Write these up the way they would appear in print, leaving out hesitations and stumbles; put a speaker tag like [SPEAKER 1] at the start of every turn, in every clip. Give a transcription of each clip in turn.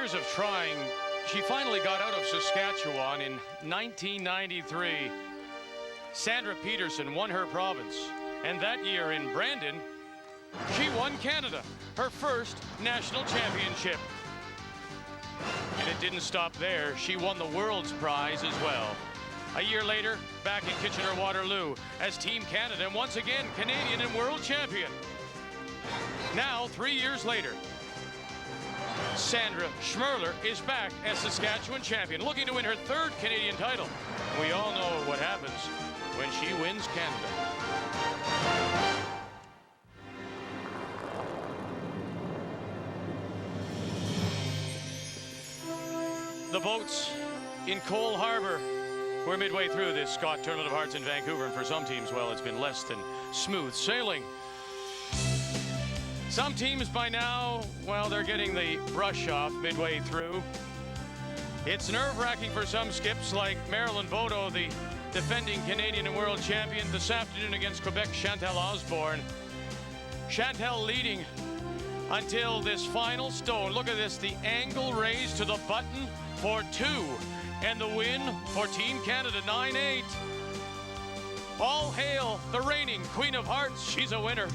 [SPEAKER 1] years of trying, she finally got out of Saskatchewan in 1993. Sandra Peterson won her province, and that year in Brandon, she won Canada, her first national championship. And it didn't stop there. She won the world's prize as well. A year later, back in Kitchener-Waterloo as Team Canada, and once again, Canadian and world champion. Now, 3 years later, Sandra Schmirler is back as Saskatchewan champion, looking to win her third Canadian title. We all know what happens when she wins Canada. The boats in Cole Harbour. We're midway through this Scott Tournament of Hearts in Vancouver, and for some teams, well, it's been less than smooth sailing. Some teams by now, well, they're getting the brush off midway through. It's nerve-wracking for some skips like Marilyn Bodo, the defending Canadian and world champion, this afternoon against Quebec, Chantal Osborne. Chantal leading until this final stone. Look at this, the angle raised to the button for 2. And the win for Team Canada, 9-8. All hail the reigning Queen of Hearts. She's a winner.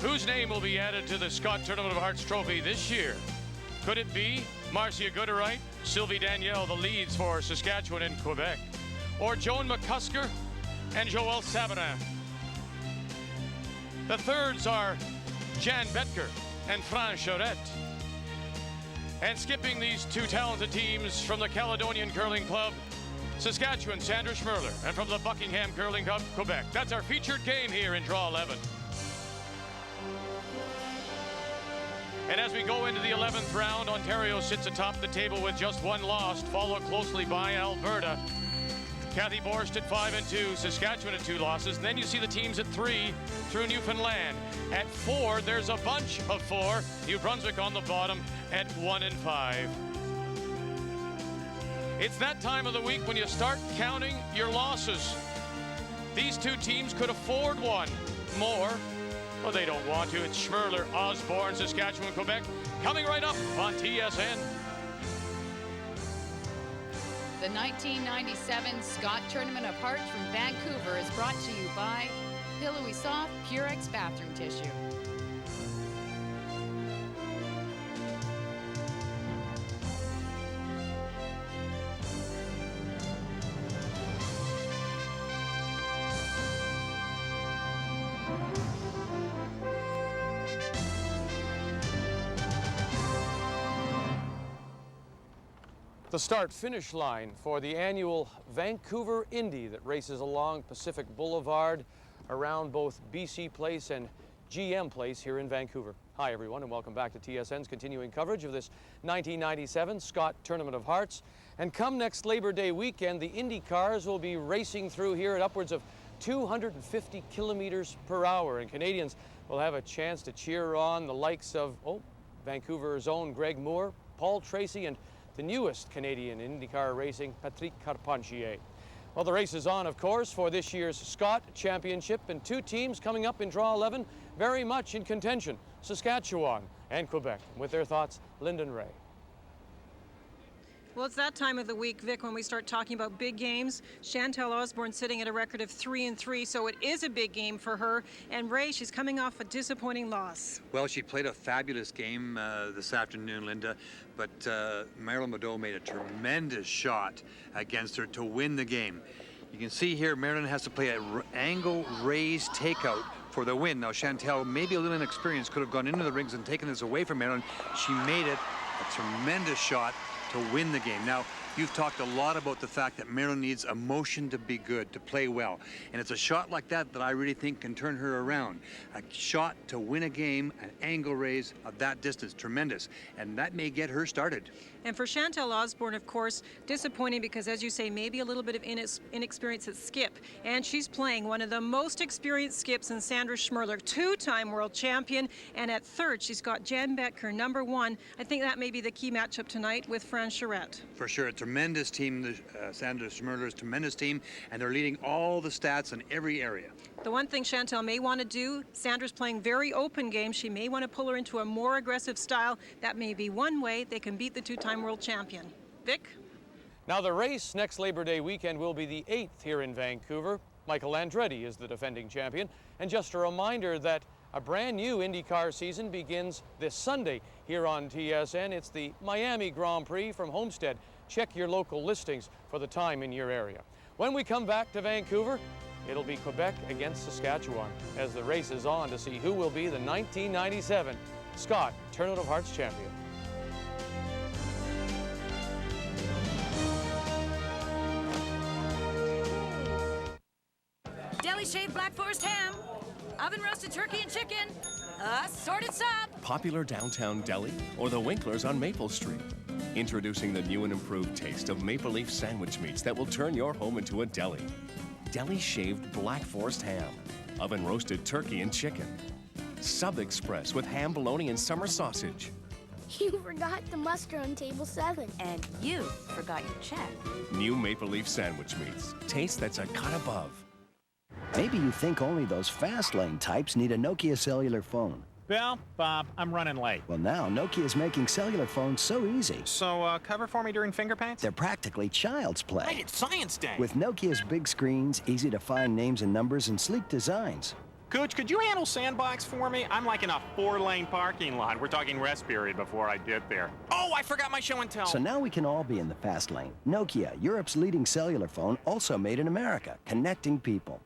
[SPEAKER 1] Whose name will be added to the Scott Tournament of Hearts trophy this year? Could it be Marcia Gooderite, Sylvie Danielle, the leads for Saskatchewan and Quebec? Or Joan McCusker and Joelle Sabarin? The thirds are Jan Betker and Fran Charette. And skipping these two talented teams from the Caledonian Curling Club, Saskatchewan, Sandra Schmirler, and from the Buckingham Curling Club, Quebec. That's our featured game here in Draw 11. And as we go into the 11th round, Ontario sits atop the table with just one loss, followed closely by Alberta. Kathy Borst at 5-2, Saskatchewan at 2 losses. And then you see the teams at 3 through Newfoundland. At 4, there's a bunch of 4. New Brunswick on the bottom at 1-5. It's that time of the week when you start counting your losses. These two teams could afford one more. Well, they don't want to. It's Schmirler, Osborne, Saskatchewan, Quebec, coming right up on TSN.
[SPEAKER 2] The 1997 Scott Tournament of Hearts from Vancouver is brought to you by Pillowy Soft Purex Bathroom Tissue.
[SPEAKER 3] The start-finish line for the annual Vancouver Indy that races along Pacific Boulevard around both BC Place and GM Place here in Vancouver. Hi everyone, and welcome back to TSN's continuing coverage of this 1997 Scott Tournament of Hearts. And come next Labor Day weekend, the Indy cars will be racing through here at upwards of 250 kilometers per hour, and Canadians will have a chance to cheer on the likes of, Vancouver's own Greg Moore, Paul Tracy, and the newest Canadian in IndyCar racing, Patrick Carpentier. Well, the race is on, of course, for this year's Scott Championship, and two teams coming up in Draw 11 very much in contention, Saskatchewan and Quebec. With their thoughts, Lyndon Ray.
[SPEAKER 4] Well, it's that time of the week, Vic, when we start talking about big games. Chantal Osborne sitting at a record of 3-3, so it is a big game for her. And Ray, she's coming off a disappointing loss.
[SPEAKER 5] Well, she played a fabulous game this afternoon, Linda, but Marilyn Bodo made a tremendous shot against her to win the game. You can see here, Marilyn has to play an angle raise takeout for the win. Now, Chantal, maybe a little inexperienced, could have gone into the rings and taken this away from Marilyn. She made it a tremendous shot to win the game. Now, you've talked a lot about the fact that Marilyn needs emotion to be good, to play well. And it's a shot like that that I really think can turn her around. A shot to win a game, an angle raise of that distance, tremendous. And that may get her started.
[SPEAKER 4] And for Chantal Osborne, of course, disappointing because, as you say, maybe a little bit of inexperience at skip. And she's playing one of the most experienced skips in Sandra Schmirler, two-time world champion. And at third, she's got Jan Betker, #1. I think that may be the key matchup tonight with Fran Charette.
[SPEAKER 5] For sure. It's tremendous team, Sandra Schmirler's tremendous team, and they're leading all the stats in every area.
[SPEAKER 4] The one thing Chantal may want to do, Sandra's playing very open game. She may want to pull her into a more aggressive style. That may be one way they can beat the two-time world champion. Vic?
[SPEAKER 3] Now the race next Labor Day weekend will be the 8th here in Vancouver. Michael Andretti is the defending champion. And just a reminder that a brand new IndyCar season begins this Sunday here on TSN. It's the Miami Grand Prix from Homestead. Check your local listings for the time in your area. When we come back to Vancouver, it'll be Quebec against Saskatchewan as the race is on to see who will be the 1997 Scott Tournament of Hearts champion.
[SPEAKER 6] Deli shaved Black Forest ham, oven roasted turkey and chicken, assorted sub.
[SPEAKER 7] Popular downtown deli or the Winklers on Maple Street. Introducing the new and improved taste of maple leaf sandwich meats that will turn your home into a deli. Deli shaved Black Forest ham, oven roasted turkey and chicken. Sub Express with ham, bologna, and summer sausage.
[SPEAKER 8] You forgot the muster on table 7.
[SPEAKER 6] And you forgot your check.
[SPEAKER 7] New maple leaf sandwich meats. Taste that's a cut above.
[SPEAKER 9] Maybe you think only those fast lane types need a Nokia cellular phone.
[SPEAKER 10] Bill, Bob, I'm running late.
[SPEAKER 9] Well, now Nokia's making cellular phones so easy.
[SPEAKER 10] So, cover for me during finger paints?
[SPEAKER 9] They're practically child's play.
[SPEAKER 10] Right, it's Science Day.
[SPEAKER 9] With Nokia's big screens, easy to find names and numbers, and sleek designs.
[SPEAKER 10] Coach, could you handle Sandbox for me? I'm like in a 4-lane parking lot. We're talking rest period before I get there. Oh, I forgot my show and tell.
[SPEAKER 9] So now we can all be in the fast lane. Nokia, Europe's leading cellular phone, also made in America, connecting people.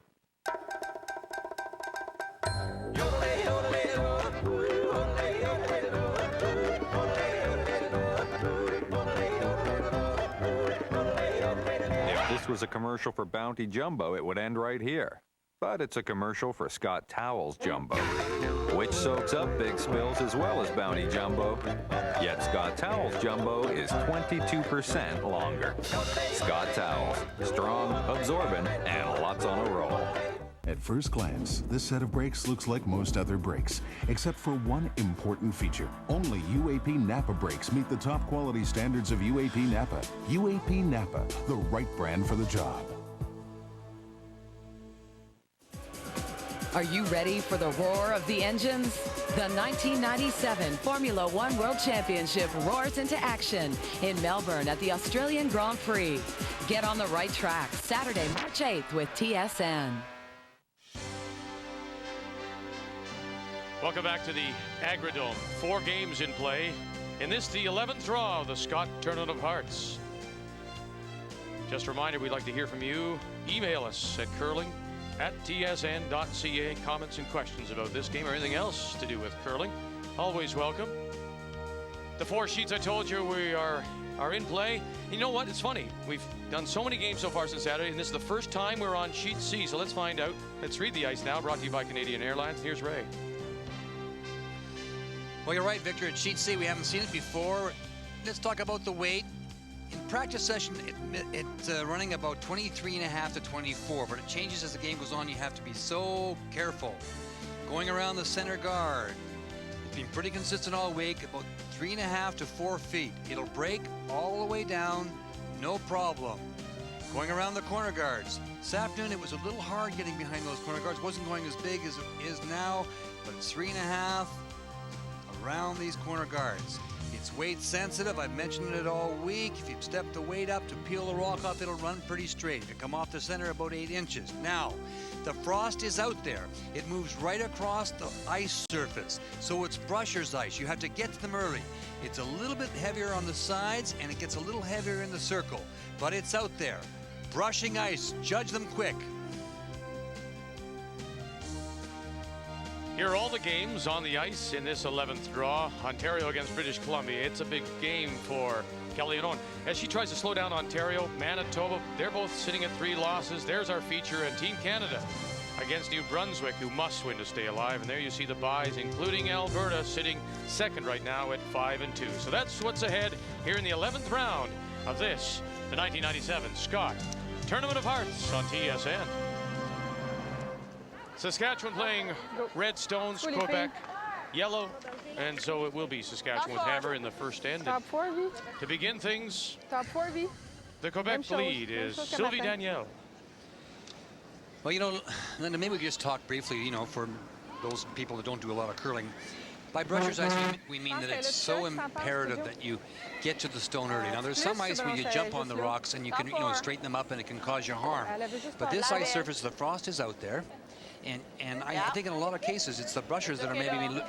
[SPEAKER 11] If this was a commercial for Bounty Jumbo, it would end right here. But it's a commercial for Scott Towels Jumbo, which soaks up big spills as well as Bounty Jumbo. Yet Scott Towels Jumbo is 22% longer. Scott Towels, strong, absorbent, and lots on a roll.
[SPEAKER 12] At first glance, this set of brakes looks like most other brakes, except for one important feature. Only UAP Napa brakes meet the top quality standards of UAP Napa. UAP Napa, the right brand for the job.
[SPEAKER 13] Are you ready for the roar of the engines? The 1997 Formula One World Championship roars into action in Melbourne at the Australian Grand Prix. Get on the right track Saturday, March 8th with TSN.
[SPEAKER 1] Welcome back to the Agrodome. 4 games in play. In this, the 11th draw of the Scott Tournament of Hearts. Just a reminder, we'd like to hear from you. Email us at curling@tsn.ca. Comments and questions about this game or anything else to do with curling. Always welcome. The 4 sheets I told you we are in play. You know what? It's funny. We've done so many games so far since Saturday, and this is the first time we're on sheet C. So let's find out. Let's read the ice now. Brought to you by Canadian Airlines. Here's Ray.
[SPEAKER 5] Well, you're right, Victor. At sheet C, we haven't seen it before. Let's talk about the weight. In practice session, it's running about 23.5 to 24, but it changes as the game goes on. You have to be so careful. Going around the center guard, it's been pretty consistent all week, about 3.5 to 4 feet. It'll break all the way down, no problem. Going around the corner guards. This afternoon, it was a little hard getting behind those corner guards. It wasn't going as big as it is now, but it's 3.5 around these corner guards. It's weight sensitive. I've mentioned it all week. If you step the weight up to peel the rock off, it'll run pretty straight. It'll come off the center about 8 inches. Now, the frost is out there. It moves right across the ice surface. So it's brusher's ice. You have to get to them early. It's a little bit heavier on the sides, and it gets a little heavier in the circle. But it's out there. Brushing ice. Judge them quick.
[SPEAKER 1] Here are all the games on the ice in this 11th draw. Ontario against British Columbia. It's a big game for Kelly and Owen. As she tries to slow down Ontario, Manitoba, they're both sitting at 3 losses. There's our feature. And Team Canada against New Brunswick, who must win to stay alive. And there you see the buys, including Alberta, sitting second right now at 5-2. So that's what's ahead here in the 11th round of this, the 1997 Scott Tournament of Hearts on TSN. Saskatchewan playing Red Stones, Quebec yellow, and so it will be Saskatchewan's hammer in the first end.
[SPEAKER 14] Top 4, V.
[SPEAKER 1] To begin things,
[SPEAKER 14] Top 4, V.
[SPEAKER 1] The Quebec lead is Sylvie Danielle.
[SPEAKER 5] Well, you know, Linda, maybe we could just talk briefly, you know, for those people that don't do a lot of curling. By brushers ice, we mean that it's so imperative that you get to the stone early. Now, there's some ice where you jump on the rocks and you can, you know, straighten them up and it can cause you harm. But this ice surface, the frost is out there. And I think in a lot of cases, it's the brushers that are maybe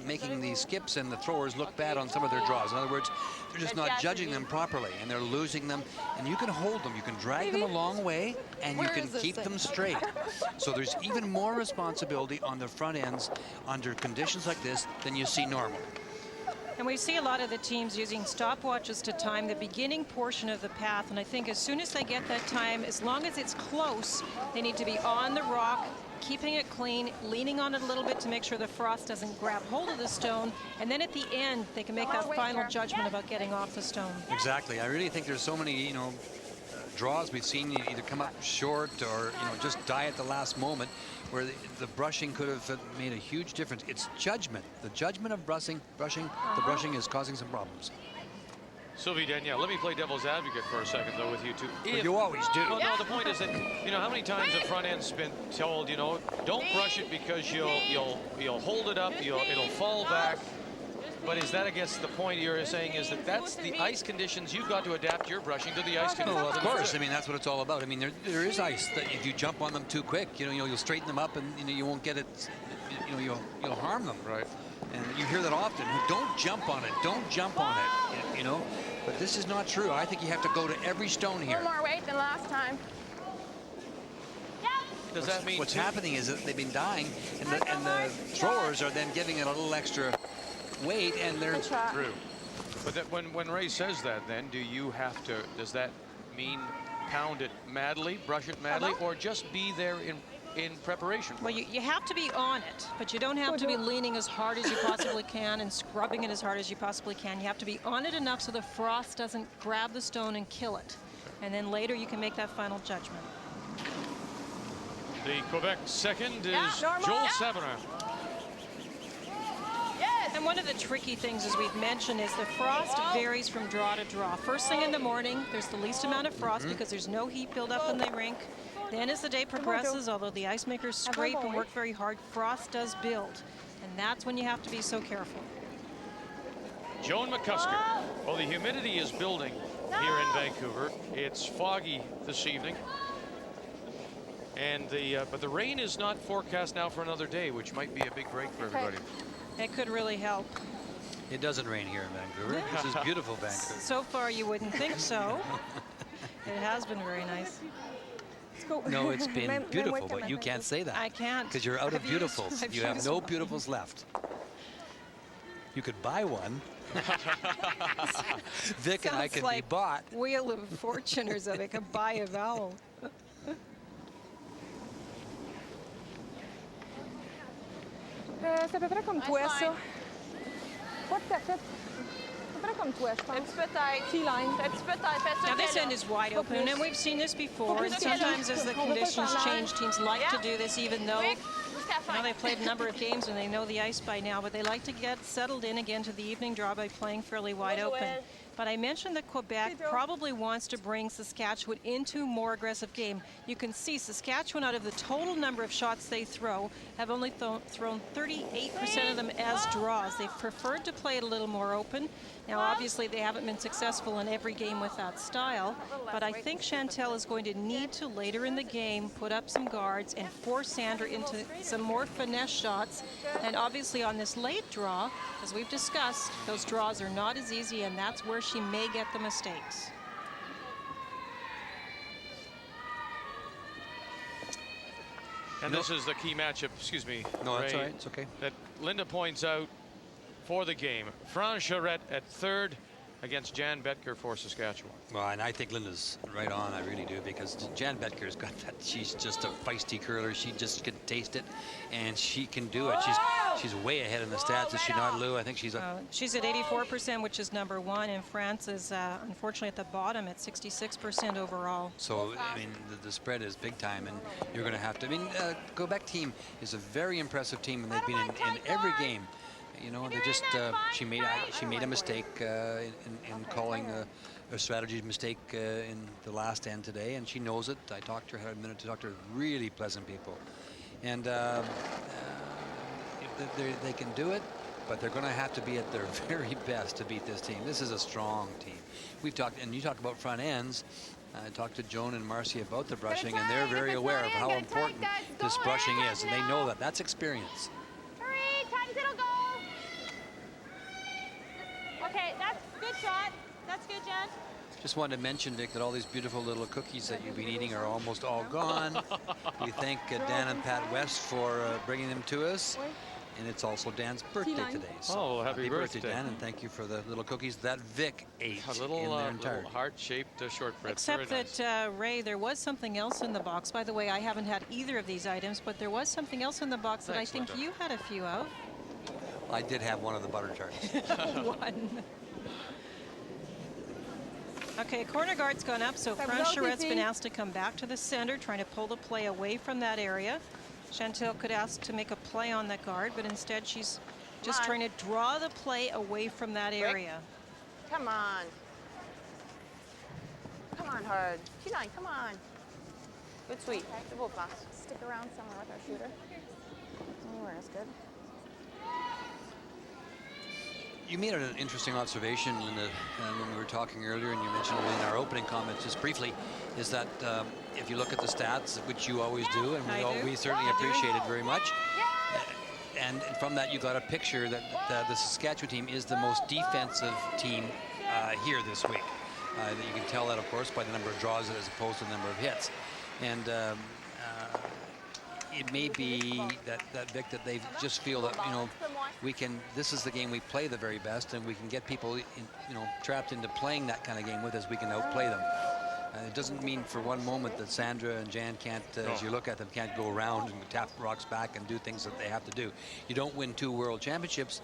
[SPEAKER 5] making the skips and the throwers look bad on some of their draws. In other words, they're just not judging them properly, and they're losing them. And you can hold them, you can drag them a long way, and you can keep them straight. So there's even more responsibility on the front ends under conditions like this than you see normal.
[SPEAKER 4] And we see a lot of the teams using stopwatches to time the beginning portion of the path. And I think as soon as they get that time, as long as it's close, they need to be on the rock, keeping it clean, leaning on it a little bit to make sure the frost doesn't grab hold of the stone. And then at the end, they can make that final judgment about getting off the stone.
[SPEAKER 5] Exactly. I really think there's so many, you know, draws we've seen either come up short or, you know, just die at the last moment, where the brushing could have made a huge difference. It's judgment. The judgment of brushing is causing some problems.
[SPEAKER 1] Sylvie Danielle, let me play devil's advocate for a second, though, with you two.
[SPEAKER 5] Well, you always do.
[SPEAKER 1] Well, no, the point is that, you know, how many times the front end's been told, you know, don't brush it because you'll hold it up, it'll fall back. But is that, I guess, the point you're saying is that that's the ice conditions, you've got to adapt your brushing to the ice conditions.
[SPEAKER 5] Well, of course. I mean, that's what it's all about. I mean, there is ice that if you jump on them too quick, you know, you'll straighten them up and, you know, you won't get it, you know, you'll harm them.
[SPEAKER 1] Right.
[SPEAKER 5] And you hear that often. Don't jump on it. Don't jump on it. You know. But this is not true. I think you have to go to every stone here.
[SPEAKER 8] More weight than last time.
[SPEAKER 1] Does that mean
[SPEAKER 5] what's happening is that they've been dying, and the throwers are then giving it a little extra weight, and they're through.
[SPEAKER 1] But that when Ray says that, then do you have to? Does that mean pound it madly, brush it madly, or just be there in preparation?
[SPEAKER 4] Well, you have to be on it, but you don't have to be leaning as hard as you possibly can and scrubbing it as hard as you possibly can. You have to be on it enough so the frost doesn't grab the stone and kill it. And then later you can make that final judgment.
[SPEAKER 1] The Quebec second is Joel Savrin.
[SPEAKER 4] And one of the tricky things, as we've mentioned, is the frost varies from draw to draw. First thing in the morning, there's the least amount of frost because there's no heat buildup in the rink. Then as the day progresses, although the ice makers scrape and work very hard, frost does build. And that's when you have to be so careful.
[SPEAKER 1] Joan McCusker. Well, the humidity is building here in Vancouver. It's foggy this evening. And but the rain is not forecast now for another day, which might be a big break for everybody.
[SPEAKER 4] It could really help.
[SPEAKER 5] It doesn't rain here in Vancouver. This is beautiful Vancouver.
[SPEAKER 4] So far, you wouldn't think so. It has been very nice.
[SPEAKER 5] No, it's been beautiful, but you can't say that.
[SPEAKER 4] I can't.
[SPEAKER 5] Because you're out of beautifuls. You have no beautifuls left. You could buy one. Vic and I could be bought.
[SPEAKER 4] Wheel of Fortune or something. I could buy a vowel.
[SPEAKER 8] C'est à peu près comme toi, ça. Pas tout à fait. À peu près comme toi, je pense. It's peut-être. Key line. It's peut-être.
[SPEAKER 4] Now this end is wide open, and we've seen this before. And sometimes as the conditions change, teams like to do this, even though they've played a number of games and they know the ice by now, but they like to get settled in again to the evening draw by playing fairly wide open. But I mentioned that Quebec probably wants to bring Saskatchewan into more aggressive game. You can see Saskatchewan, out of the total number of shots they throw, have only thrown 38% of them as draws. They've preferred to play it a little more open. Now, obviously, they haven't been successful in every game with that style, but I think Chantal is going to need to, later in the game, put up some guards and force Sandra into some more finesse shots. And obviously, on this late draw, as we've discussed, those draws are not as easy, and that's where she may get the mistakes.
[SPEAKER 1] And this is the key matchup, excuse me,
[SPEAKER 5] No, that's
[SPEAKER 1] Ray,
[SPEAKER 5] all right. It's okay.
[SPEAKER 1] that Linda points out for the game. Fran Charette at third against Jan Betker for Saskatchewan.
[SPEAKER 5] Well, and I think Linda's right on, I really do, because Jan Betker's got that. She's just a feisty curler. She just can taste it, and she can do it. She's way ahead in the stats, is she not, Lou? I think she's
[SPEAKER 4] she's at 84%, which is #1, and France is unfortunately at the bottom at 66% overall.
[SPEAKER 5] So, I mean, the spread is big time, and you're going to have to. I mean, Quebec team is a very impressive team, and they've been in every game. You know, they just she made a mistake in calling a strategy mistake in the last end today, and she knows it. I talked to her, had a minute to talk to her. Really pleasant people, and they can do it, but they're going to have to be at their very best to beat this team. This is a strong team. We've talked, and you talk about front ends. I talked to Joan and Marcy about the brushing, and they're very aware of how important this brushing is, and they know that. That's experience.
[SPEAKER 8] Hurry, time's it'll go. Okay, that's good shot. That's good, Jen.
[SPEAKER 5] Just wanted to mention, Vic, that all these beautiful little cookies that you've been eating are almost all gone. We thank Dan and Pat West for bringing them to us. And it's also Dan's birthday today. So
[SPEAKER 3] happy birthday,
[SPEAKER 5] Dan, and thank you for the little cookies that Vic ate
[SPEAKER 3] a little,
[SPEAKER 5] in their entirety.
[SPEAKER 3] Little heart-shaped shortbread.
[SPEAKER 4] Except that, Ray, there was something else in the box. By the way, I haven't had either of these items, but there was something else in the box that I think you had a few of.
[SPEAKER 5] I did have one of the butter tarts.
[SPEAKER 4] One. Okay, corner guard's gone up, so Fran Charette's been asked to come back to the center, trying to pull the play away from that area. Chantal could ask to make a play on that guard, but instead she's just trying to draw the play away from that area.
[SPEAKER 8] Come on. Come on, hard. Q9, come on. Good sweep. Good ball pass. Stick around somewhere with our shooter. Anywhere is good.
[SPEAKER 5] You made an interesting observation when we were talking earlier, and you mentioned it in our opening comments just briefly, is that if you look at the stats, which you always do, and we certainly appreciate it very much, and from that you got a picture that the Saskatchewan team is the most defensive team here this week. You can tell that, of course, by the number of draws as opposed to the number of hits. And it may be that Vic, that they just feel that, you know, this is the game we play the very best, and we can get people trapped into playing that kind of game with us. We can outplay them. It doesn't mean for one moment that Sandra and Jan can't, as you look at them, can't go around and tap rocks back and do things that they have to do. You don't win 2 world championships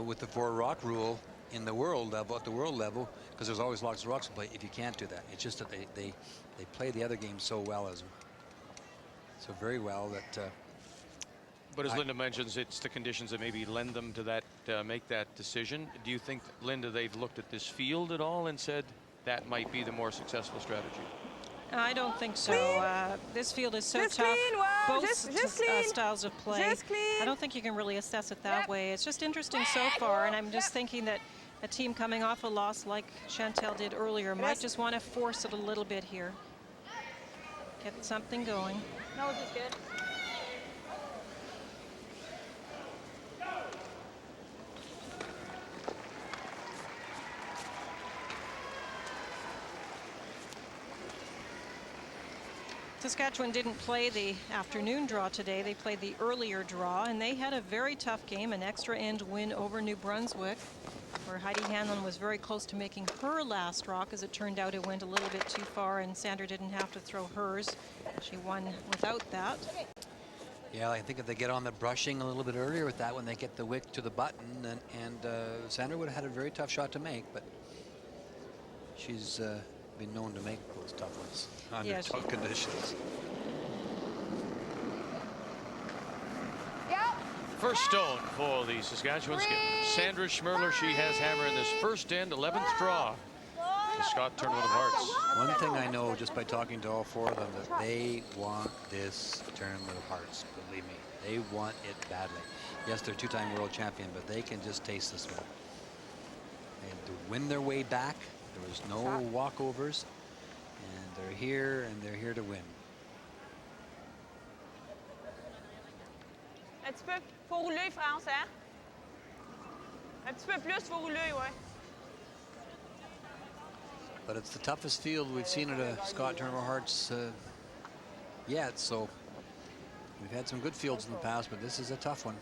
[SPEAKER 5] with the 4-rock rule in the world level, at the world level, because there's always lots of rocks to play if you can't do that. It's just that they play the other games so well, so very well that.
[SPEAKER 3] But as Linda mentions, it's the conditions that maybe lend them to that, make that decision. Do you think, Linda, they've looked at this field at all and said that might be the more successful strategy?
[SPEAKER 4] I don't think so. This field is so tough. Both styles of play. I don't think you can really assess it that way. It's just interesting so far, and I'm just thinking that a team coming off a loss like Chantal did earlier might just want to force it a little bit here. Get something going.
[SPEAKER 8] No, this is good.
[SPEAKER 4] Saskatchewan didn't play the afternoon draw today. They played the earlier draw, and they had a very tough game, an extra end win over New Brunswick, where Heidi Hanlon was very close to making her last rock. As it turned out, it went a little bit too far, and Sandra didn't have to throw hers. She won without that.
[SPEAKER 5] Yeah, I think if they get on the brushing a little bit earlier with that, when they get the wick to the button, and Sandra would have had a very tough shot to make, but she's been known to make those tough ones under tough conditions.
[SPEAKER 3] First stone for the Saskatchewan skip. Sandra Schmirler, she has hammer in this first end, 11th draw. The Scott Tournament of Hearts.
[SPEAKER 5] One thing I know just by talking to all 4 of them, that they want this Tournament of Hearts, believe me. They want it badly. Yes, they're 2-time world champion, but they can just taste this one. And to win their way back, there was no walkovers, and they're here, and they're here to win.
[SPEAKER 8] Un petit peu. Faut rouler, France, hein? Un petit peu plus, faut rouler, ouais.
[SPEAKER 5] But it's the toughest field we've seen at a Scott Tournament of Hearts yet, so we've had some good fields in the past, but this is a tough one.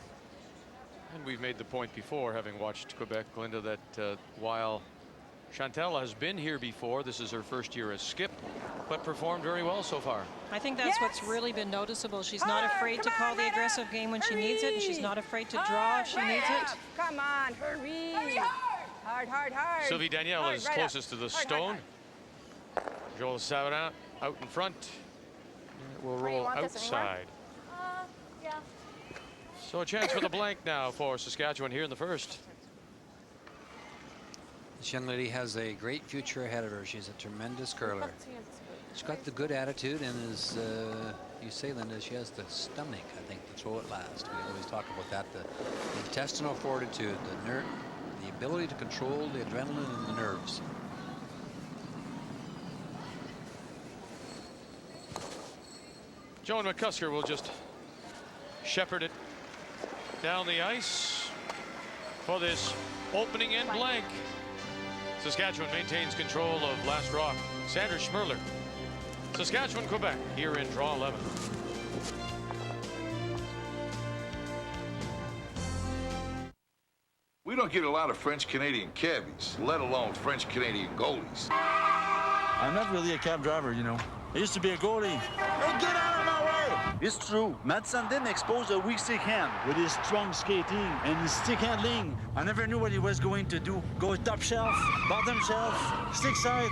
[SPEAKER 3] And we've made the point before, having watched Quebec, Linda, that while Chantal has been here before, this is her first year as skip, but performed very well so far.
[SPEAKER 4] I think that's what's really been noticeable. She's not afraid to call the aggressive game when she needs it, and she's not afraid to draw if she needs it.
[SPEAKER 8] Come on, hurry. Hard, hard, hard.
[SPEAKER 3] Sylvie Danielle is closest to the stone. Joel Savarin out in front. It will roll outside.
[SPEAKER 8] Yeah.
[SPEAKER 1] So a chance for the blank now for Saskatchewan here in the first.
[SPEAKER 5] This young lady has a great future ahead of her. She's a tremendous curler. She's got the good attitude, and as you say, Linda, she has the stomach, I think, to throw it last. We always talk about that, the intestinal fortitude, the ability to control the adrenaline and the nerves.
[SPEAKER 1] Joan McCusker will just shepherd it down the ice for this opening end blank. Saskatchewan maintains control of last rock. Sandra Schmirler. Saskatchewan, Quebec, here in draw 11.
[SPEAKER 14] We don't get a lot of French-Canadian cabbies, let alone French-Canadian goalies.
[SPEAKER 15] I'm not really a cab driver, you know. I used to be a goalie. Hey, get out of my way! It's true. Matt Sandin exposed a weak stick hand with his strong skating and his stick handling. I never knew what he was going to do. Go top shelf, bottom shelf, stick side.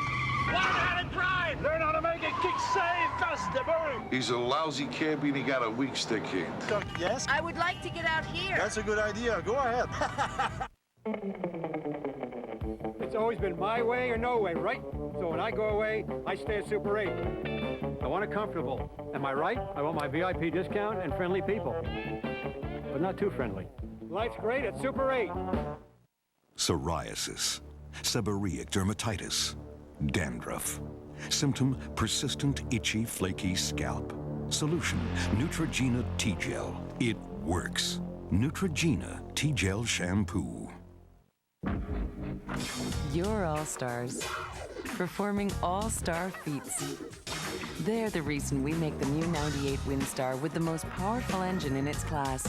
[SPEAKER 15] Watch out and drive! Learn how to make a kick save, fast the bird!
[SPEAKER 14] He's a lousy cabbie and he got a weak stick hand.
[SPEAKER 15] Yes?
[SPEAKER 6] I would like to get out here.
[SPEAKER 15] That's a good idea. Go ahead.
[SPEAKER 16] It's always been my way or no way, right? So when I go away, I stay at Super 8. I want it comfortable. Am I right? I want my VIP discount and friendly people. But not too friendly. Life's great at Super 8.
[SPEAKER 17] Psoriasis, seborrheic dermatitis, dandruff. Symptom, persistent, itchy, flaky scalp. Solution, Neutrogena T-Gel. It works. Neutrogena T-Gel Shampoo.
[SPEAKER 13] Your all-stars, performing all-star feats. They're the reason we make the new 98 Windstar with the most powerful engine in its class,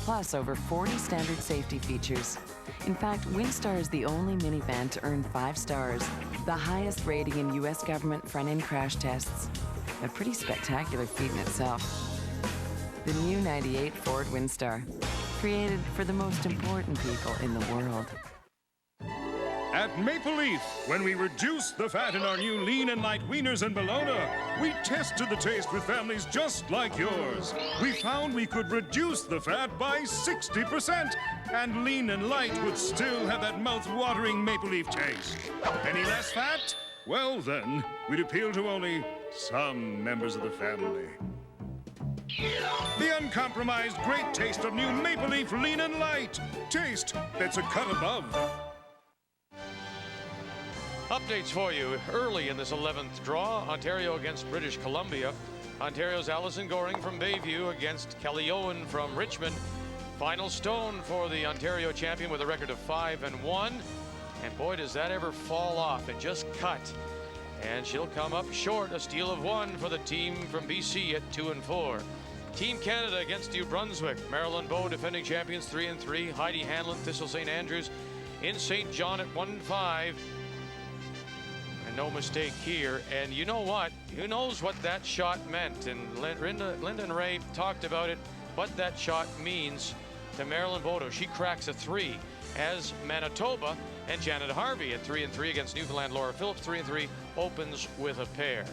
[SPEAKER 13] plus over 40 standard safety features. In fact, Windstar is the only minivan to earn 5 stars, the highest rating in U.S. government front-end crash tests. A pretty spectacular feat in itself. The new 98 Ford Windstar, created for the most important people in the world.
[SPEAKER 18] At Maple Leaf, when we reduced the fat in our new lean and light wieners and bologna, we tested the taste with families just like yours. We found we could reduce the fat by 60%, and lean and light would still have that mouth-watering Maple Leaf taste. Any less fat? Well then, we'd appeal to only some members of the family. The uncompromised great taste of new Maple Leaf Lean and Light. Taste that's a cut above.
[SPEAKER 1] Updates for you early in this 11th draw. Ontario against British Columbia. Ontario's Allison Goring from Bayview against Kelly Owen from Richmond. Final stone for the Ontario champion with a record of 5-1. And boy, does that ever fall off. It just cut. And she'll come up short, a steal of 1 for the team from BC at 2-4. Team Canada against New Brunswick. Marilyn Bowe, defending champions, 3-3. Heidi Hanlon, Thistle St. Andrews in St. John at 1-5. And no mistake here. And you know what? Who knows what that shot meant? And Linda and Ray talked about it, what that shot means to Marilyn Bodo. She cracks a 3 as Manitoba and Janet Harvey at 3-3 against Newfoundland. Laura Phillips, 3-3, opens with a pair.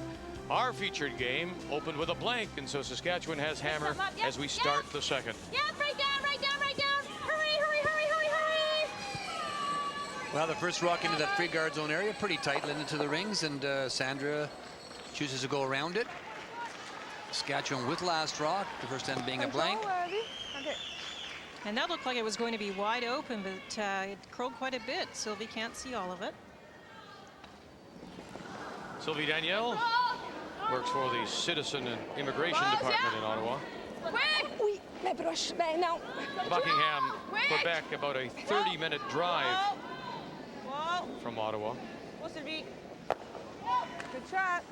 [SPEAKER 1] Our featured game opened with a blank, and so Saskatchewan has hammer as we start the second.
[SPEAKER 6] Yeah, right down, right down, right down. Hurry, hurry, hurry, hurry, hurry.
[SPEAKER 5] Well, the first rock into that free guard zone area, pretty tight, led into the rings, and Sandra chooses to go around it. Saskatchewan with last rock, the first end being a blank.
[SPEAKER 4] Okay. And that looked like it was going to be wide open, but it curled quite a bit. Sylvie can't see all of it.
[SPEAKER 1] Sylvie Danielle works for the Citizen and Immigration Department in Ottawa.
[SPEAKER 8] Oui, mais proche. Ben non.
[SPEAKER 1] Buckingham, Quebec, about a 30-minute drive from Ottawa.
[SPEAKER 8] Good shot.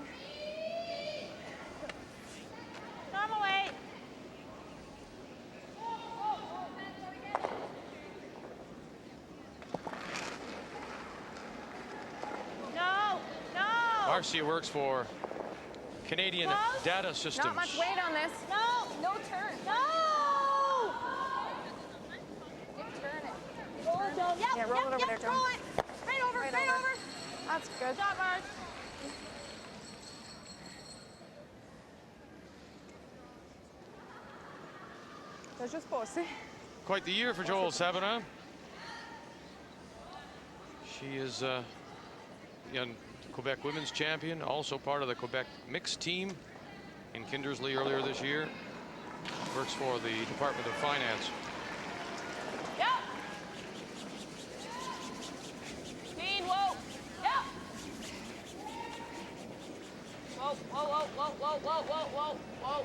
[SPEAKER 6] Come away. No, no.
[SPEAKER 1] Marcia works for Canadian Data Systems.
[SPEAKER 8] Not much weight on this.
[SPEAKER 6] No,
[SPEAKER 8] No turn.
[SPEAKER 6] no.
[SPEAKER 8] Turn it.
[SPEAKER 6] Roll it down. Yep,
[SPEAKER 8] Yeah, roll it over there, Joan.
[SPEAKER 6] roll it. Right over, right over.
[SPEAKER 8] That's good.
[SPEAKER 6] Stop, Mark.
[SPEAKER 8] Ça a juste passé.
[SPEAKER 1] Quite the year for Joel Savana. She is young Quebec women's champion, also part of the Quebec mixed team in Kindersley earlier this year. Works for the Department of Finance.
[SPEAKER 8] Yep. Speed, whoa. Yep. Whoa, whoa, whoa, whoa, whoa, whoa, whoa, whoa, whoa.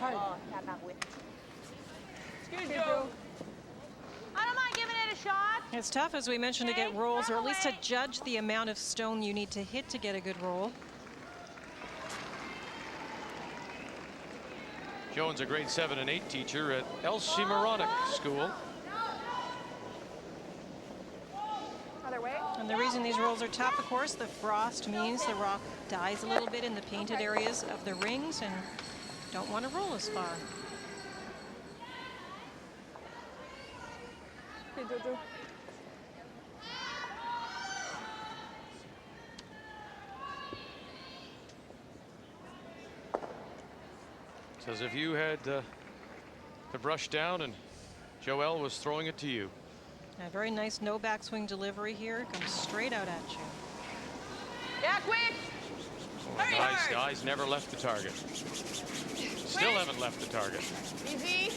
[SPEAKER 8] Oh, tabarouette. Excuse you. I don't mind giving it a shot.
[SPEAKER 4] It's tough, as we mentioned, to get rolls, or at least to judge the amount of stone you need to hit to get a good roll.
[SPEAKER 1] Joan's a grade 7 and 8 teacher at Elsie Moronic School.
[SPEAKER 8] Other way.
[SPEAKER 4] And the reason these rolls are tough, of course, the frost means the rock dies a little bit in the painted areas of the rings and don't want to roll as far.
[SPEAKER 8] Okay, Jojo.
[SPEAKER 1] It's as if you had the brush down and Joelle was throwing it to you.
[SPEAKER 4] A very nice no backswing delivery here. Comes straight out at you.
[SPEAKER 8] Yeah, quick!
[SPEAKER 1] Oh, the eyes never left the target. Still haven't left the target.
[SPEAKER 8] Easy.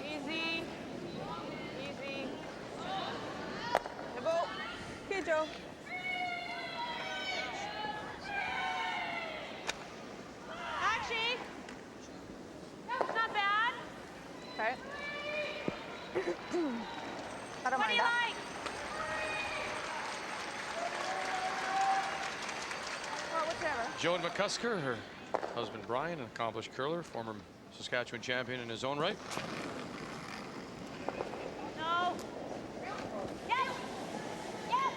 [SPEAKER 8] Easy. Easy. Go. Okay, Joe. Actually, that's not bad. Okay. I don't mind that. Well, whatever.
[SPEAKER 1] Joan McCusker, her husband Brian, an accomplished curler, former Saskatchewan champion in his own right.
[SPEAKER 8] No. Yes. Yes.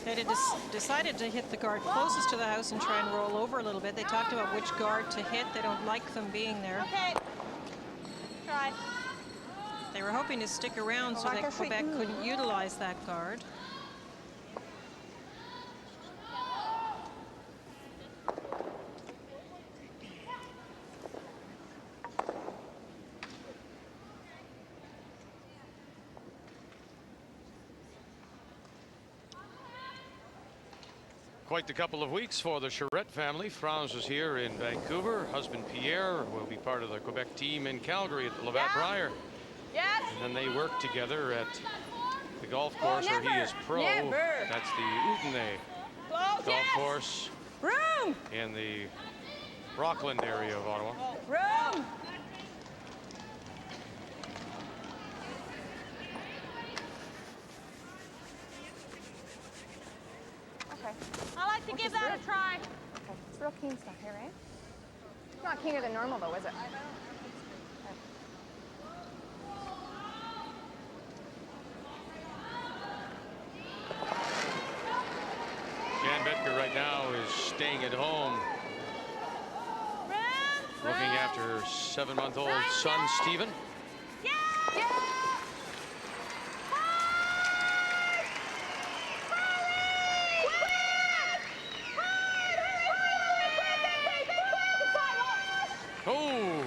[SPEAKER 4] They had decided to hit the guard closest to the house and try and roll over a little bit. They talked about which guard to hit. They don't like them being there.
[SPEAKER 8] Okay. Try.
[SPEAKER 4] They were hoping to stick around so that Quebec couldn't utilize that guard.
[SPEAKER 1] Quite a couple of weeks for the Charette family. France is here in Vancouver. Husband Pierre will be part of the Quebec team in Calgary at the Levat Brier.
[SPEAKER 8] Yes.
[SPEAKER 1] And then they work together at the golf course where he is pro. That's the Outenay golf course in the Rockland area of Ottawa.
[SPEAKER 8] Room. Okay. I like to give that a try. Okay. It's real keen stuff here, right? It's not keener than normal, though, is it?
[SPEAKER 1] Jan Betker right now is staying at home, looking after her 7-month-old son, Stephen. Oh!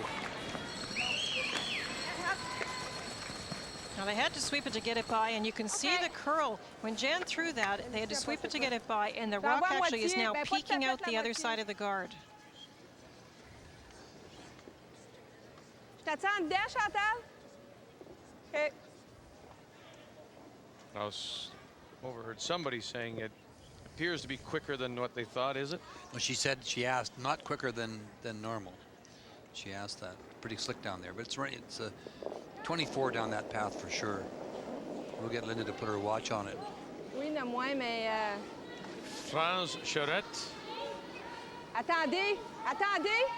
[SPEAKER 4] Now they had to sweep it to get it by, and you can see the curl. When Jan threw that, they had to sweep it to get it by, and the rock actually is now peeking out the other side of the guard.
[SPEAKER 8] T'as-tu en dedans, Chantal? Okay.
[SPEAKER 1] I overheard somebody saying it appears to be quicker than what they thought. Is it?
[SPEAKER 5] Well, she asked not quicker than normal. She asked that. Pretty slick down there, but it's right. It's 24 down that path for sure. We'll get Linda to put her watch on it.
[SPEAKER 8] Oui, de moins, mais...
[SPEAKER 1] France Charette.
[SPEAKER 8] Attendez! Attendez!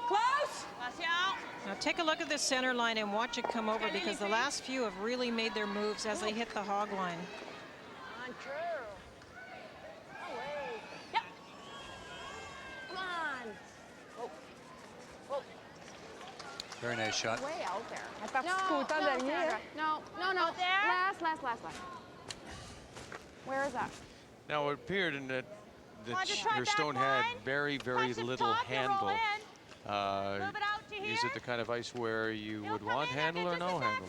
[SPEAKER 8] Close! Patient!
[SPEAKER 4] Now take a look at the center line and watch it come over, because the last few have really made their moves as they hit the hog line.
[SPEAKER 8] On true. Away. Yep. Come on. Oh. Oh.
[SPEAKER 5] Very nice shot.
[SPEAKER 8] Way out there. No, no. Last. Where is that?
[SPEAKER 1] Now it appeared in that her stone had very, very little handle.
[SPEAKER 3] is it the kind of ice where you would want handle or no handle?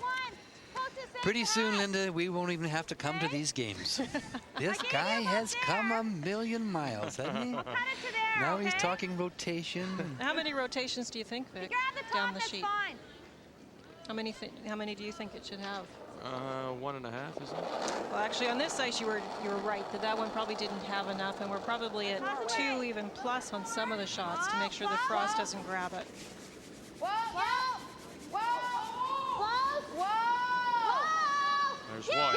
[SPEAKER 5] Pretty soon, Linda, we won't even have to come to these games. This guy has come a million miles, hasn't he? Now he's talking rotation.
[SPEAKER 4] How many rotations do you think, Vic, down the sheet? How many do you think it should have?
[SPEAKER 3] 1.5, isn't it?
[SPEAKER 4] Well, actually, on this ice, you were right that one probably didn't have enough, and we're probably at 2 even plus on some of the shots to make sure the frost doesn't grab it.
[SPEAKER 3] There's one.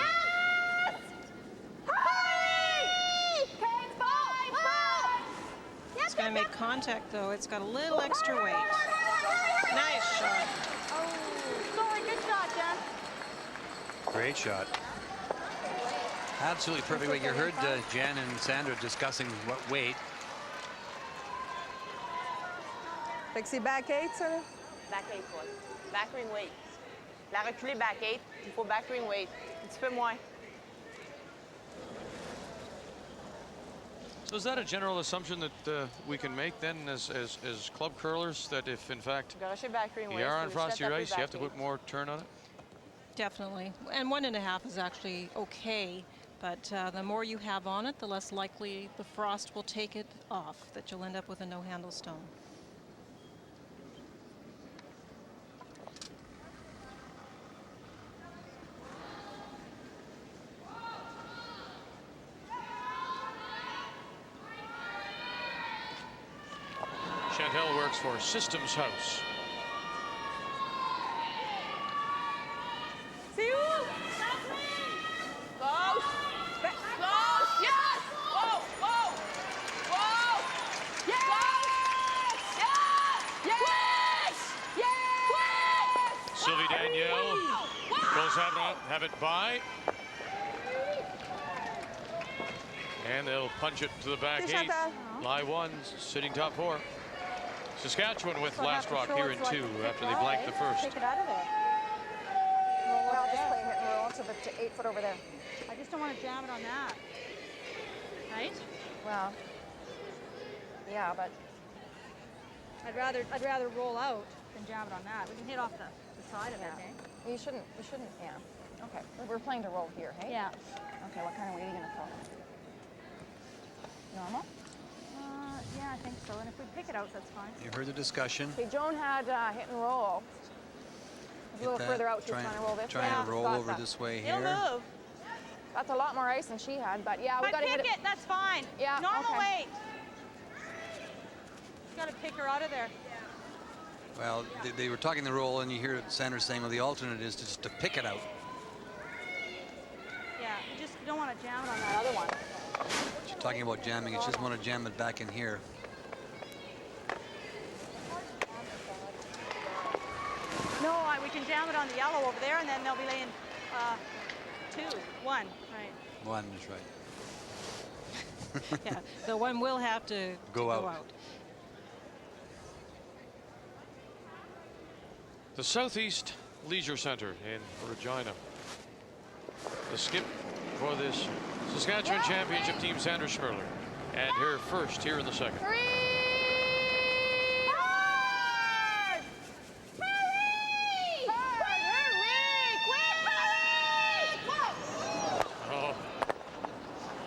[SPEAKER 4] It's going to make contact, though. It's got a little extra weight. Nice shot.
[SPEAKER 8] Oh, sorry, good shot, Jen.
[SPEAKER 5] Great shot. Absolutely perfect weight. You heard Jen and Sandra discussing what weight.
[SPEAKER 19] Fixie back 8, Sandra?
[SPEAKER 8] Back 8, Paul. Back ring weight. La reculée back 8, il faut back ring weight. Un petit peu moins.
[SPEAKER 3] So is that a general assumption that we can make then as club curlers, that if in fact you are on frosty ice, you have to put more turn on it?
[SPEAKER 4] Definitely. And 1.5 is actually okay, but the more you have on it, the less likely the frost will take it off, that you'll end up with a no-handle stone.
[SPEAKER 3] Chantal works for Systems House.
[SPEAKER 8] See you. Close. Close. Yes. Whoa. Whoa. Whoa. Yes. Yes. Yes. Yes.
[SPEAKER 3] Sylvie Danielle goes have it by. And they'll punch it to the back 8. Lie 1, sitting top 4. Saskatchewan with last rock here in 2 after they blanked the first.
[SPEAKER 19] Take it out of there. Well, just play hit and roll to the 8 foot over there.
[SPEAKER 8] I just don't want to jam it on that. Right?
[SPEAKER 19] Well, yeah, but
[SPEAKER 8] I'd rather roll out than jam it on that. We can hit off the side of it, eh?
[SPEAKER 19] you shouldn't, yeah. Okay, we're playing to roll here, hey?
[SPEAKER 8] Yeah.
[SPEAKER 19] Okay, what kind of weight are you gonna throw? Normal?
[SPEAKER 8] Yeah, I think so. And if we pick it out, that's fine.
[SPEAKER 5] You heard the discussion.
[SPEAKER 19] Okay, Joan had hit and roll. A little further out, she's trying to roll this way.
[SPEAKER 5] Trying to roll over this way here.
[SPEAKER 8] It'll move.
[SPEAKER 19] That's a lot more ice than she had, but yeah, we gotta hit it.
[SPEAKER 8] That's fine.
[SPEAKER 19] Yeah,
[SPEAKER 8] normal
[SPEAKER 19] okay.
[SPEAKER 8] weight. Got to pick her out of there.
[SPEAKER 5] Well, they were talking the roll, and you hear Sandra saying, well, the alternate is just to pick it out.
[SPEAKER 8] Yeah, you just don't want to jam it on that other one.
[SPEAKER 5] She's talking about jamming it. She just want to jam it back in here.
[SPEAKER 8] No, we can jam it on the yellow over there, and then they'll be laying 2, 1. Right.
[SPEAKER 5] 1 is right.
[SPEAKER 4] Yeah, the one will have to go out.
[SPEAKER 3] The Southeast Leisure Center in Regina. The skip for this Saskatchewan Championship team, Sandra Schmirler, and her first here in the second. Oh.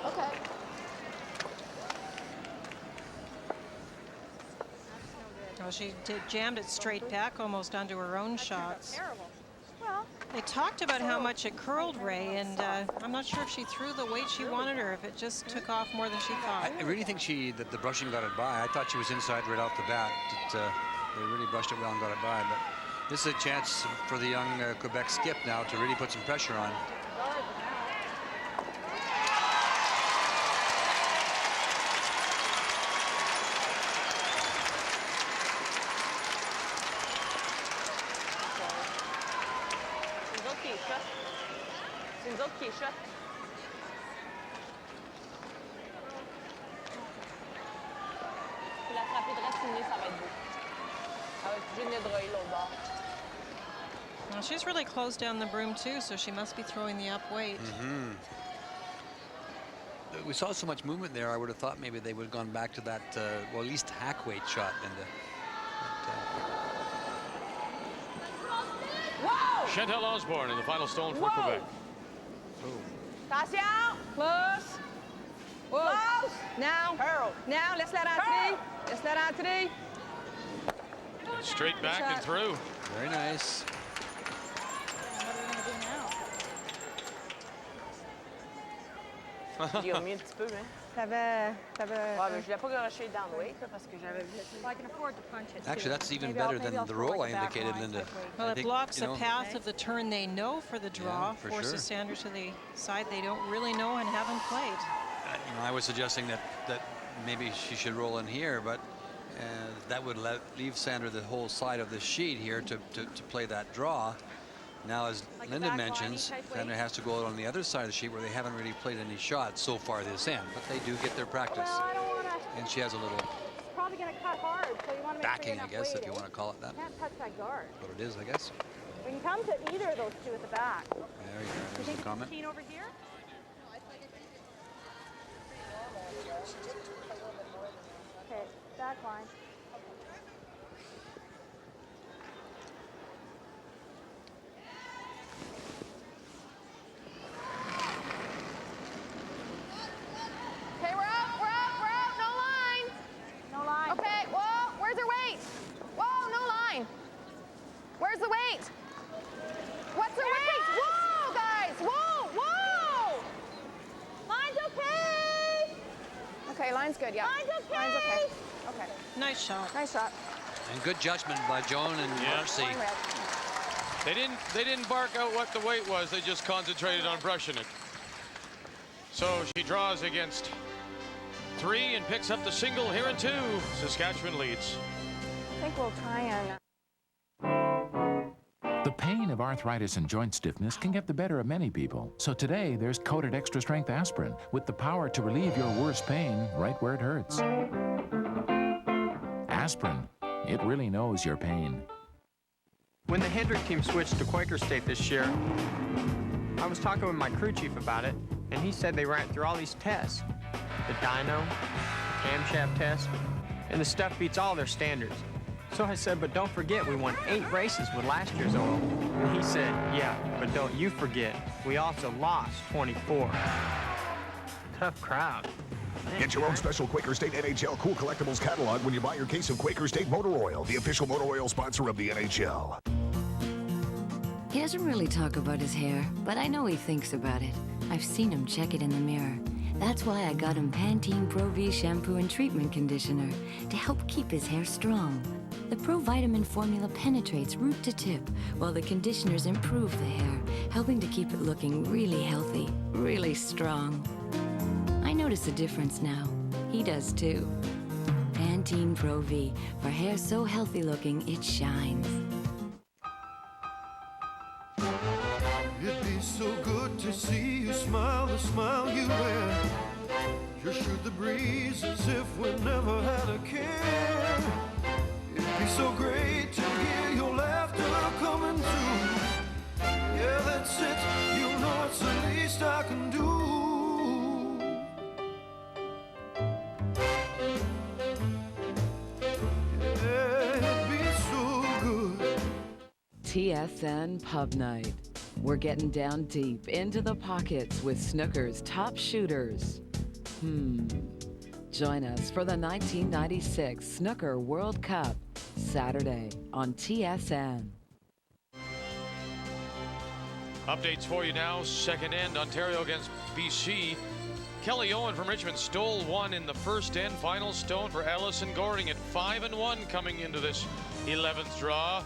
[SPEAKER 19] Okay.
[SPEAKER 4] Well, she jammed it straight back almost onto her own shots.
[SPEAKER 8] Terrible. Well,
[SPEAKER 4] they talked about how much it curled Ray, and I'm not sure if she threw the weight she wanted or if it just took off more than she thought.
[SPEAKER 5] I really think that the brushing got it by. I thought she was inside right off the bat. They really brushed it well and got it by. But this is a chance for the young Quebec skip now to really put some pressure on.
[SPEAKER 8] C'est nous autres qui est shot. Faut la frapper droite sur le nez, ça va être beau. Elle va être obligée de venir droyer l'autre bord.
[SPEAKER 4] Well, she's really closed down the broom too, so she must be throwing the up weight.
[SPEAKER 5] We saw so much movement there, I would have thought maybe they would have gone back to that, well, at least hack weight shot, Linda.
[SPEAKER 3] Chantal Osborne in the final stone for
[SPEAKER 8] Whoa.
[SPEAKER 3] Quebec.
[SPEAKER 8] Attention.
[SPEAKER 4] Close. Whoa.
[SPEAKER 8] Close.
[SPEAKER 4] Now.
[SPEAKER 8] Harold.
[SPEAKER 4] Now, laisse-la rentrer. Laisse-la rentrer.
[SPEAKER 3] And straight back and through.
[SPEAKER 5] Very nice.
[SPEAKER 8] Il a mis un petit peu, hein.
[SPEAKER 4] T'avais...
[SPEAKER 8] Ouais, mais je l'ai pas garoché down weight parce que j'avais vu.
[SPEAKER 4] I can afford to punch it.
[SPEAKER 5] Actually, that's even better than the roll I indicated, Linda.
[SPEAKER 4] Well,
[SPEAKER 5] I
[SPEAKER 4] it
[SPEAKER 5] think,
[SPEAKER 4] blocks
[SPEAKER 5] you know,
[SPEAKER 4] the path of the turn they know for the draw,
[SPEAKER 5] for
[SPEAKER 4] forces
[SPEAKER 5] sure.
[SPEAKER 4] Sandra to the side they don't really know and haven't played.
[SPEAKER 5] You know, I was suggesting that maybe she should roll in here, but that would leave Sandra the whole side of the sheet here to play that draw. Now, as Linda mentions, Sandra has to go out on the other side of the sheet where they haven't really played any shots so far this end, but they do get their practice.
[SPEAKER 19] Well, I don't want to.
[SPEAKER 5] And she has a little
[SPEAKER 19] It's probably going to cut hard, so you want to make
[SPEAKER 5] backing,
[SPEAKER 19] sure
[SPEAKER 5] I guess, if you want to call it that.
[SPEAKER 19] You can't touch that guard.
[SPEAKER 5] What it is, I guess.
[SPEAKER 19] We can come to either of those two at the back.
[SPEAKER 5] There you go. There's the comment.
[SPEAKER 19] Over here? Okay, back line. Okay, we're out. No line. No line. Okay, whoa, where's her weight? Whoa, no line. Where's the weight? What's her weight? Whoa, guys, whoa. Line's okay. Okay, line's good, yeah. Line's okay. Line's okay. Okay.
[SPEAKER 4] Nice shot.
[SPEAKER 19] Nice shot.
[SPEAKER 5] And good judgment by Joan and Marcy.
[SPEAKER 3] They didn't bark out what the weight was. They just concentrated on brushing it. So she draws against 3 and picks up the single here in 2. Saskatchewan leads.
[SPEAKER 19] I think we'll try and...
[SPEAKER 20] The pain of arthritis and joint stiffness can get the better of many people. So today, there's coated extra strength aspirin with the power to relieve your worst pain right where it hurts. Aspirin, it really knows your pain.
[SPEAKER 21] When the Hendrick team switched to Quaker State this year, I was talking with my crew chief about it, and he said they ran through all these tests. The dyno, the camshaft test, and the stuff beats all their standards. So I said, but don't forget, we won 8 races with last year's oil. And he said, yeah, but don't you forget, we also lost 24. Tough crowd.
[SPEAKER 22] Get your own special Quaker State NHL Cool Collectibles catalog when you buy your case of Quaker State Motor Oil, the official motor oil sponsor of the NHL.
[SPEAKER 23] He doesn't really talk about his hair, but I know he thinks about it. I've seen him check it in the mirror. That's why I got him Pantene Pro V shampoo and treatment conditioner to help keep his hair strong. The Pro Vitamin formula penetrates root to tip, while the conditioners improve the hair, helping to keep it looking really healthy, really strong. I notice a difference now. He does too. Pantene Pro V, for hair so healthy looking it shines.
[SPEAKER 24] It'd be so good to see you smile, the smile you wear. You shoot the breeze as if we never had a care. It'd be so great to hear your laughter coming through. Yeah, that's it, you know it's the least I can do. Yeah, it'd be so good.
[SPEAKER 13] TSN Pub Night. We're getting down deep into the pockets with snooker's top shooters. Join us for the 1996 Snooker World Cup, Saturday on TSN.
[SPEAKER 3] Updates for you now. Second end, Ontario against BC. Kelly Owen from Richmond stole one in the first end. Final stone for Allison Gording at 5-1 coming into this 11th draw.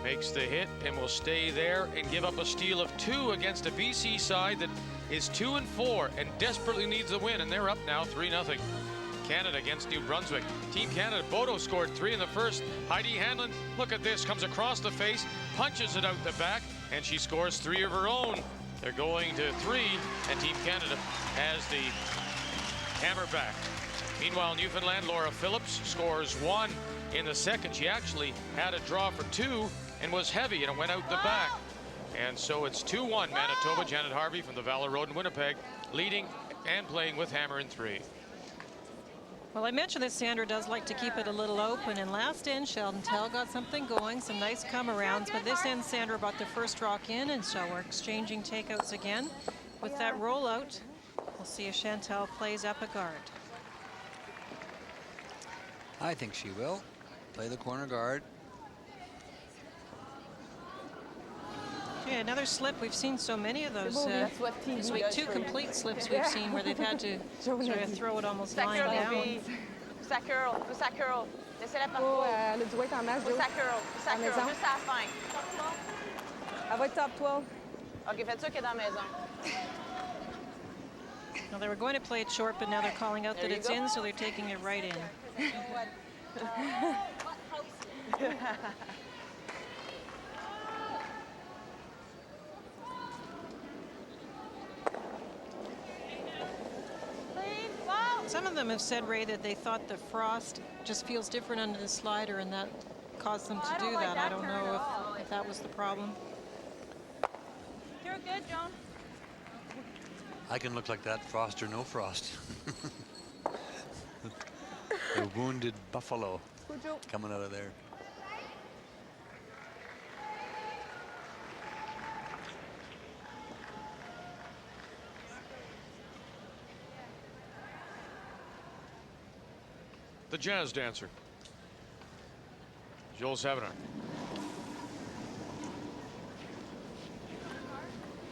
[SPEAKER 3] Makes the hit and will stay there and give up a steal of 2 against a BC side that is 2-4 and desperately needs a win, and they're up now 3-0. Canada against New Brunswick. Team Canada, Bodo scored 3 in the first. Heidi Hanlon, look at this, comes across the face, punches it out the back, and she scores 3 of her own. They're going to 3, and Team Canada has the hammer back. Meanwhile, Newfoundland, Laura Phillips scores 1 in the second. She actually had a draw for 2 and was heavy, and it went out the back. And so it's 2-1 Manitoba. Janet Harvey from the Valor Road in Winnipeg leading and playing with hammer in 3.
[SPEAKER 4] Well, I mentioned that Sandra does like to keep it a little open, and last end, Chantal got something going, some nice come-arounds, but this end, Sandra brought the first rock in, and so we're exchanging takeouts again. With that rollout, we'll see if Chantal plays up a guard.
[SPEAKER 5] I think she will play the corner guard.
[SPEAKER 4] Yeah, another slip. We've seen so many of those this week. 2 complete slips we've seen where they've had to sort of throw it almost lying down.
[SPEAKER 8] Ça curl, ça curl. Laissez-la partir.
[SPEAKER 19] Le duet en match.
[SPEAKER 8] Ça curl, juste à la fin.
[SPEAKER 19] Elle va être top 12.
[SPEAKER 8] OK, faites ça qui est dans la maison.
[SPEAKER 4] Now they were going to play it short, but now they're calling out that it's in, so they're taking it right in. Some of them have said, Ray, that they thought the frost just feels different under the slider, and that caused them to do that. I don't know if that was the problem.
[SPEAKER 8] You're good, John.
[SPEAKER 5] I can look like that, frost or no frost. The wounded buffalo coming out of there.
[SPEAKER 3] The jazz dancer, Joel Saviner.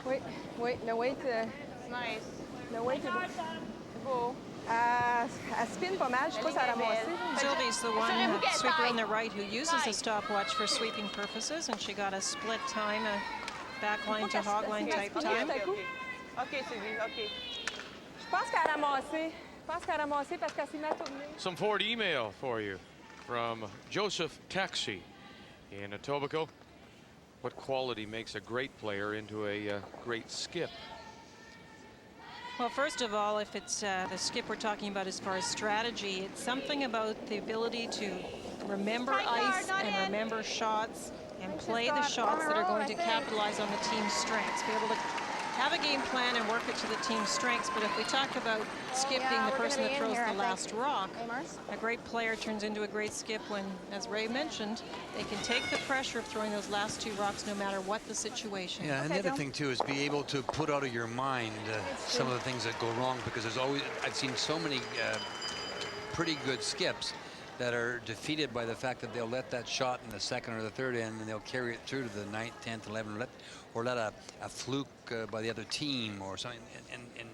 [SPEAKER 19] Wait, no wait.
[SPEAKER 8] It's nice.
[SPEAKER 19] No wait.
[SPEAKER 8] C'est beau.
[SPEAKER 19] Elle spin pas mal, je sais pas si elle a ramassé.
[SPEAKER 4] Sylvie's the one sweeper on the right who uses the stopwatch for sweeping purposes, and she got a split time, a backline to hogline type time.
[SPEAKER 8] OK, Sylvie, OK.
[SPEAKER 19] Je pense qu'elle a ramassé. Parce qu'elle s'est mise à tourner.
[SPEAKER 3] Some Ford email for you from Joseph Taxi in Etobicoke. What quality makes a great player into a great skip?
[SPEAKER 4] Well, first of all, if it's the skip we're talking about as far as strategy, it's something about the ability to remember ice and remember shots and play the shots that are going to capitalize on the team's strengths. Be able to have a game plan and work it to the team's strengths. But if we talk about skipping, the person that throws the last rock, a great player turns into a great skip when, as Ray mentioned, they can take the pressure of throwing those last 2 rocks no matter what the situation.
[SPEAKER 5] Yeah, and the other thing too is be able to put out of your mind some of the things that go wrong, because there's always, I've seen so many pretty good skips that are defeated by the fact that they'll let that shot in the second or the third end, and they'll carry it through to the 9th, 10th, 11th, or let a fluke by the other team or something and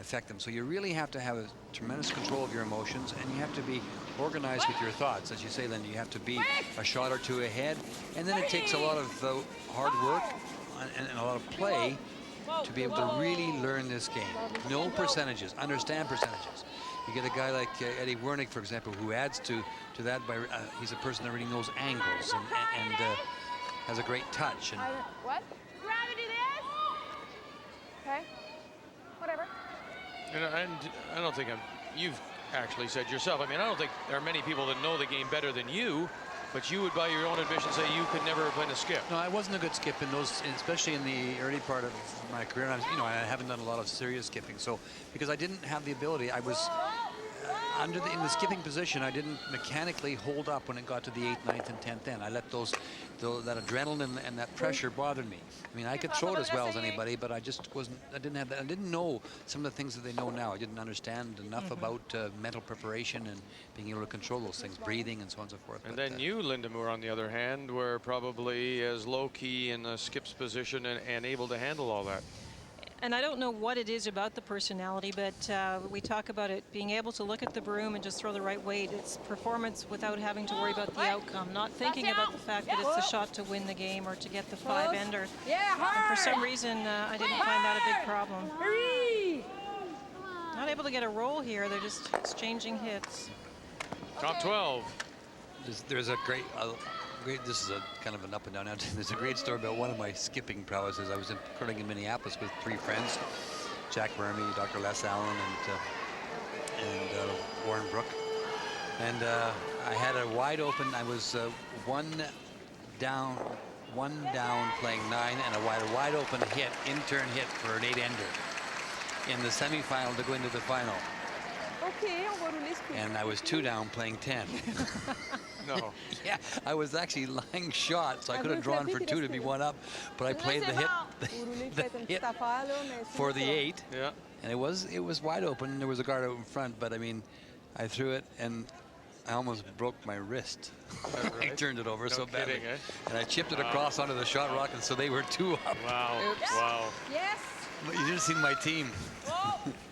[SPEAKER 5] affect them. So you really have to have a tremendous control of your emotions, and you have to be organized with your thoughts. As you say, Linda, you have to be a shot or 2 ahead, and then it takes a lot of hard work and a lot of play to be able to really learn this game. Know percentages, understand percentages. You get a guy like Eddie Wernick, for example, who adds to that by he's a person that really knows angles and has a great touch. And
[SPEAKER 19] what? Gravity this? Okay. Whatever.
[SPEAKER 3] And I don't think you've actually said yourself. I mean, I don't think there are many people that know the game better than you, but you would, by your own admission, say you could never have played a skip.
[SPEAKER 5] No, I wasn't a good skip in those, especially in the early part of my career. And I haven't done a lot of serious skipping. So, because I didn't have the ability, I was in the skipping position. I didn't mechanically hold up when it got to the 8th, 9th, and 10th end. I let that adrenaline and that pressure bothered me. I mean, I could throw it as well as anybody, but I just wasn't. I didn't have that. I didn't know some of the things that they know now. I didn't understand enough about mental preparation and being able to control those things, breathing and so on and so forth.
[SPEAKER 3] And then you, Linda Moore, on the other hand, were probably as low-key in the skip's position and able to handle all that.
[SPEAKER 4] And I don't know what it is about the personality, but we talk about it being able to look at the broom and just throw the right weight. It's performance without having to worry about the outcome, not thinking about the fact that it's the shot to win the game or to get the 5-ender. And for some reason, I didn't find that a big problem. Not able to get a roll here. They're just exchanging hits.
[SPEAKER 3] Top 12.
[SPEAKER 5] There's a great, this is a kind of an up and down. There's a great story about one of my skipping prowesses. I was curling in Minneapolis with 3 friends, Jack Burmy, Dr. Les Allen, and Warren Brook. And I had a wide open, I was one down playing 9, and a wide open hit, in-turn hit for an 8-ender in the semifinal to go into the final.
[SPEAKER 8] OK, on va rouler ce
[SPEAKER 5] And I was 2 down playing 10.
[SPEAKER 3] No.
[SPEAKER 5] Yeah, I was actually lying shot, so I could have drawn for 2 to be 1 up, but I played the hit, for the 8.
[SPEAKER 3] Yeah.
[SPEAKER 5] And it was wide open. There was a guard out in front, but I mean, I threw it and I almost broke my wrist.
[SPEAKER 3] Right?
[SPEAKER 5] I turned it over so badly.
[SPEAKER 3] Kidding, eh?
[SPEAKER 5] And I chipped it across onto the shot rock, and so they were 2 up.
[SPEAKER 3] Wow.
[SPEAKER 8] Oops.
[SPEAKER 3] Wow.
[SPEAKER 8] Yes.
[SPEAKER 5] But you didn't see my team.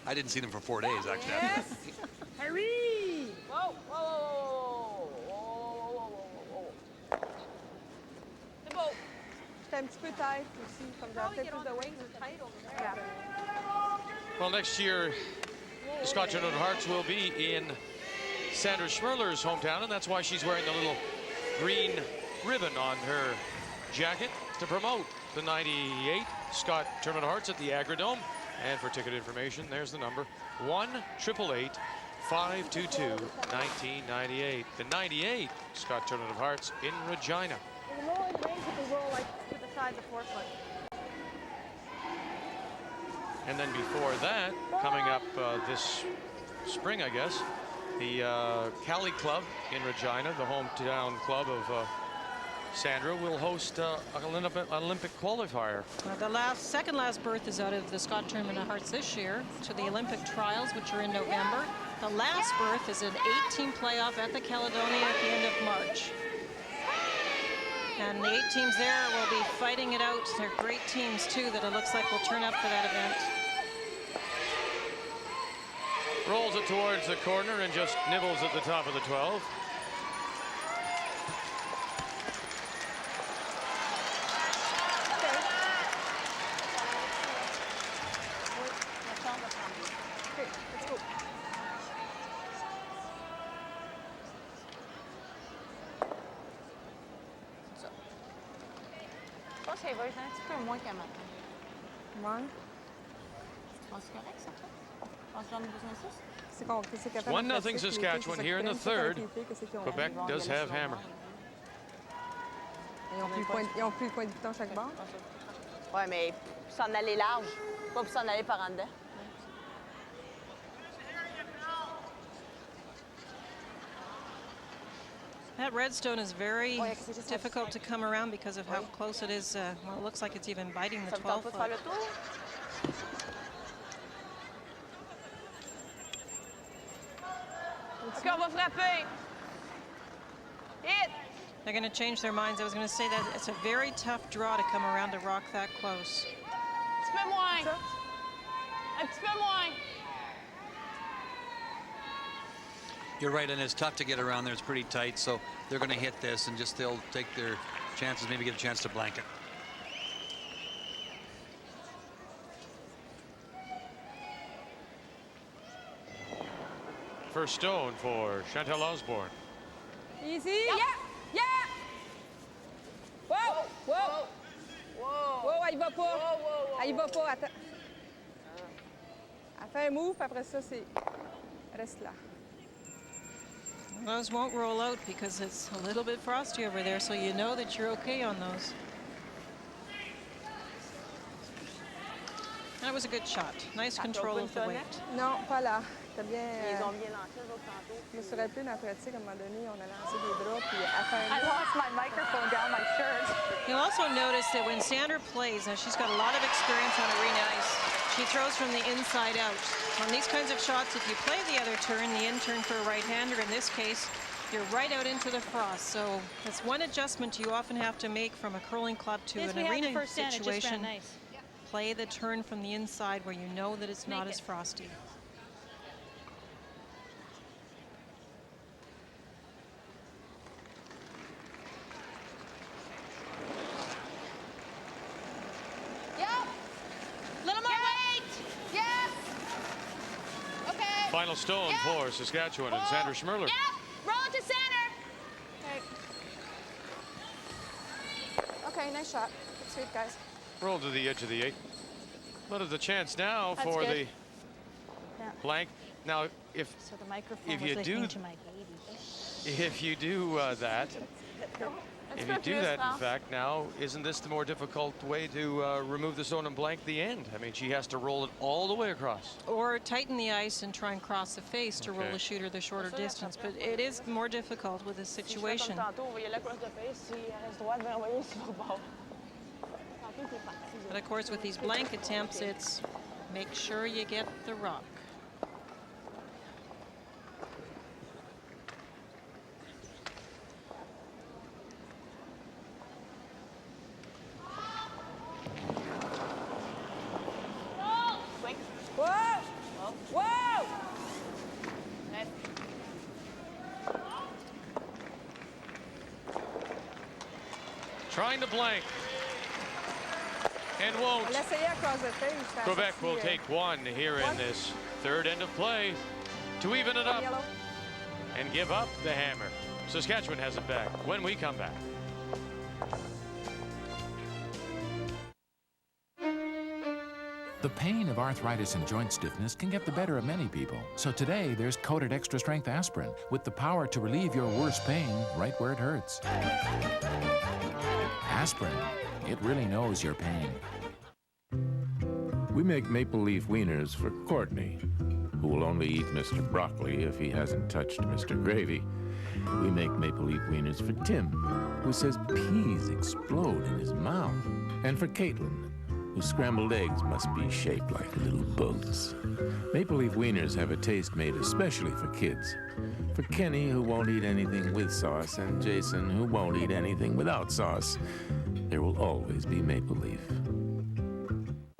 [SPEAKER 5] I didn't see them for 4 days, actually.
[SPEAKER 8] Yes. Hurry. Whoa, whoa, whoa, whoa, whoa, whoa. C'est beau. J'étais un petit peu tight aussi, comme j'avais peut-être plus de weight. Yeah.
[SPEAKER 1] Well, next year, the Scott Tournament of Hearts will be in Sandra Schmirler's hometown, and that's why she's wearing the little green ribbon on her jacket to promote the 98 Scott Tournament of Hearts at the Agrodome. And for ticket information, there's the number: 1-888-522-1998. The 98 Scott Tournament of Hearts in Regina.
[SPEAKER 8] The lower range will roll like to the side of the 4 foot.
[SPEAKER 1] And then before that, coming up this spring, I guess, the Cali Club in Regina, the hometown club of Sandra, will host an Olympic qualifier.
[SPEAKER 4] The second last berth is out of the Scott Tournament of Hearts this year to the Olympic trials, which are in November. The last berth is an 8-team playoff at the Caledonia at the end of March. And the 8 teams there will be fighting it out. They're great teams, too, that it looks like will turn up for that event.
[SPEAKER 1] Rolls it towards the corner and just nibbles at the top of the 12.
[SPEAKER 8] Je pense qu'il va être un petit peu moins qu'à matin. Ouais. Tu penses correct, ça? C'est
[SPEAKER 1] 1-0 Saskatchewan here in the third. Quebec does have hammer.
[SPEAKER 8] Ils ont plus le point de bouton chaque bord? Ouais, mais pour s'en aller large, pas pour s'en aller par en dedans.
[SPEAKER 4] That redstone is very difficult to come around because of how close it is. Well, it looks like it's even biting the 12 foot.
[SPEAKER 8] OK, on va frapper. Hit.
[SPEAKER 4] They're going to change their minds. I was going to say that it's a very tough draw to come around a rock that close.
[SPEAKER 8] Un petit peu moins. Un petit peu moins.
[SPEAKER 5] You're right, and it's tough to get around there. It's pretty tight, so they're going to hit this and just they'll take their chances, maybe get a chance to blank it.
[SPEAKER 1] First stone for Chantal Osborne.
[SPEAKER 8] Easy. Yeah. Yeah. Whoa. Whoa. Whoa. Whoa, elle y va pas. Elle y va pas. Attends. Elle fait un move, puis après ça, c'est... Reste là.
[SPEAKER 4] Those won't roll out because it's a little bit frosty over there, so you know that you're okay on those. That was a good shot. Nice control of the weight.
[SPEAKER 8] Non, pas là. T'as bien... Ils ont bien lancé, eux autres, tantôt. Je me suis rappelé dans la pratique, à un moment donné, on a lancé des draps, puis à faire un... I lost my microphone down my shirt.
[SPEAKER 4] You'll also notice that when Sandra plays, now she's got a lot of experience on arena ice, she throws from the inside out. On these kinds of shots, if you play the other turn, the in turn for a right-hander, in this case, you're right out into the frost. So that's one adjustment you often have to make from a curling club to an arena situation.
[SPEAKER 6] Nice.
[SPEAKER 4] Play the turn from the inside where you know that it's not as frosty.
[SPEAKER 1] Final stone for Saskatchewan and Sandra Schmirler.
[SPEAKER 8] Yep. Roll it to center. Okay, nice shot. Good sweep, guys.
[SPEAKER 1] Roll to the edge of the 8. But it's a chance now
[SPEAKER 6] That's
[SPEAKER 1] for
[SPEAKER 6] good.
[SPEAKER 1] the blank. Now, if
[SPEAKER 6] So the microphone
[SPEAKER 1] if
[SPEAKER 6] was
[SPEAKER 1] you
[SPEAKER 6] listening
[SPEAKER 1] do
[SPEAKER 6] to my baby.
[SPEAKER 1] if you do that,
[SPEAKER 3] If you do that, in fact, now, isn't this the more difficult way to remove the stone and blank the end? I mean, she has to roll it all the way across.
[SPEAKER 4] Or tighten the ice and try and cross the face to roll the shooter the shorter distance. But it is more difficult with this situation. But of course, with these blank attempts, it's make sure you get the rock.
[SPEAKER 3] Trying to blank. And won't. Quebec will take one here in this third end of play to even it up and give up the hammer. Saskatchewan has it back when we come back.
[SPEAKER 20] The pain of arthritis and joint stiffness can get the better of many people. So today, there's coated extra strength aspirin with the power to relieve your worst pain right where it hurts. Aspirin, it really knows your pain.
[SPEAKER 2] We make maple leaf wieners for Courtney, who will only eat Mr. Broccoli if he hasn't touched Mr. Gravy. We make maple leaf wieners for Tim, who says peas explode in his mouth. And for Caitlin, whose scrambled eggs must be shaped like little boats. Maple leaf wieners have a taste made especially for kids. For Kenny, who won't eat anything with sauce, and Jason, who won't eat anything without sauce, there will always be maple leaf.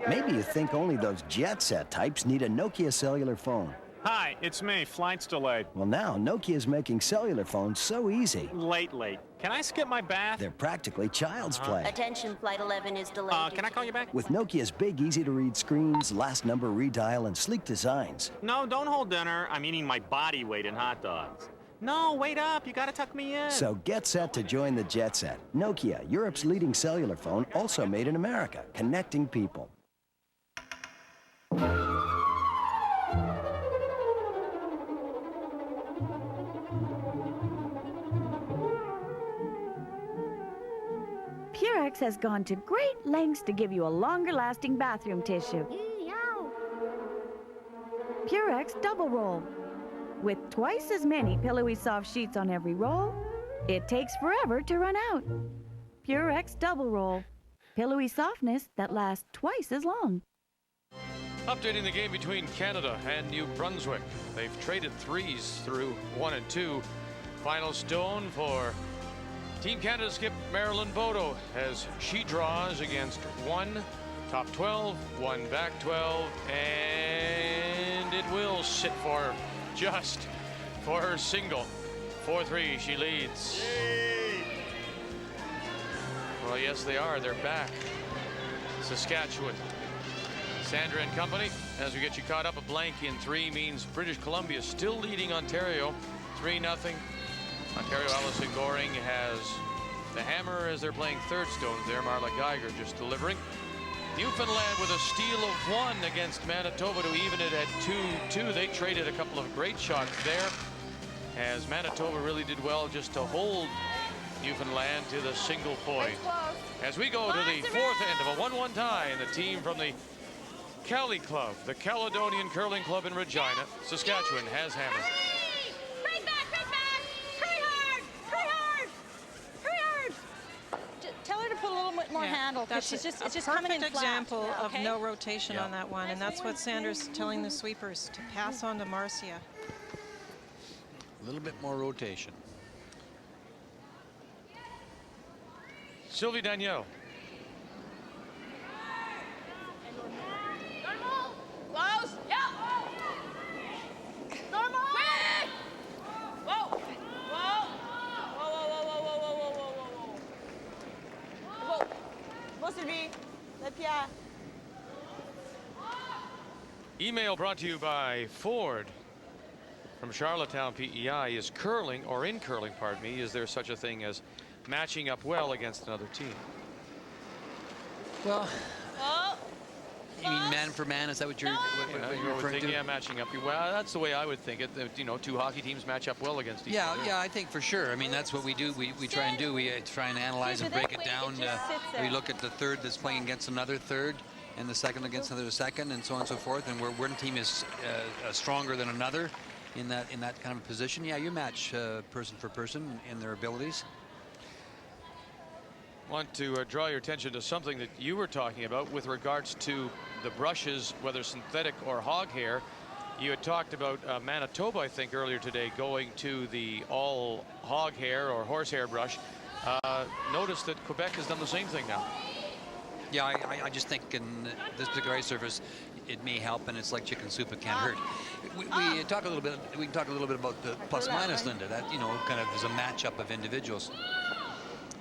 [SPEAKER 7] Maybe you think only those jet set types need a Nokia cellular phone.
[SPEAKER 9] Hi, it's me. Flight's delayed.
[SPEAKER 7] Well, now Nokia's making cellular phones so easy.
[SPEAKER 9] Late. Can I skip my bath?
[SPEAKER 7] They're practically child's play.
[SPEAKER 10] Attention, Flight 11 is delayed.
[SPEAKER 9] Can I call you back?
[SPEAKER 7] With Nokia's big, easy-to-read screens, last number redial, and sleek designs.
[SPEAKER 9] No, don't hold dinner. I'm eating my body weight in hot dogs. No, wait up. You gotta tuck me in.
[SPEAKER 7] So get set to join the jet set. Nokia, Europe's leading cellular phone, also made in America, connecting people.
[SPEAKER 25] Purex has gone to great lengths to give you a longer-lasting bathroom tissue. Purex Double Roll. With twice as many pillowy soft sheets on every roll, it takes forever to run out. Purex Double Roll. Pillowy softness that lasts twice as long.
[SPEAKER 3] Updating the game between Canada and New Brunswick. They've traded threes through 1 and 2. Final stone for Team Canada skip Marilyn Bodo as she draws against one top 12, one back 12, and it will sit for just for her single. 4-3, she leads. Yay! Well, yes, they are. They're back. Saskatchewan. Sandra and company, as we get you caught up, a blank in 3 means British Columbia still leading Ontario 3-0. Ontario Allison Goring has the hammer as they're playing third stones there. Marla Geiger just delivering. Newfoundland with a steal of 1 against Manitoba to even it at 2-2. They traded a couple of great shots there as Manitoba really did well just to hold Newfoundland to the single point. As we go to the fourth end of a 1-1 tie, and the team from the Cali Club, the Caledonian Curling Club in Regina, Saskatchewan, has hammer.
[SPEAKER 19] Right back! Hurry hard!
[SPEAKER 4] Tell her to put a little bit more handle, because it's just coming in flat. Example of no rotation on that one, and that's what Sandra's telling the sweepers, to pass on to Marcia.
[SPEAKER 5] A little bit more rotation.
[SPEAKER 3] Sylvie Danielle.
[SPEAKER 19] Close! Yep! Normal! Quick! Whoa! Whoa, Sylvie! Pierre.
[SPEAKER 3] Email brought to you by Ford. From Charlottetown, PEI. Is curling, or in curling, pardon me, is there such a thing as matching up well against another team?
[SPEAKER 1] Well,
[SPEAKER 5] You mean man for man? Is that what you're referring to?
[SPEAKER 1] Yeah, matching up. Well, that's the way I would think it. That, you know, two hockey teams match up well against each other.
[SPEAKER 5] Yeah, I think for sure. I mean, that's what we do. We try and do. We try and analyze and break it down. We look at the third that's playing against another third, and the second against another second, and so on and so forth. And where one team is stronger than another in that kind of position, yeah, you match person for person in their abilities.
[SPEAKER 1] Want to draw your attention to something that you were talking about with regards to the brushes, whether synthetic or hog hair. You had talked about Manitoba, I think, earlier today, going to the all hog hair or horsehair brush. Notice that Quebec has done the same thing now.
[SPEAKER 5] Yeah, I just think in this particular ice surface, it may help, and it's like chicken soup; it can't hurt. We talk a little bit. We can talk a little bit about the plus minus, Linda. That, you know, kind of is a matchup of individuals.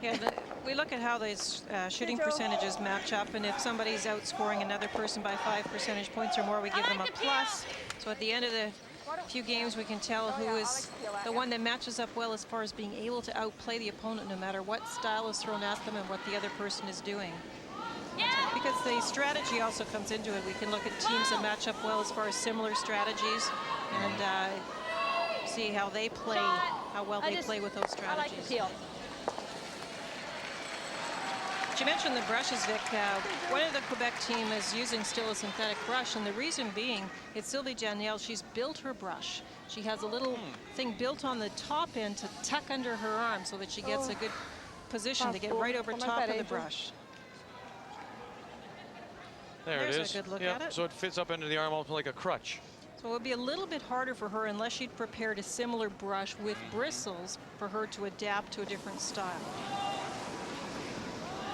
[SPEAKER 4] Yeah, we look at how these shooting percentages match up, and if somebody's outscoring another person by 5 percentage points or more, we give them a plus. So at the end of the few games, we can tell who is the one that matches up well as far as being able to outplay the opponent no matter what style is thrown at them and what the other person is doing. Because the strategy also comes into it. We can look at teams that match up well as far as similar strategies and see how they play, how well they play with those strategies. You mentioned the brushes, Vic. One of the Quebec team is using still a synthetic brush, and the reason being, it's Sylvie Janiel. She's built her brush. She has a little thing built on the top end to tuck under her arm so that she gets a good position to get right over top of the brush.
[SPEAKER 1] There's
[SPEAKER 4] it is. A good look at it.
[SPEAKER 1] So it fits up into the arm almost like a crutch.
[SPEAKER 4] So it would be a little bit harder for her unless she'd prepared a similar brush with bristles for her to adapt to a different style.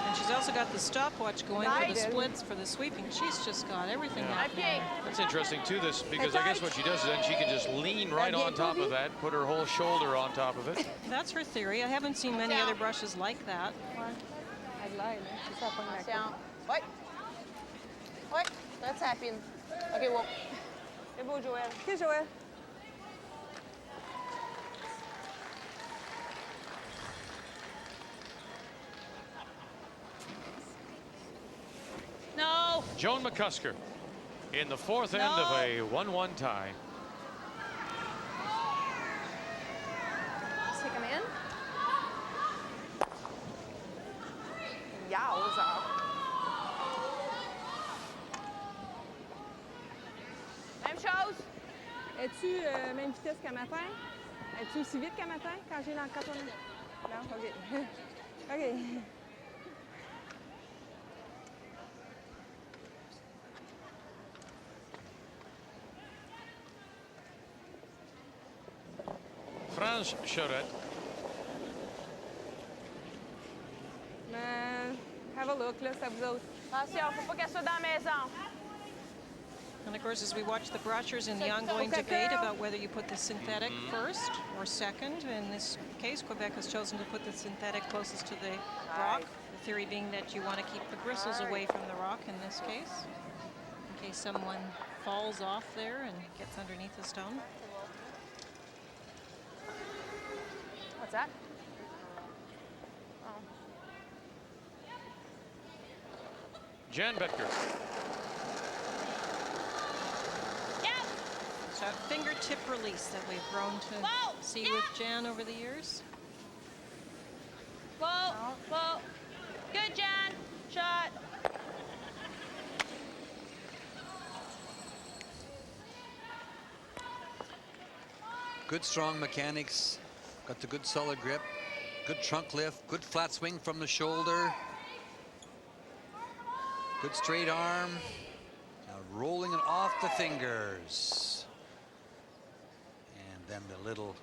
[SPEAKER 4] And she's also got the stopwatch going for the splits, for the sweeping. She's just got everything happening.
[SPEAKER 1] That's interesting too, this, because I guess what she does is then she can just lean right on top of that, put her whole shoulder on top of it.
[SPEAKER 4] That's her theory. I haven't seen many other brushes like that.
[SPEAKER 8] Ouais. Ouais, that's happy. Okay, well. C'est beau, Joël. Okay, Joël.
[SPEAKER 6] No.
[SPEAKER 1] Joan McCusker in the fourth end of a 1-1 tie.
[SPEAKER 8] Take him in. Yowza. Même chose. Es-tu même vitesse qu'à matin? Es-tu aussi vite qu'à matin quand j'ai dans le canton? Non? OK. OK.
[SPEAKER 1] France Charette.
[SPEAKER 8] Have a look, là, ça vous autres. Attention, faut pas qu'elle soit dans la maison.
[SPEAKER 4] And of course, as we watch the brushers in the ongoing debate about whether you put the synthetic first or second, in this case, Quebec has chosen to put the synthetic closest to the rock. The theory being that you want to keep the bristles away from the rock in this case, in case someone falls off there and gets underneath the stone.
[SPEAKER 8] What's that?
[SPEAKER 1] Jan Betker.
[SPEAKER 4] It's that fingertip release that we've grown to see with Jan over the years.
[SPEAKER 6] Whoa, whoa. Good, Jan. Shot.
[SPEAKER 5] Good strong mechanics. Got the good solid grip. Good trunk lift. Good flat swing from the shoulder. Good straight arm. Now rolling it off the fingers. And then the little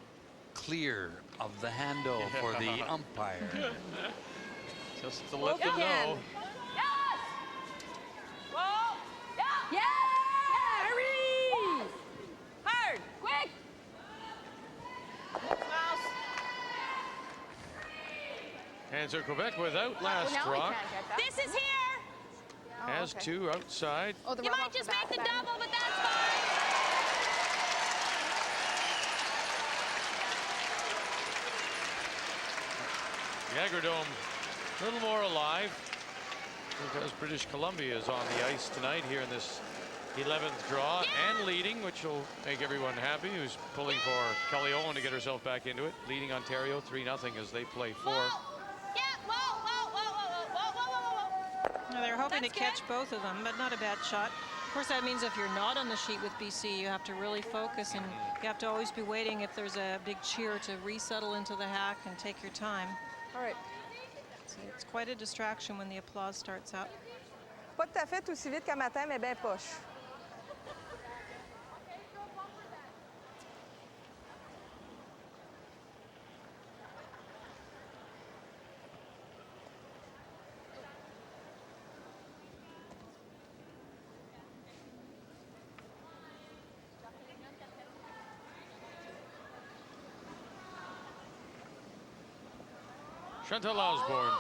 [SPEAKER 5] clear of the handle for the umpire.
[SPEAKER 1] Just to let them know.
[SPEAKER 8] Yes! Whoa! Yeah! Yeah! Hurry! Hard! Quick! Mouse.
[SPEAKER 1] And so Quebec without last rock.
[SPEAKER 6] This is here.
[SPEAKER 1] Has two outside.
[SPEAKER 6] Oh, you might just make the double, but that's fine.
[SPEAKER 1] The Agrodome a little more alive. because British Columbia is on the ice tonight here in this 11th draw and leading, which will make everyone happy, who's pulling for Kelly Owen to get herself back into it, leading Ontario 3-0 as they play 4.
[SPEAKER 4] Now they're hoping to catch both of them, but not a bad shot. Of course, that means if you're not on the sheet with BC, you have to really focus, and you have to always be waiting if there's a big cheer to resettle into the hack and take your time.
[SPEAKER 8] All right.
[SPEAKER 4] So it's quite a distraction when the applause starts up.
[SPEAKER 8] Pas tout à fait aussi vite qu'à matin, mais bien poche.
[SPEAKER 1] Chantal Osborne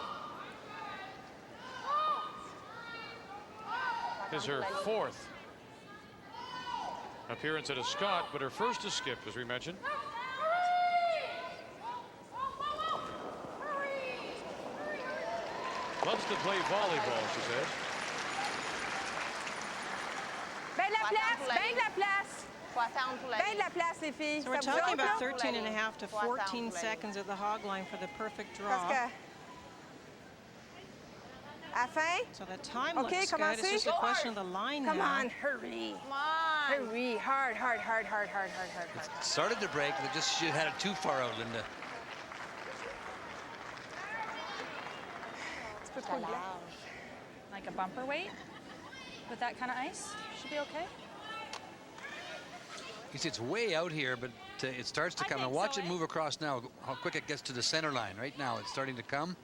[SPEAKER 1] is her 4th appearance at a Scott, but her first to skip, as we mentioned. Loves to play volleyball, she says.
[SPEAKER 8] Ben la place, ben la place. Ben la place, les filles.
[SPEAKER 4] So we're talking about 13.5 to 14 seconds at the hog line for the perfect draw.
[SPEAKER 8] Parce que à la fin.
[SPEAKER 4] So the time looks good. It's just a question of the line
[SPEAKER 8] Come
[SPEAKER 4] now.
[SPEAKER 8] on, hurry. Come on. Hurry. Hard.
[SPEAKER 5] It started to break, but just she had it too far out, Linda.
[SPEAKER 11] Like a bumper weight with that kind of ice should be okay.
[SPEAKER 5] You see, it's way out here, but it starts to come. Now watch it move across now, how quick it gets to the center line. Right now, it's starting to come.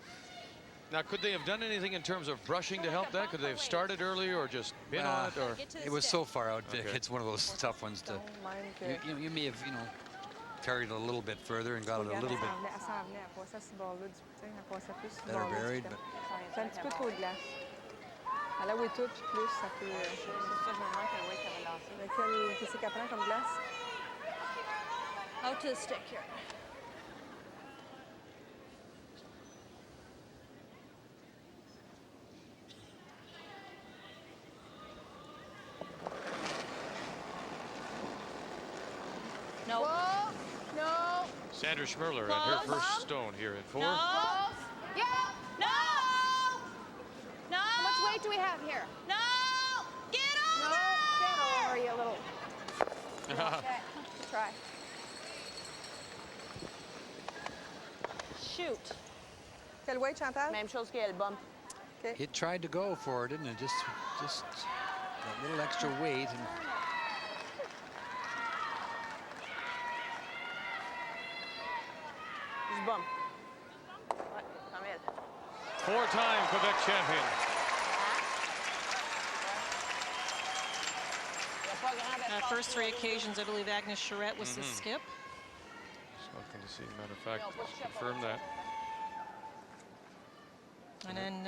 [SPEAKER 1] Now, could they have done anything in terms of brushing to help that? Could they have started earlier or just been on it? Or
[SPEAKER 5] it was so far out.
[SPEAKER 1] Okay.
[SPEAKER 5] It's one of those tough ones to. You may have, carried it a little bit further and got it a little bit better buried, but.
[SPEAKER 8] C'est un petit peu trop de glace. À la tout, puis plus, ça peut...
[SPEAKER 11] Ça, je me demande quel weight qu'elle avait lancé.
[SPEAKER 8] Qu'est-ce qu'elle prend comme glace?
[SPEAKER 11] Out to the stick here. No.
[SPEAKER 19] Whoa. No.
[SPEAKER 1] Sandra Schmirler at her first stone here at 4.
[SPEAKER 19] No. Yeah. No. No. How much weight do we have here? No. Get over. No. Get over, you little. Okay. Try.
[SPEAKER 11] Shoot.
[SPEAKER 8] Quel weight, Chantal?
[SPEAKER 11] Même chose qu'elle, bump.
[SPEAKER 8] Okay.
[SPEAKER 5] It tried to go for it, didn't it? Just that little extra weight. And
[SPEAKER 11] Just bump. Ouais, comme elle.
[SPEAKER 1] 4-time Quebec champion.
[SPEAKER 4] First 3 occasions, I believe Agnes Charette was the skip.
[SPEAKER 1] Just looking to see, matter of fact, confirm that.
[SPEAKER 4] And in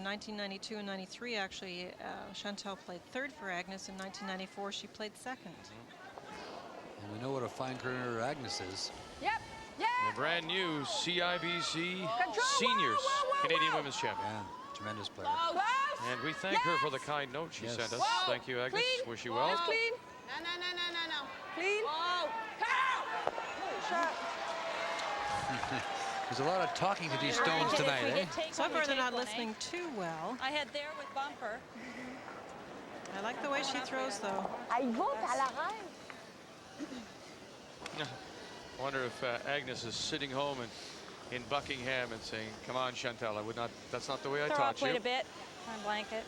[SPEAKER 4] 1992 and 93, actually, Chantal played 3rd for Agnes. In 1994, she played 2nd.
[SPEAKER 5] And we know what a fine career Agnes is.
[SPEAKER 8] Yep. Yeah.
[SPEAKER 1] The brand new CIBC Seniors Canadian Women's Champion.
[SPEAKER 5] Yeah, tremendous player.
[SPEAKER 1] And we thank her for the kind note she sent us. Thank you, Agnes.
[SPEAKER 8] Clean.
[SPEAKER 1] Wish you well.
[SPEAKER 8] It's clean.
[SPEAKER 11] No.
[SPEAKER 8] Clean.
[SPEAKER 11] Whoa.
[SPEAKER 8] Shot.
[SPEAKER 5] There's a lot of talking to these stones tonight, eh?
[SPEAKER 4] So far, they're not listening too well.
[SPEAKER 11] I had there with bumper.
[SPEAKER 4] I like the way she throws, though.
[SPEAKER 19] Elle vote à la reine.
[SPEAKER 1] I wonder if Agnes is sitting home in Buckingham and saying, "Come on, Chantal, I would not. That's not the way I
[SPEAKER 11] Throw
[SPEAKER 1] taught
[SPEAKER 11] up
[SPEAKER 1] you."
[SPEAKER 11] weight a bit on blanket.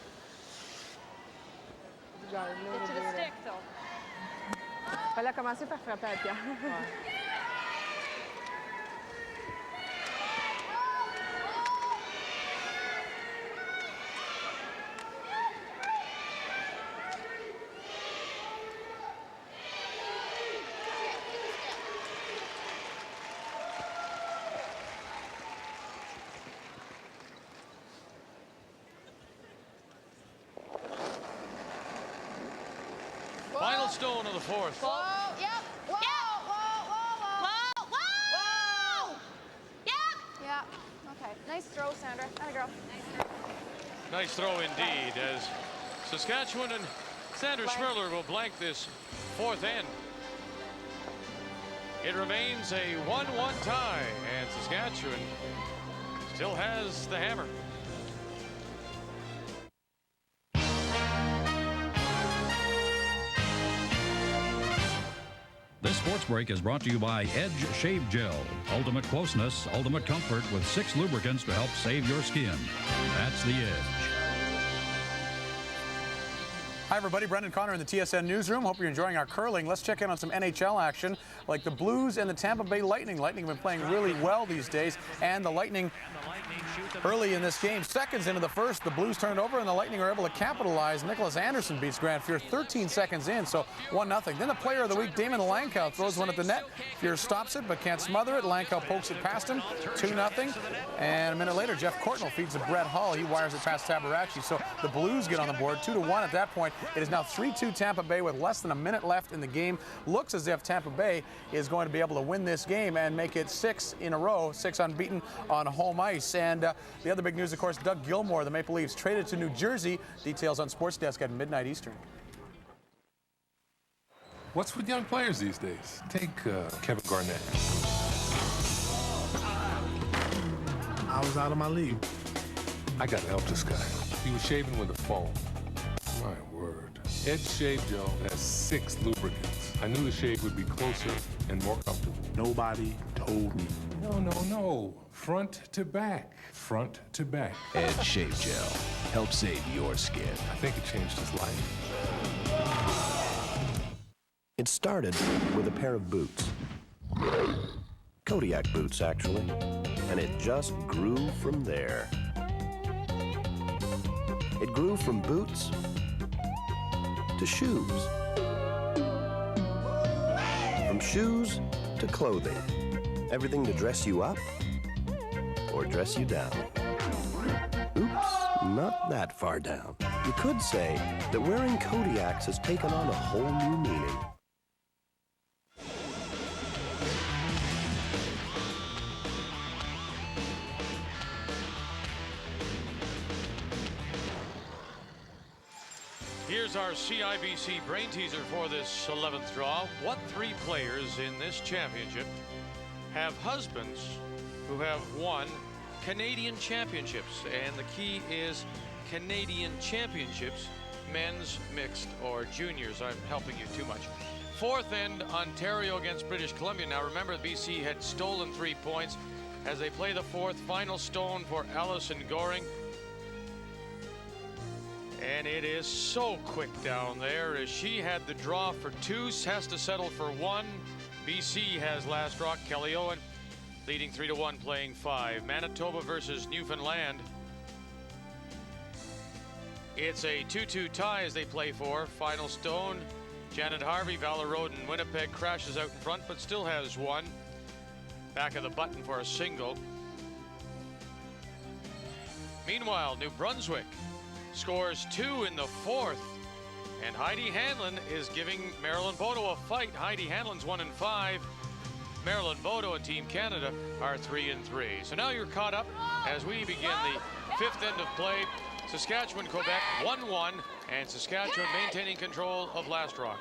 [SPEAKER 11] Get to the stick, though.
[SPEAKER 8] Elle a commencé par frapper à la pierre.
[SPEAKER 1] Final stone of the 4th.
[SPEAKER 19] Whoa, yep. Whoa, whoa. Yep. Yeah. Okay. Nice throw, Sandra. Atta girl.
[SPEAKER 1] Nice Nice throw indeed, as Saskatchewan and Sandra Schmirler will blank this fourth end. It remains a 1-1 tie, and Saskatchewan still has the hammer.
[SPEAKER 12] This sports break is brought to you by Edge Shave Gel. Ultimate closeness, ultimate comfort with 6 lubricants to help save your skin. That's the Edge.
[SPEAKER 14] Hi, everybody. Brendan Connor in the TSN newsroom. Hope you're enjoying our curling. Let's check in on some NHL action, like the Blues and the Tampa Bay Lightning. Lightning have been playing really well these days, and the Lightning early in this game, seconds into the first, the Blues turned over, and the Lightning are able to capitalize. Nicholas Anderson beats Grant Fuhr 13 seconds in, so 1-0. Then the player of the week, Damon Langkow, throws one at the net. Fuhr stops it, but can't smother it. Langkow pokes it past him, 2-0. And a minute later, Jeff Courtnall feeds to Brett Hull. He wires it past Tabaracci, so the Blues get on the board, 2-1 at that point. It is now 3-2 Tampa Bay with less than a minute left in the game. Looks as if Tampa Bay is going to be able to win this game and make it 6 in a row, 6 unbeaten on home ice. And the other big news, of course, Doug Gilmour, the Maple Leafs, traded to New Jersey. Details on Sports Desk at midnight Eastern.
[SPEAKER 2] What's with young players these days? Take Kevin Garnett.
[SPEAKER 15] I was out of my league.
[SPEAKER 2] I gotta help this guy. He was shaving with a phone. My word. Edge Shave Gel has 6 lubricants. I knew the shave would be closer and more comfortable.
[SPEAKER 15] Nobody told me.
[SPEAKER 2] No. Front to back. Front to back.
[SPEAKER 16] Edge Shave Gel. Help save your skin.
[SPEAKER 2] I think it changed his life.
[SPEAKER 7] It started with a pair of boots. Kodiak boots, actually. And it just grew from there. It grew from boots to shoes. From shoes to clothing. Everything to dress you up or dress you down. Oops, not that far down. You could say that wearing Kodiaks has taken on a whole new meaning.
[SPEAKER 1] Here's our CIBC brain teaser for this 11th draw. What 3 players in this championship have husbands who have won Canadian championships? And the key is Canadian championships, men's, mixed, or juniors. I'm helping you too much. Fourth end, Ontario against British Columbia. Now remember, BC had stolen 3 points as they play the fourth. Final stone for Allison Goring. And it is so quick down there as she had the draw for 2, has to settle for 1. BC has last draw. Kelly Owen leading 3-1, playing 5. Manitoba versus Newfoundland. It's a 2-2 tie as they play 4. Final stone. Janet Harvey, Valor Road, and Winnipeg crashes out in front, but still has 1. Back of the button for a single. Meanwhile, New Brunswick scores 2 in the 4th. And Heidi Hanlon is giving Marilyn Bodo a fight. Heidi Hanlon's 1-5. Marilyn Bodo and Team Canada are 3-3. So now you're caught up as we begin the 5th end of play. Saskatchewan, Quebec 1-1, and Saskatchewan maintaining control of Last Rock.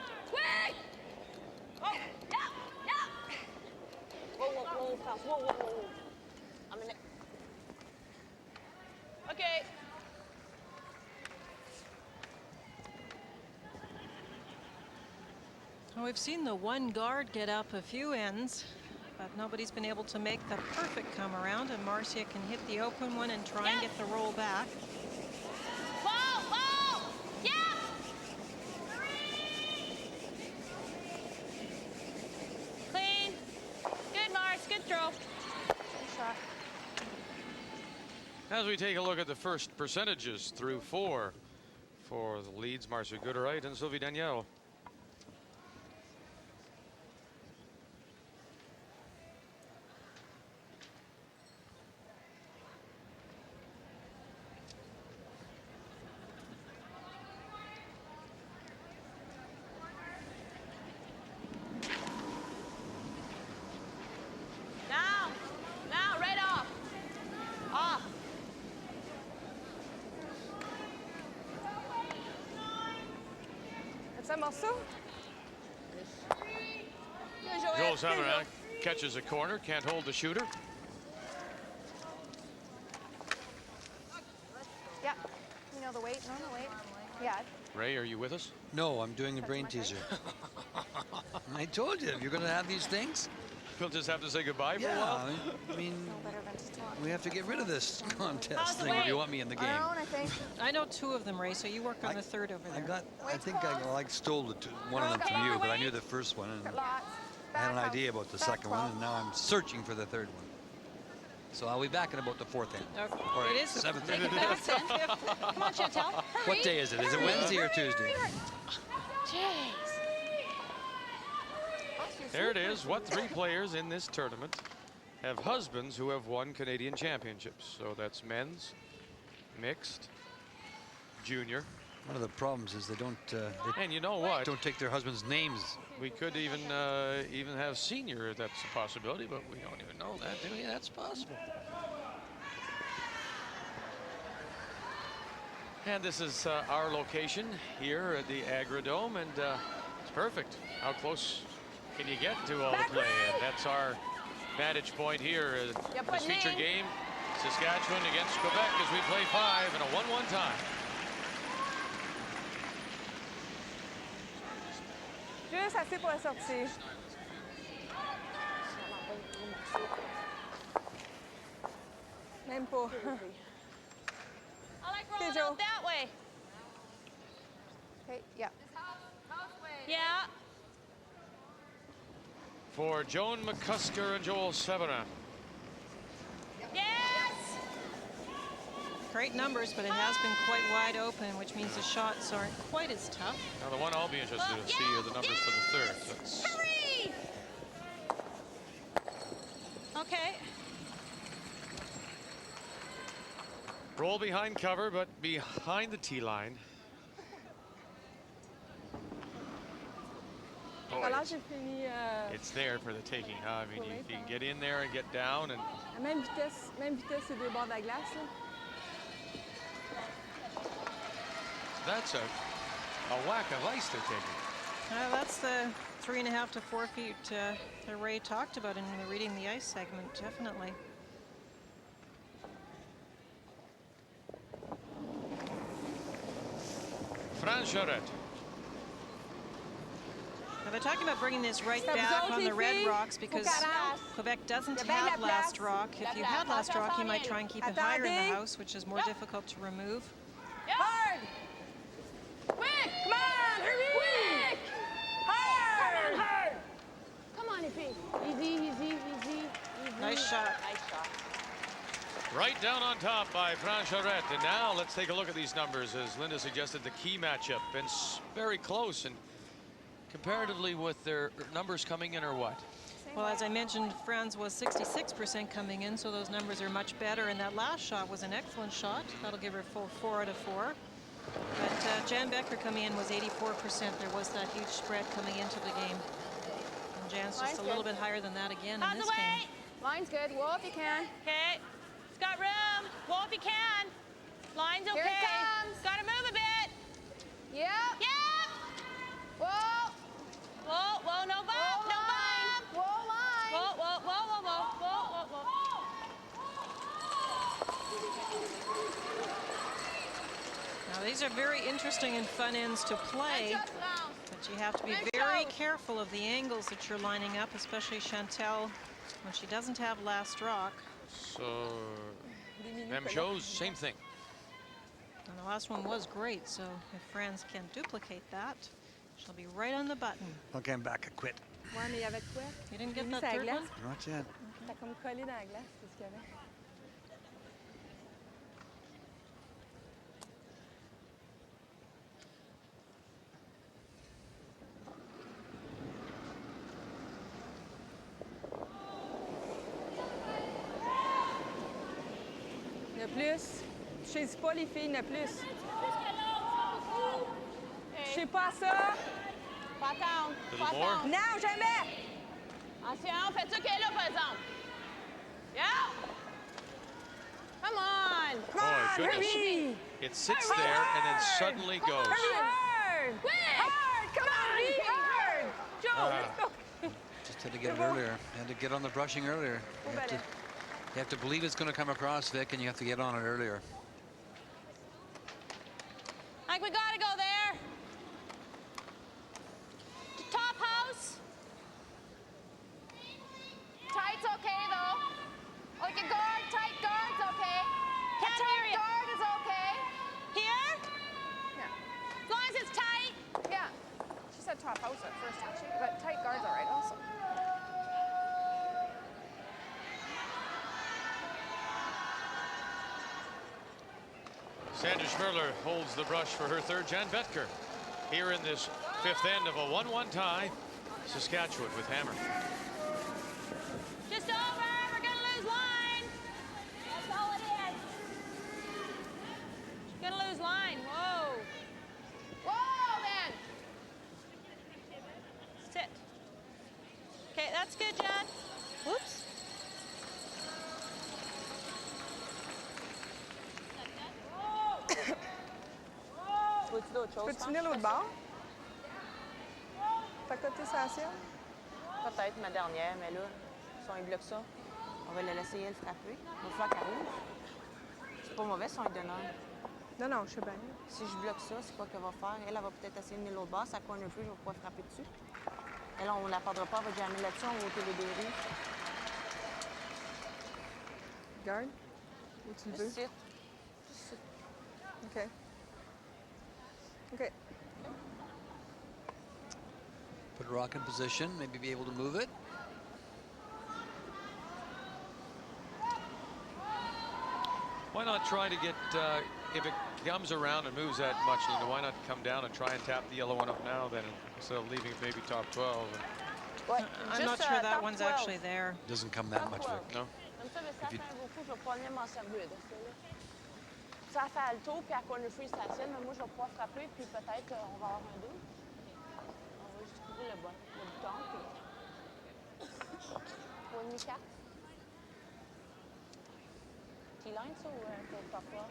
[SPEAKER 8] Whoa. I'm in it. Okay.
[SPEAKER 4] Well, we've seen the one guard get up a few ends, but nobody's been able to make the perfect come around, and Marcia can hit the open one and try and get the roll back.
[SPEAKER 19] Whoa! Yeah! Clean. Good, Mars. Good throw. Good shot.
[SPEAKER 1] As we take a look at the first percentages through 4 for the leads, Marcia Gooderite and Sylvie Danielle.
[SPEAKER 19] Now, right off. Off.
[SPEAKER 8] un morceau?
[SPEAKER 1] Joel Sandra catches a corner, can't hold the shooter.
[SPEAKER 19] Yeah. You know the weight? No, the weight. Yeah.
[SPEAKER 1] Ray, are you with us?
[SPEAKER 5] No, I'm doing a brain teaser. I told you, you're going to have these things.
[SPEAKER 1] We'll just have to say goodbye for a
[SPEAKER 5] Yeah,
[SPEAKER 1] while.
[SPEAKER 5] I mean, we have to get rid of this contest thing if you want me in the game.
[SPEAKER 4] I know 2 of them, Ray, so you work on the 3rd over there.
[SPEAKER 5] I think I stole one of them from you, but I knew the first one, and I had an idea about the second one, and now I'm searching for the 3rd one. So I'll be back in about the 4th hand.
[SPEAKER 4] Okay.
[SPEAKER 5] Or
[SPEAKER 4] It is the
[SPEAKER 5] 7th
[SPEAKER 4] take
[SPEAKER 5] hand.
[SPEAKER 4] it back, 10th. Come on, Chantal.
[SPEAKER 5] What day is it? Is it Wednesday or Tuesday?
[SPEAKER 4] Jeez.
[SPEAKER 1] There it is. What 3 players in this tournament have husbands who have won Canadian championships? So that's men's, mixed, junior.
[SPEAKER 5] One of the problems is they don't.
[SPEAKER 1] And you know what?
[SPEAKER 5] Don't take their husbands' names.
[SPEAKER 1] We could even have senior. That's a possibility, but we don't even know that, do we? That's possible. And this is our location here at the Agrodome, and it's perfect. How close can you get to all the play? And that's our vantage point here. This featured game, Saskatchewan against Quebec, as we play 5 in a 1-1 tie.
[SPEAKER 8] Juste assez pour la sortie. Même pas.
[SPEAKER 11] I like rolling out that way.
[SPEAKER 19] Okay, yeah.
[SPEAKER 11] Yeah.
[SPEAKER 1] For Joan McCusker and Joel Severin.
[SPEAKER 11] Yes!
[SPEAKER 4] Great numbers, but it has been quite wide open, which means the shots aren't quite as tough.
[SPEAKER 1] Now, the one I'll be interested to see are the numbers for the 3rd. That's
[SPEAKER 11] Hurry! Okay.
[SPEAKER 1] roll behind cover, but behind the tee line. Oh,
[SPEAKER 8] Alors, j'ai fini.
[SPEAKER 1] it's there for the taking, huh? I mean, you can get in there and get down, and
[SPEAKER 8] À même vitesse c'est des bords de la glace. Là.
[SPEAKER 1] that's a whack of ice they're taking.
[SPEAKER 4] That's the 3.5 to 4 feet that Ray talked about in the reading the ice segment, definitely.
[SPEAKER 1] Fran Charette.
[SPEAKER 4] Now they're talking about bringing this right back on the red rocks because Quebec doesn't have last rock. If you had last rock, you might try and keep it higher in the house, which is more difficult to remove.
[SPEAKER 8] Hard! Quick! Come on! Hurry! Quick! Hard! Hard! Come on, Easy, easy, easy, easy.
[SPEAKER 4] Nice shot.
[SPEAKER 8] Nice shot.
[SPEAKER 1] Right down on top by Fran Charette. And now let's take a look at these numbers. As Linda suggested, the key matchup. Been very close, and comparatively with their numbers coming in, or what?
[SPEAKER 4] Well, as I mentioned, Franz was 66% coming in, so those numbers are much better. And that last shot was an excellent shot. That'll give her full 4 out of 4. But Jan Becker coming in was 84%. There was that huge spread coming into the game. And Jan's just a little bit higher than that again in this game.
[SPEAKER 19] Line's good. Whoa, if you can.
[SPEAKER 11] Okay. It's got room. Whoa, if you can. Line's okay.
[SPEAKER 19] Here it comes.
[SPEAKER 11] Gotta move a bit.
[SPEAKER 19] Yep.
[SPEAKER 11] Yep.
[SPEAKER 19] Whoa.
[SPEAKER 11] Whoa, whoa, no bump,
[SPEAKER 19] Whoa,
[SPEAKER 11] no bump.
[SPEAKER 19] Whoa, line.
[SPEAKER 11] Whoa, whoa, whoa, whoa, whoa, whoa, whoa, whoa.
[SPEAKER 4] Now, these are very interesting and fun ends to play, but you have to be very careful of the angles that you're lining up, especially Chantal when she doesn't have last rock.
[SPEAKER 1] So, Mem shows, same thing.
[SPEAKER 4] And the last one was great, so if Franz can duplicate that, she'll be right on the button.
[SPEAKER 5] Okay, I'm back. I quit.
[SPEAKER 8] Ouais, mais il y avait de quoi?
[SPEAKER 4] You didn't get
[SPEAKER 8] Mis
[SPEAKER 4] that
[SPEAKER 8] sur la
[SPEAKER 4] third
[SPEAKER 8] glace.
[SPEAKER 4] one?
[SPEAKER 5] Not yet.
[SPEAKER 8] T'as comme collé dans la glace, c'est ce qu'il y avait. Il y a plus. Touchez-y pas, les filles, il y en a plus. Touchez pas à ça.
[SPEAKER 11] Pas attendre.
[SPEAKER 1] Little more.
[SPEAKER 8] Non, jamais.
[SPEAKER 11] Attention, faites ça qu'elle est là, par exemple. Yeah. Come on.
[SPEAKER 8] Come on,
[SPEAKER 1] goodness.
[SPEAKER 8] hurry.
[SPEAKER 1] It sits there and then suddenly goes.
[SPEAKER 8] Hard. Hard, come
[SPEAKER 5] Just had to get it earlier. Had to get on the brushing earlier. You have to believe it's going to come across, Vic, and you have to get on it earlier.
[SPEAKER 11] Like, we gotta go there. To top house.
[SPEAKER 19] Tight's okay, though. Like a guard, tight guard's okay.
[SPEAKER 11] Can't hear you.
[SPEAKER 19] Guard is okay.
[SPEAKER 11] Here?
[SPEAKER 19] Yeah.
[SPEAKER 11] As long as it's tight.
[SPEAKER 19] Yeah. She said top house at first, actually. But tight guard's all right, also.
[SPEAKER 3] Sandra Schmirler holds the brush for her third. Jan Betker here in this fifth end of a 1-1 tie. Saskatchewan with hammer.
[SPEAKER 11] Just over. We're gonna lose line. That's all it is. Gonna lose line. Whoa.
[SPEAKER 19] Whoa, man.
[SPEAKER 11] Sit. Okay, that's good, Jan. Whoops.
[SPEAKER 8] Peux-tu venir l'autre bord? T'as coté sa sienne?
[SPEAKER 17] Peut-être ma dernière, mais là, si on bloque ça, on va la laisser elle frapper. Il va falloir qu'elle roule. C'est pas mauvais si on lui donne un.
[SPEAKER 8] Non, non, je sais bien.
[SPEAKER 17] Si je bloque ça, c'est quoi qu'elle va faire? Elle va peut-être essayer de venir l'autre bord, ça cogne un peu, je vais pouvoir frapper dessus. Et là, on la perdra pas, on va jammer là-dessus, on va ôter les dérives.
[SPEAKER 8] Garde? Où tu le veux?
[SPEAKER 17] Juste ici.
[SPEAKER 8] OK. OK.
[SPEAKER 5] Put rock in position, maybe be able to move it.
[SPEAKER 3] Why not try to get, if it comes around and moves that much, Linda, why not come down and try and tap the yellow one up now then, instead of leaving it maybe top 12?
[SPEAKER 4] I'm not sure that one's actually there.
[SPEAKER 5] Doesn't come that much, Vic.
[SPEAKER 3] No?
[SPEAKER 17] Comme ça, mais ça fait beaucoup, je vais pas venir m'en servir de ça. Ça fait le tour, puis à quoi le fruit stationne, mais moi, je vais pouvoir frapper, puis peut-être on va avoir un deux. On va juste trouver le bouton, puis... 3,5-4. T-line, ça, ou un top 3?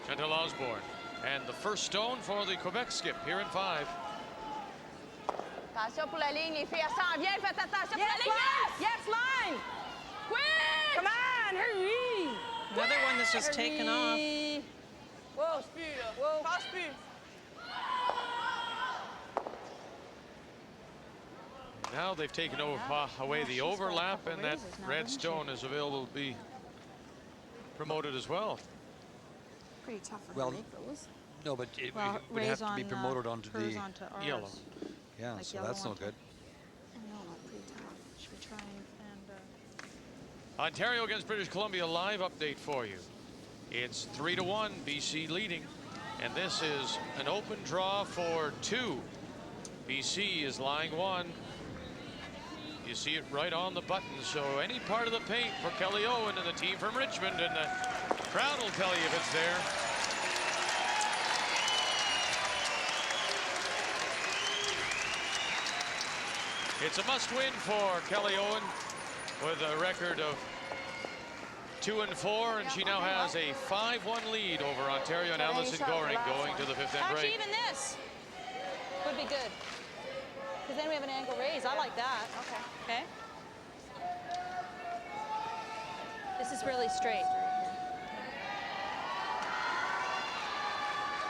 [SPEAKER 3] Chantal Osborne. And the first stone for the Quebec skip here in 5.
[SPEAKER 19] Attention pour la ligne, les filles. Elle s'en vient. Faites attention
[SPEAKER 11] Yes,
[SPEAKER 19] pour la ligne.
[SPEAKER 11] line! Yes, line!
[SPEAKER 19] Quick!
[SPEAKER 11] Come on, hurry!
[SPEAKER 4] Another one that's just taken off.
[SPEAKER 11] Whoa, passe plus, là. Whoa. Passe plus.
[SPEAKER 3] Now they've taken away the overlap, and that red stone is available to be promoted as well.
[SPEAKER 8] Pretty tough for
[SPEAKER 5] Well,
[SPEAKER 8] her to make those.
[SPEAKER 5] No, but it
[SPEAKER 8] Well,
[SPEAKER 5] would have to be
[SPEAKER 8] raise
[SPEAKER 5] promoted
[SPEAKER 8] on,
[SPEAKER 5] onto
[SPEAKER 8] hers
[SPEAKER 5] the
[SPEAKER 8] onto ours.
[SPEAKER 3] yellow.
[SPEAKER 5] Yeah,
[SPEAKER 8] Like
[SPEAKER 5] so
[SPEAKER 8] yellow
[SPEAKER 5] that's no
[SPEAKER 8] onto-
[SPEAKER 5] good.
[SPEAKER 8] No, pretty tough.
[SPEAKER 4] Should we try and...
[SPEAKER 3] Ontario against British Columbia live update for you. It's 3-1, BC leading, and this is an open draw for 2. BC is lying 1. You see it right on the button, so any part of the paint for Kelly Owen and the team from Richmond, and the crowd will tell you if it's there. It's a must-win for Kelly Owen with a record of 2-4, and she now has a 5-1 lead over Ontario and Allison Goring going to the 5th end
[SPEAKER 11] Actually,
[SPEAKER 3] break.
[SPEAKER 11] even this would be good. Because then we have an angle raise. I like that. Okay. Okay? This is really straight.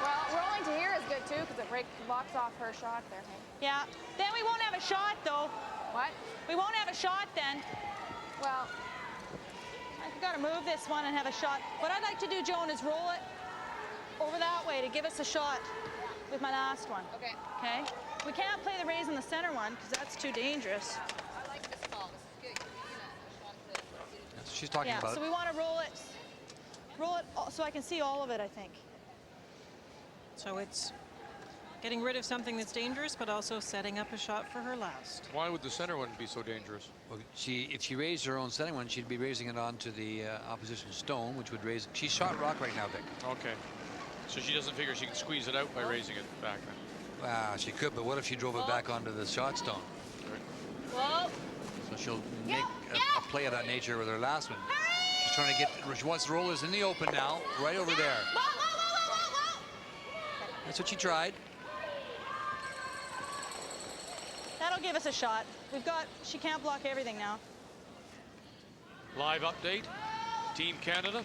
[SPEAKER 19] Well, rolling to here is good, too, because it blocks off her shot there.
[SPEAKER 11] Yeah. Then we won't have a shot, though.
[SPEAKER 19] What?
[SPEAKER 11] We won't have a shot then.
[SPEAKER 19] Well,
[SPEAKER 11] I've got to move this one and have a shot. What I'd like to do, Joan, is roll it over that way to give us a shot with my last one.
[SPEAKER 19] Okay.
[SPEAKER 11] Okay? We can't play the raise in the center one because that's too dangerous.
[SPEAKER 19] I like this ball. This is good.
[SPEAKER 5] That's what she's talking
[SPEAKER 11] Yeah,
[SPEAKER 5] about.
[SPEAKER 11] so we want to roll it so I can see all of it, I think.
[SPEAKER 4] So it's getting rid of something that's dangerous, but also setting up a shot for her last.
[SPEAKER 3] Why would the center one be so dangerous?
[SPEAKER 5] Well, if she raised her own setting one, she'd be raising it onto the opposition stone, which would raise. She's shot rock right now, Vic.
[SPEAKER 3] Okay. So she doesn't figure she can squeeze it out by raising it back then?
[SPEAKER 5] Wow, she could, but what if she drove it back onto the shot stone?
[SPEAKER 11] Whoa.
[SPEAKER 5] So she'll make a play of that nature with her last one.
[SPEAKER 11] Hurry!
[SPEAKER 5] trying to get, she wants rollers in the open now, right over there. That's what she tried.
[SPEAKER 11] That'll give us a shot. She can't block everything now.
[SPEAKER 1] Live update, Team Canada,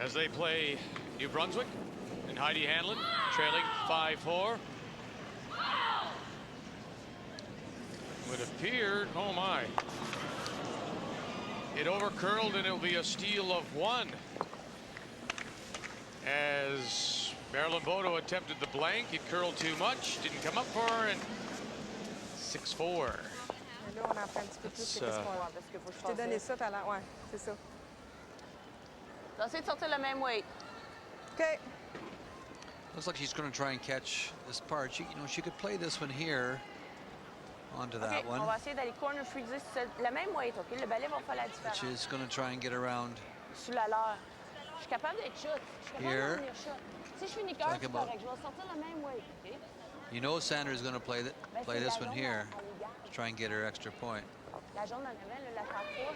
[SPEAKER 1] as they play New Brunswick, and Heidi Hanlon trailing 5-4. Would appear, oh my. It overcurled and it'll be a steal of 1. As Marilyn Bodo attempted the blank, it curled too much, didn't come up for her, and 6-4.
[SPEAKER 8] Là, on en fait un petit peu plus. Qu'est-ce qu'on va? Parce que je t'ai donné ça tout à l'heure. Ouais, c'est ça. J'essaie de sortir le même weight. OK.
[SPEAKER 5] Looks like she's going to try and catch this part. She, you know, she could play this one here onto that one.
[SPEAKER 17] On va essayer d'aller corner freezer le même weight, OK? Le balai va faire la différence.
[SPEAKER 5] Which is going to try and get around.
[SPEAKER 17] Sous la leurre. Je suis capable d'être shot. Je suis capable de venir shot. Si je suis niqueur, c'est correct. Je vais sortir le même weight, OK?
[SPEAKER 5] You know Sandra is going to play this one here to try and get her extra point.
[SPEAKER 17] La jaune en avant, la frappe pas.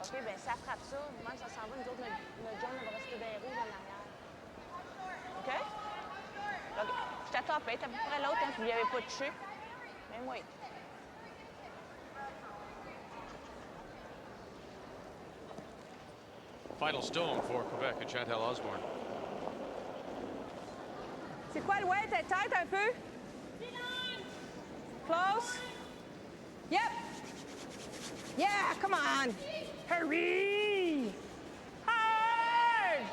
[SPEAKER 17] OK, ben ça frappe ça. Même ça s'en va, nous autres, notre jaune va rester bien rouge en arrière. OK? OK. Je t'attends, peut-être à peu près l'autre, hein, puis il n'y avait pas de touché. Même weight.
[SPEAKER 1] Final stone for Quebec and Chantal Osborne.
[SPEAKER 8] C'est quoi le weight? Tête un peu? Close. Yep. Yeah, come on. Hurry. Hard.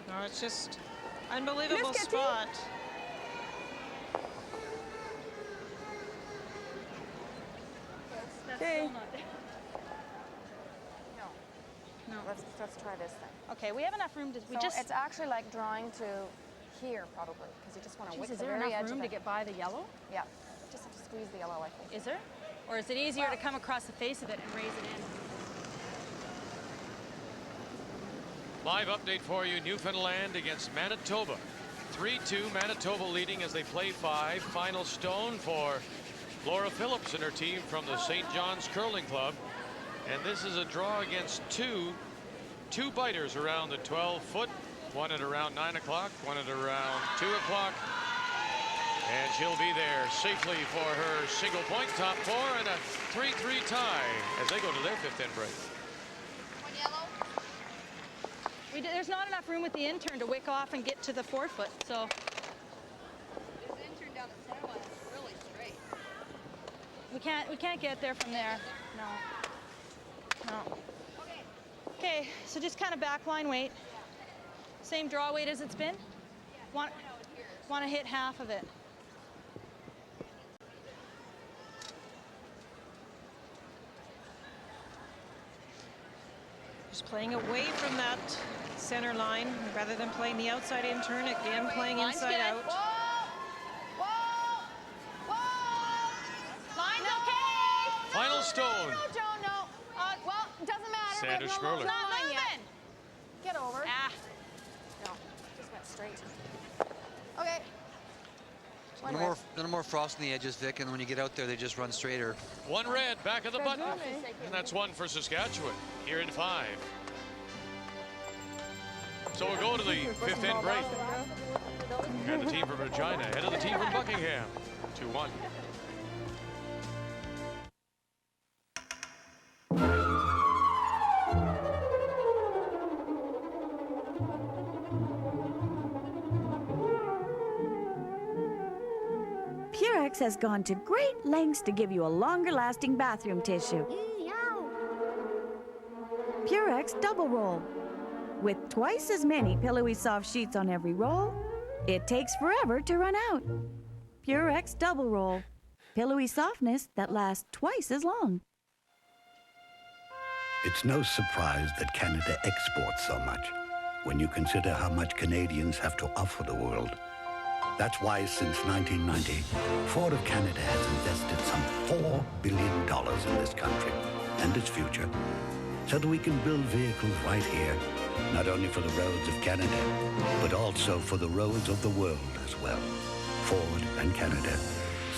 [SPEAKER 4] No, it's just unbelievable spot.
[SPEAKER 8] Okay.
[SPEAKER 11] No.
[SPEAKER 19] Let's try this thing.
[SPEAKER 11] Okay, we have enough room to.
[SPEAKER 19] It's actually like drawing to here probably because you just want to wick the very edge.
[SPEAKER 11] Is there enough room to get by the yellow?
[SPEAKER 19] Yeah, just have to squeeze the yellow, I think.
[SPEAKER 11] Is there? Or is it easier to come across the face of it and raise it in?
[SPEAKER 1] Live update for you, Newfoundland against Manitoba. 3-2, Manitoba leading as they play 5. Final stone for Laura Phillips and her team from the St. John's Curling Club. And this is a draw against two biters around the 12-foot. One at around 9 o'clock, one at around 2 o'clock. And she'll be there safely for her single point top 4 and a 3-3 tie as they go to their 5th end break.
[SPEAKER 11] There's not enough room with the intern to wick off and get to the 4-foot, so.
[SPEAKER 18] This intern down the center one is really straight.
[SPEAKER 11] We can't get there from there. No. Okay, so just kind of backline weight. Same draw weight as it's been? Want to hit half of it.
[SPEAKER 4] Just playing away from that center line rather than playing the outside intern, again playing inside out.
[SPEAKER 19] Line's okay.
[SPEAKER 1] Final stone.
[SPEAKER 19] No, Joe, no. Well, it doesn't matter.
[SPEAKER 1] Sandra Schmirler.
[SPEAKER 19] It's not line yet. Get over. No, just went straight. Okay.
[SPEAKER 5] No more frost on the edges, Vic, and when you get out there, they just run straighter.
[SPEAKER 1] One red back of the button, and that's one for Saskatchewan here in 5. So we'll go to the 5th end break. And the team from Regina ahead of the team from Buckingham, 2-1.
[SPEAKER 25] Purex has gone to great lengths to give you a longer-lasting bathroom tissue. Purex Double Roll. With twice as many pillowy soft sheets on every roll, it takes forever to run out. Purex Double Roll. Pillowy softness that lasts twice as long.
[SPEAKER 21] It's no surprise that Canada exports so much when you consider how much Canadians have to offer the world. That's why since 1990, Ford of Canada has invested some $4 billion in this country and its future so that we can build vehicles right here, not only for the roads of Canada, but also for the roads of the world as well. Ford and Canada,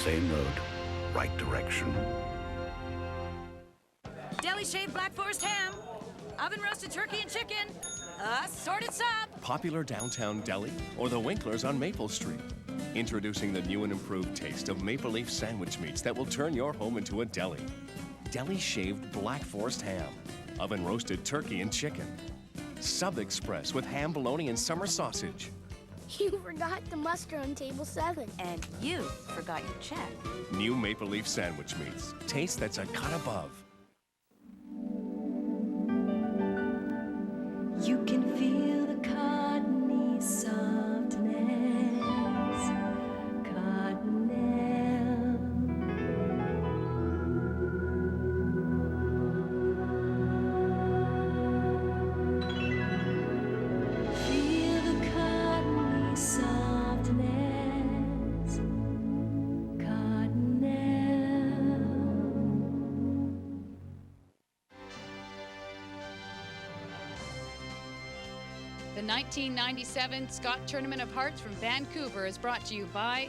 [SPEAKER 21] same road, right direction.
[SPEAKER 6] Deli shaved Black Forest ham, oven roasted turkey and chicken, assorted sub.
[SPEAKER 13] Popular downtown deli or the Winklers on Maple Street. Introducing the new and improved taste of Maple Leaf sandwich meats that will turn your home into a deli. Deli shaved Black Forest ham, oven roasted turkey and chicken. Sub Express with ham, bologna, and summer sausage.
[SPEAKER 20] You forgot the mustard on table 7.
[SPEAKER 6] And you forgot your check.
[SPEAKER 13] New Maple Leaf sandwich meats. Taste that's a cut above.
[SPEAKER 22] You can feel the cottony softness.
[SPEAKER 23] The 1997 Scott Tournament of Hearts from Vancouver is brought to you by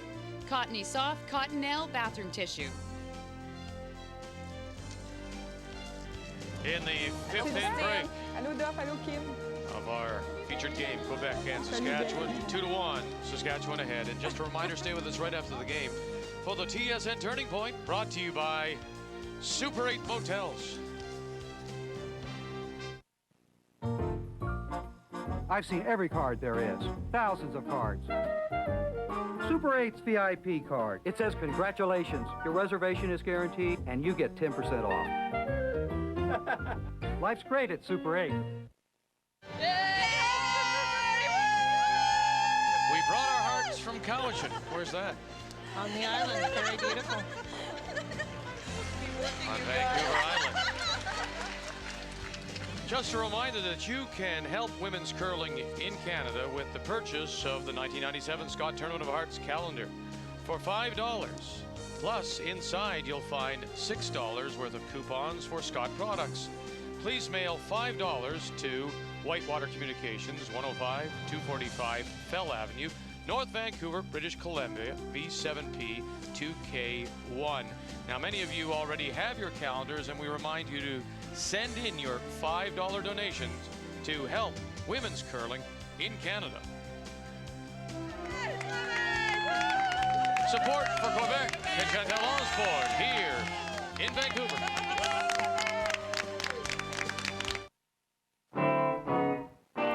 [SPEAKER 23] Cottony Soft Cottonelle Bathroom Tissue.
[SPEAKER 1] In the fifth break of our featured game, Quebec and Saskatchewan, 2-1, Saskatchewan ahead. And just a reminder, stay with us right after the game for the TSN Turning Point, brought to you by Super 8 Motels.
[SPEAKER 24] I've seen every card there is. Thousands of cards. Super 8's VIP card. It says, congratulations, your reservation is guaranteed, and you get 10% off. Life's great at Super 8.
[SPEAKER 1] We brought our hearts from Cowichan. Where's that?
[SPEAKER 4] On the island. Very beautiful.
[SPEAKER 1] On Vancouver Island. Just a reminder that you can help women's curling in Canada with the purchase of the 1997 Scott Tournament of Hearts calendar for $5. Plus, inside you'll find $6 worth of coupons for Scott products. Please mail $5 to Whitewater Communications, 105-245 Fell Avenue, North Vancouver, British Columbia, V7P 2K1. Now, many of you already have your calendars, and we remind you to send in your $5 donations to help women's curling in Canada. Support for Quebec and Chantal Osborne here in Vancouver.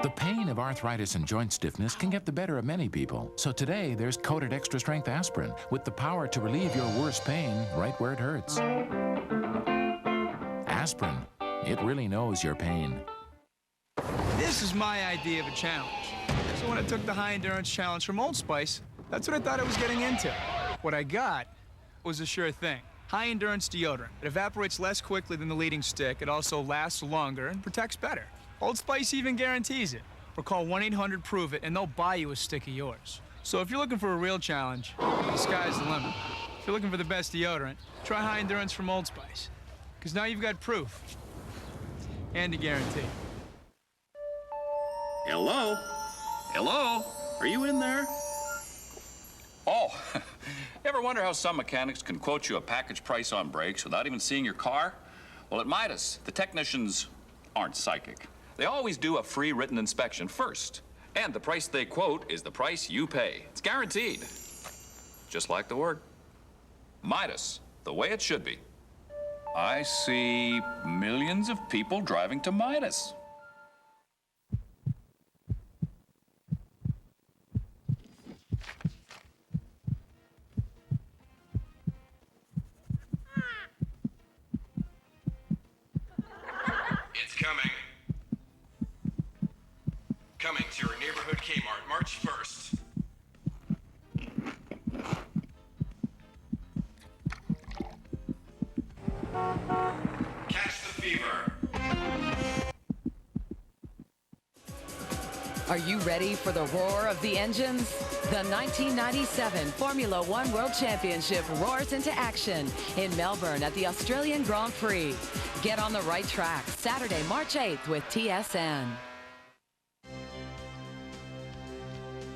[SPEAKER 2] The pain of arthritis and joint stiffness can get the better of many people. So today, there's coated extra strength aspirin with the power to relieve your worst pain right where it hurts. Aspirin, it really knows your pain.
[SPEAKER 26] This is my idea of a challenge. So when I took the high endurance challenge from Old Spice, that's what I thought I was getting into. What I got was a sure thing. High endurance deodorant. It evaporates less quickly than the leading stick. It also lasts longer and protects better. Old Spice even guarantees it. Or call 1-800-PROVE-IT and they'll buy you a stick of yours. So if you're looking for a real challenge, the sky's the limit. If you're looking for the best deodorant, try high endurance from Old Spice. Because now you've got proof. And a guarantee.
[SPEAKER 27] Hello? Hello? Are you in there? Oh, ever wonder how some mechanics can quote you a package price on brakes without even seeing your car? Well, at Midas, the technicians aren't psychic. They always do a free written inspection first. And the price they quote is the price you pay. It's guaranteed. Just like the word. Midas, the way it should be. I see millions of people driving to Midas.
[SPEAKER 28] It's coming. Coming to your neighborhood Kmart, March 1st. Catch the fever.
[SPEAKER 29] Are you ready for the roar of the engines? The 1997 Formula One World Championship roars into action in Melbourne at the Australian Grand Prix. Get on the right track Saturday, March 8th with TSN.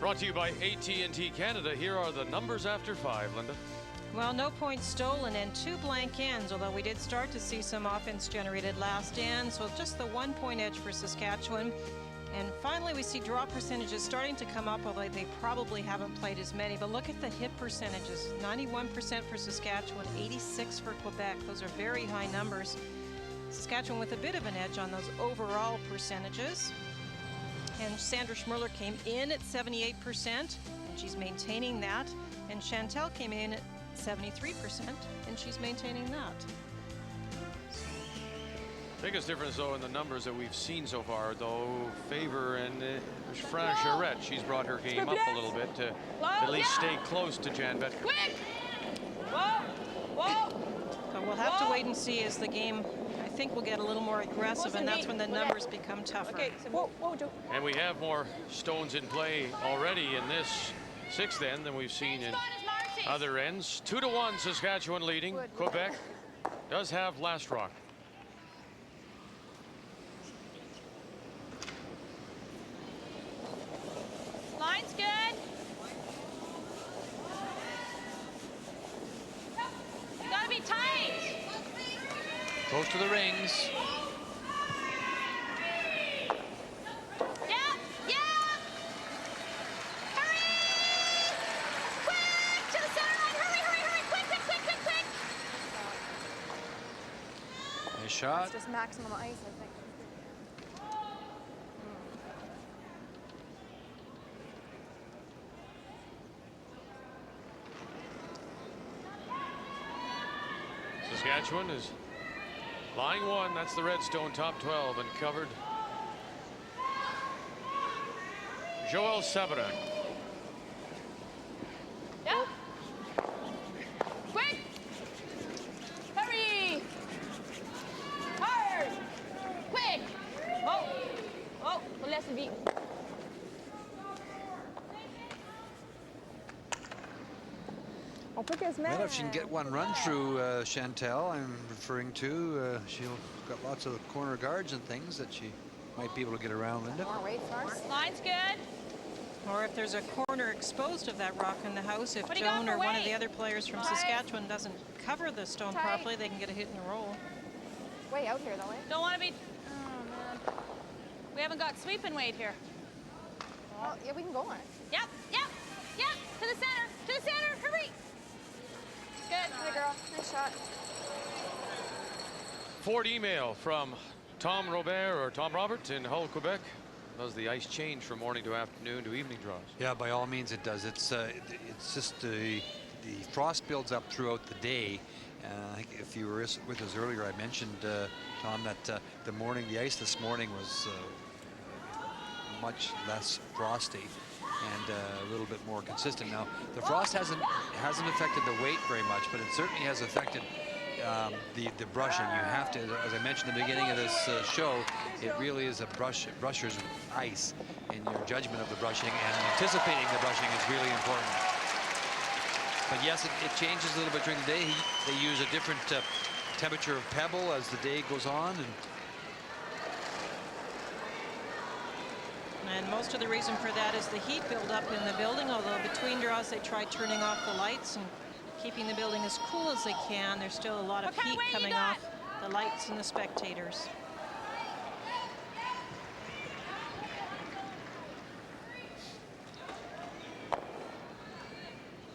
[SPEAKER 1] Brought to you by AT&T Canada. Here are the numbers after 5, Linda.
[SPEAKER 4] Well, no points stolen and 2 blank ends, although we did start to see some offense generated last end, so just the 1 point edge for Saskatchewan. And finally, we see draw percentages starting to come up, although they probably haven't played as many. But look at the hit percentages, 91% for Saskatchewan, 86% for Quebec. Those are very high numbers. Saskatchewan with a bit of an edge on those overall percentages. And Sandra Schmirler came in at 78%, and she's maintaining that. And Chantal came in at 73%, and she's maintaining that.
[SPEAKER 1] Biggest difference, though, in the numbers that we've seen so far, though, Favor and Charette, she's brought her game up a little bit to at least stay close to Jan Betker.
[SPEAKER 11] Quick! Whoa! Whoa!
[SPEAKER 4] But we'll have to wait and see as the game, I think, will get a little more aggressive, and that's when the numbers become tougher.
[SPEAKER 8] Okay,
[SPEAKER 1] And we have more stones in play already in this 6th end than we've seen in other ends. 2-1 Saskatchewan leading. Quebec does have last rock.
[SPEAKER 11] Line's good. Gotta be tight.
[SPEAKER 5] Close to the rings.
[SPEAKER 11] Yeah, yeah. Hurry! Quick to the center line. Hurry, hurry, hurry! Quick, quick, quick, quick, quick!
[SPEAKER 5] Nice shot.
[SPEAKER 19] It's just maximum ice, I think.
[SPEAKER 1] Saskatchewan is line 1. That's the Redstone top 12 and covered. Joel Sabra.
[SPEAKER 11] Yeah. Quick! Hurry! Hard! Quick! Oh! Oh! Laisse le vite.
[SPEAKER 5] Well, if she can get one run through Chantal, I'm referring to, she'll got lots of corner guards and things that she might be able to get around, Linda.
[SPEAKER 19] More weight first.
[SPEAKER 11] Line's good.
[SPEAKER 4] Or if there's a corner exposed of that rock in the house, if Joan or one of the other players from Saskatchewan doesn't cover the stone properly, they can get a hit and a roll.
[SPEAKER 19] Way out here, though, eh?
[SPEAKER 11] Don't want to be... Oh, man. We haven't got sweeping weight here.
[SPEAKER 19] Well, yeah, we can go on it.
[SPEAKER 11] Yep, yep, yep. To the center, to the center. Hurry. Good.
[SPEAKER 19] Hey, girl. Nice shot.
[SPEAKER 1] Ford email from Tom Robert or Tom Roberts in Hull, Quebec. Does the ice change from morning to afternoon to evening draws?
[SPEAKER 5] Yeah, by all means it does. It's just the frost builds up throughout the day. I think if you were with us earlier, I mentioned, Tom, that the ice this morning was much less frosty and a little bit more consistent. Now, the frost hasn't affected the weight very much, but it certainly has affected the brushing. You have to, as I mentioned at the beginning of this show, it really is a brusher's ice in your judgment of the brushing, and anticipating the brushing is really important. But yes, it changes a little bit during the day. They use a different temperature of pebble as the day goes on.
[SPEAKER 4] And most of the reason for that is the heat buildup in the building, although between draws they try turning off the lights and keeping the building as cool as they can. There's still a lot of heat coming off the lights and the spectators.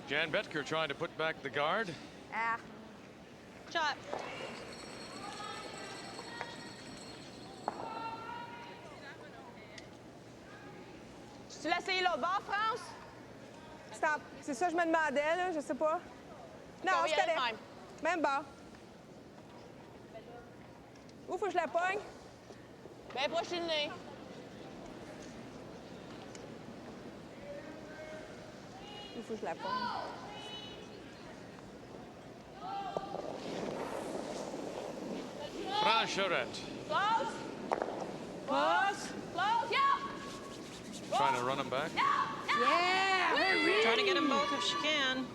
[SPEAKER 1] Jan Betker trying to put back the guard.
[SPEAKER 19] Ah.
[SPEAKER 11] Shot.
[SPEAKER 8] Tu l'as essayé l'autre bord, France? C'est ça que je me demandais, là, je sais pas. Non, je connais. Même bord. Où faut que je la pogne?
[SPEAKER 11] Ben proche du nez.
[SPEAKER 8] Où faut que je la pogne?
[SPEAKER 1] Charette.
[SPEAKER 11] Close. Close. Close. Yeah.
[SPEAKER 1] Trying to run him back.
[SPEAKER 4] Yeah! Trying to get them both if she can.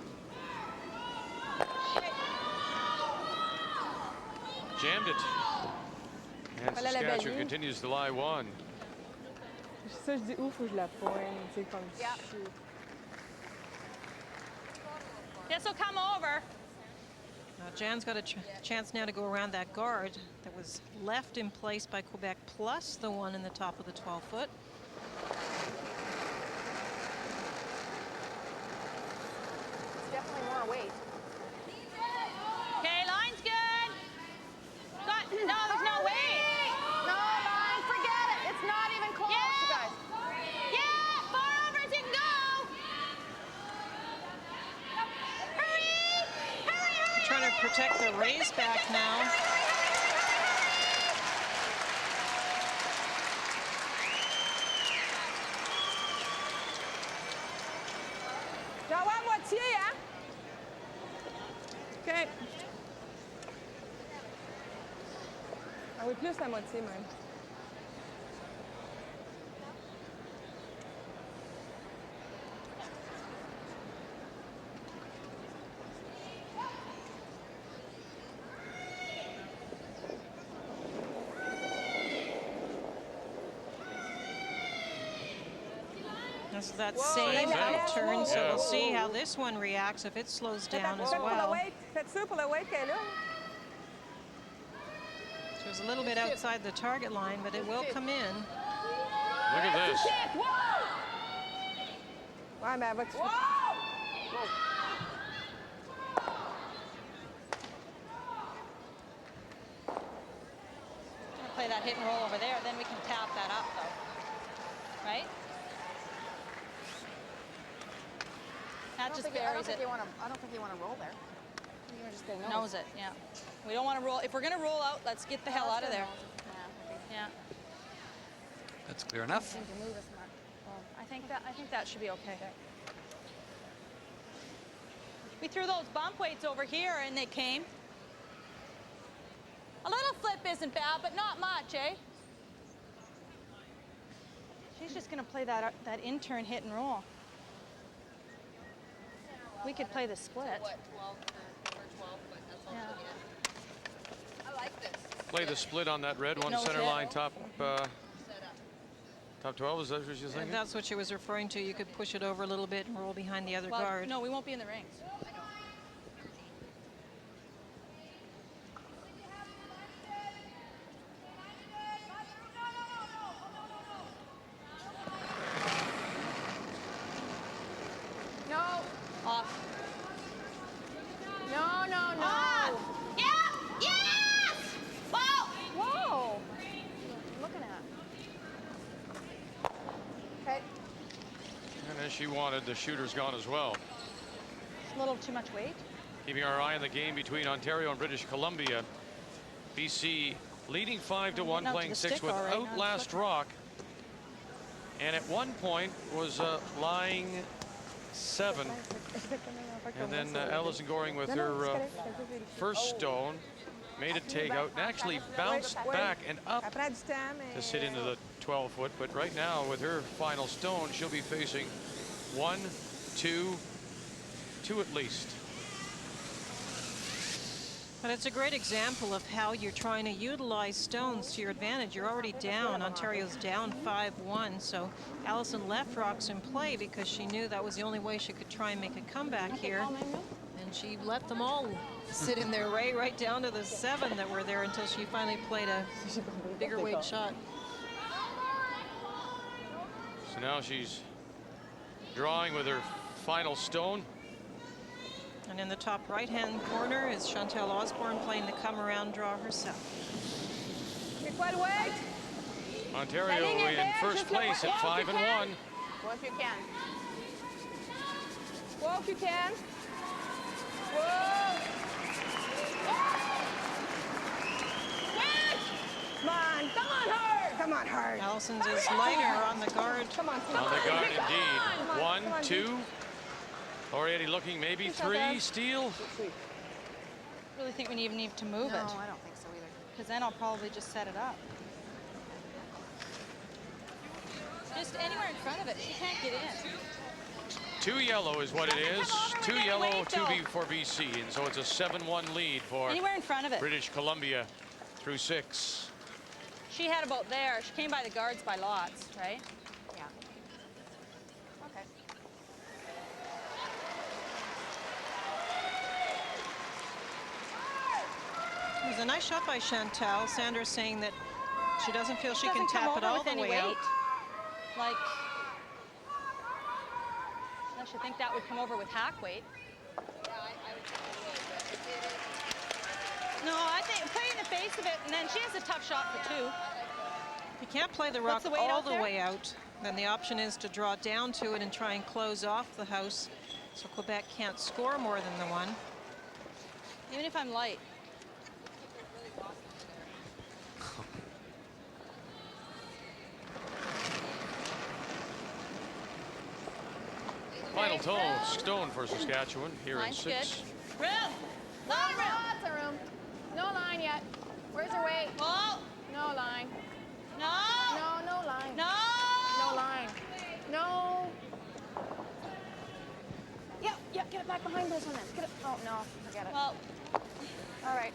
[SPEAKER 1] Jammed it. And Saskatchewan continues to lie 1.
[SPEAKER 8] Ça, je dis où faut que je la pogne, tu sais, comme
[SPEAKER 11] This will come over.
[SPEAKER 4] Jan's got a chance now to go around that guard that was left in place by Quebec, plus the one in the top of the 12-foot.
[SPEAKER 19] It's definitely more weight.
[SPEAKER 11] Okay, line's good. No, there's no weight.
[SPEAKER 19] No, line, forget it. It's not even close, you guys.
[SPEAKER 11] Yeah, far over as you can go. Hurry,
[SPEAKER 4] Trying to protect the raise back now.
[SPEAKER 8] J'en vois à moitié, hein? OK. Ah oui, plus la moitié, même.
[SPEAKER 4] This is that same out-turn, so we'll see how this one reacts if it slows down as well.
[SPEAKER 8] Faites sûr pour le weight qu'elle est là.
[SPEAKER 4] So it was a little bit outside the target line, but it will come in.
[SPEAKER 1] Look at this.
[SPEAKER 8] Ouais, mais elle va
[SPEAKER 11] Play that hit and roll over there, then we can tap that up, though. Right? That just buries it.
[SPEAKER 19] I don't think you want to roll there. You're just going to
[SPEAKER 11] Nose it, yeah. We don't want to roll. If we're going to roll out, let's get the hell out of there. Yeah.
[SPEAKER 5] That's clear enough.
[SPEAKER 11] I think that should be okay. We threw those bump weights over here and they came. A little flip isn't bad, but not much, eh? She's just going to play that in-turn hit and roll. We could play the split.
[SPEAKER 18] What, 12 for 12, but that's also good. I like this.
[SPEAKER 1] Play the split on that red one, center line, top 12. Is that what you're saying?
[SPEAKER 4] That's what she was referring to. You could push it over a little bit and roll behind the other guard.
[SPEAKER 11] No, we won't be in the rings.
[SPEAKER 1] She wanted, the shooter's gone as well.
[SPEAKER 11] A little too much weight.
[SPEAKER 1] Keeping our eye on the game between Ontario and British Columbia. BC leading 5-1, playing 6 without last rock. And at one point was lying 7. And then Allison Goring with her first stone made a takeout and actually bounced back and up to sit into the 12-foot. But right now, with her final stone, she'll be facing 1, 2 at least.
[SPEAKER 4] But it's a great example of how you're trying to utilize stones to your advantage. You're already down. Ontario's down 5-1. So Allison left rocks in play because she knew that was the only way she could try and make a comeback here. And she let them all sit in their right down to the 7 that were there until she finally played a bigger weight shot.
[SPEAKER 1] So now she's drawing with her final stone.
[SPEAKER 4] And in the top right-hand corner is Chantal Osborne playing the come-around draw herself.
[SPEAKER 1] Ontario in first place at 5-1.
[SPEAKER 19] Go if you can.
[SPEAKER 8] Whoa, if you can. Come on, hard.
[SPEAKER 4] Allison's is lighter on the guard.
[SPEAKER 8] Come on,
[SPEAKER 1] on the guard indeed. 1, 2. Already looking maybe 3 steal.
[SPEAKER 11] Really think we even need to move it.
[SPEAKER 19] No, I don't think so either.
[SPEAKER 11] Because then I'll probably just set it up. Just anywhere in front of it. She can't get in.
[SPEAKER 1] 2 yellow is what it is. 2 yellow, 2 for BC. And so it's a 7-1 lead for
[SPEAKER 11] anywhere in front of it.
[SPEAKER 1] British Columbia through 6.
[SPEAKER 11] She had about there. She came by the guards by lots, right?
[SPEAKER 19] Yeah. Okay.
[SPEAKER 4] It was a nice shot by Chantal. Sandra's saying that she doesn't feel she can
[SPEAKER 11] Doesn't come
[SPEAKER 4] tap it
[SPEAKER 11] over
[SPEAKER 4] all
[SPEAKER 11] with
[SPEAKER 4] the
[SPEAKER 11] any
[SPEAKER 4] way out.
[SPEAKER 11] weight. Like, unless you think that would come over with hack weight. No, I think playing the face of it, and then she has a tough shot for two.
[SPEAKER 4] If you can't play the rock all the way out, then the option is to draw down to it and try and close off the house so Quebec can't score more than the one.
[SPEAKER 11] Even if I'm light.
[SPEAKER 1] Final stone for Saskatchewan here in 6.
[SPEAKER 11] Room! Line room!
[SPEAKER 19] Lots of room. No line yet. Where's her weight?
[SPEAKER 11] Oh!
[SPEAKER 19] No line.
[SPEAKER 11] No!
[SPEAKER 19] No, no line.
[SPEAKER 11] No!
[SPEAKER 19] No line. No. Yep, yep, get it back behind this one then. Get it. Oh, no, forget it.
[SPEAKER 11] Well.
[SPEAKER 19] All right.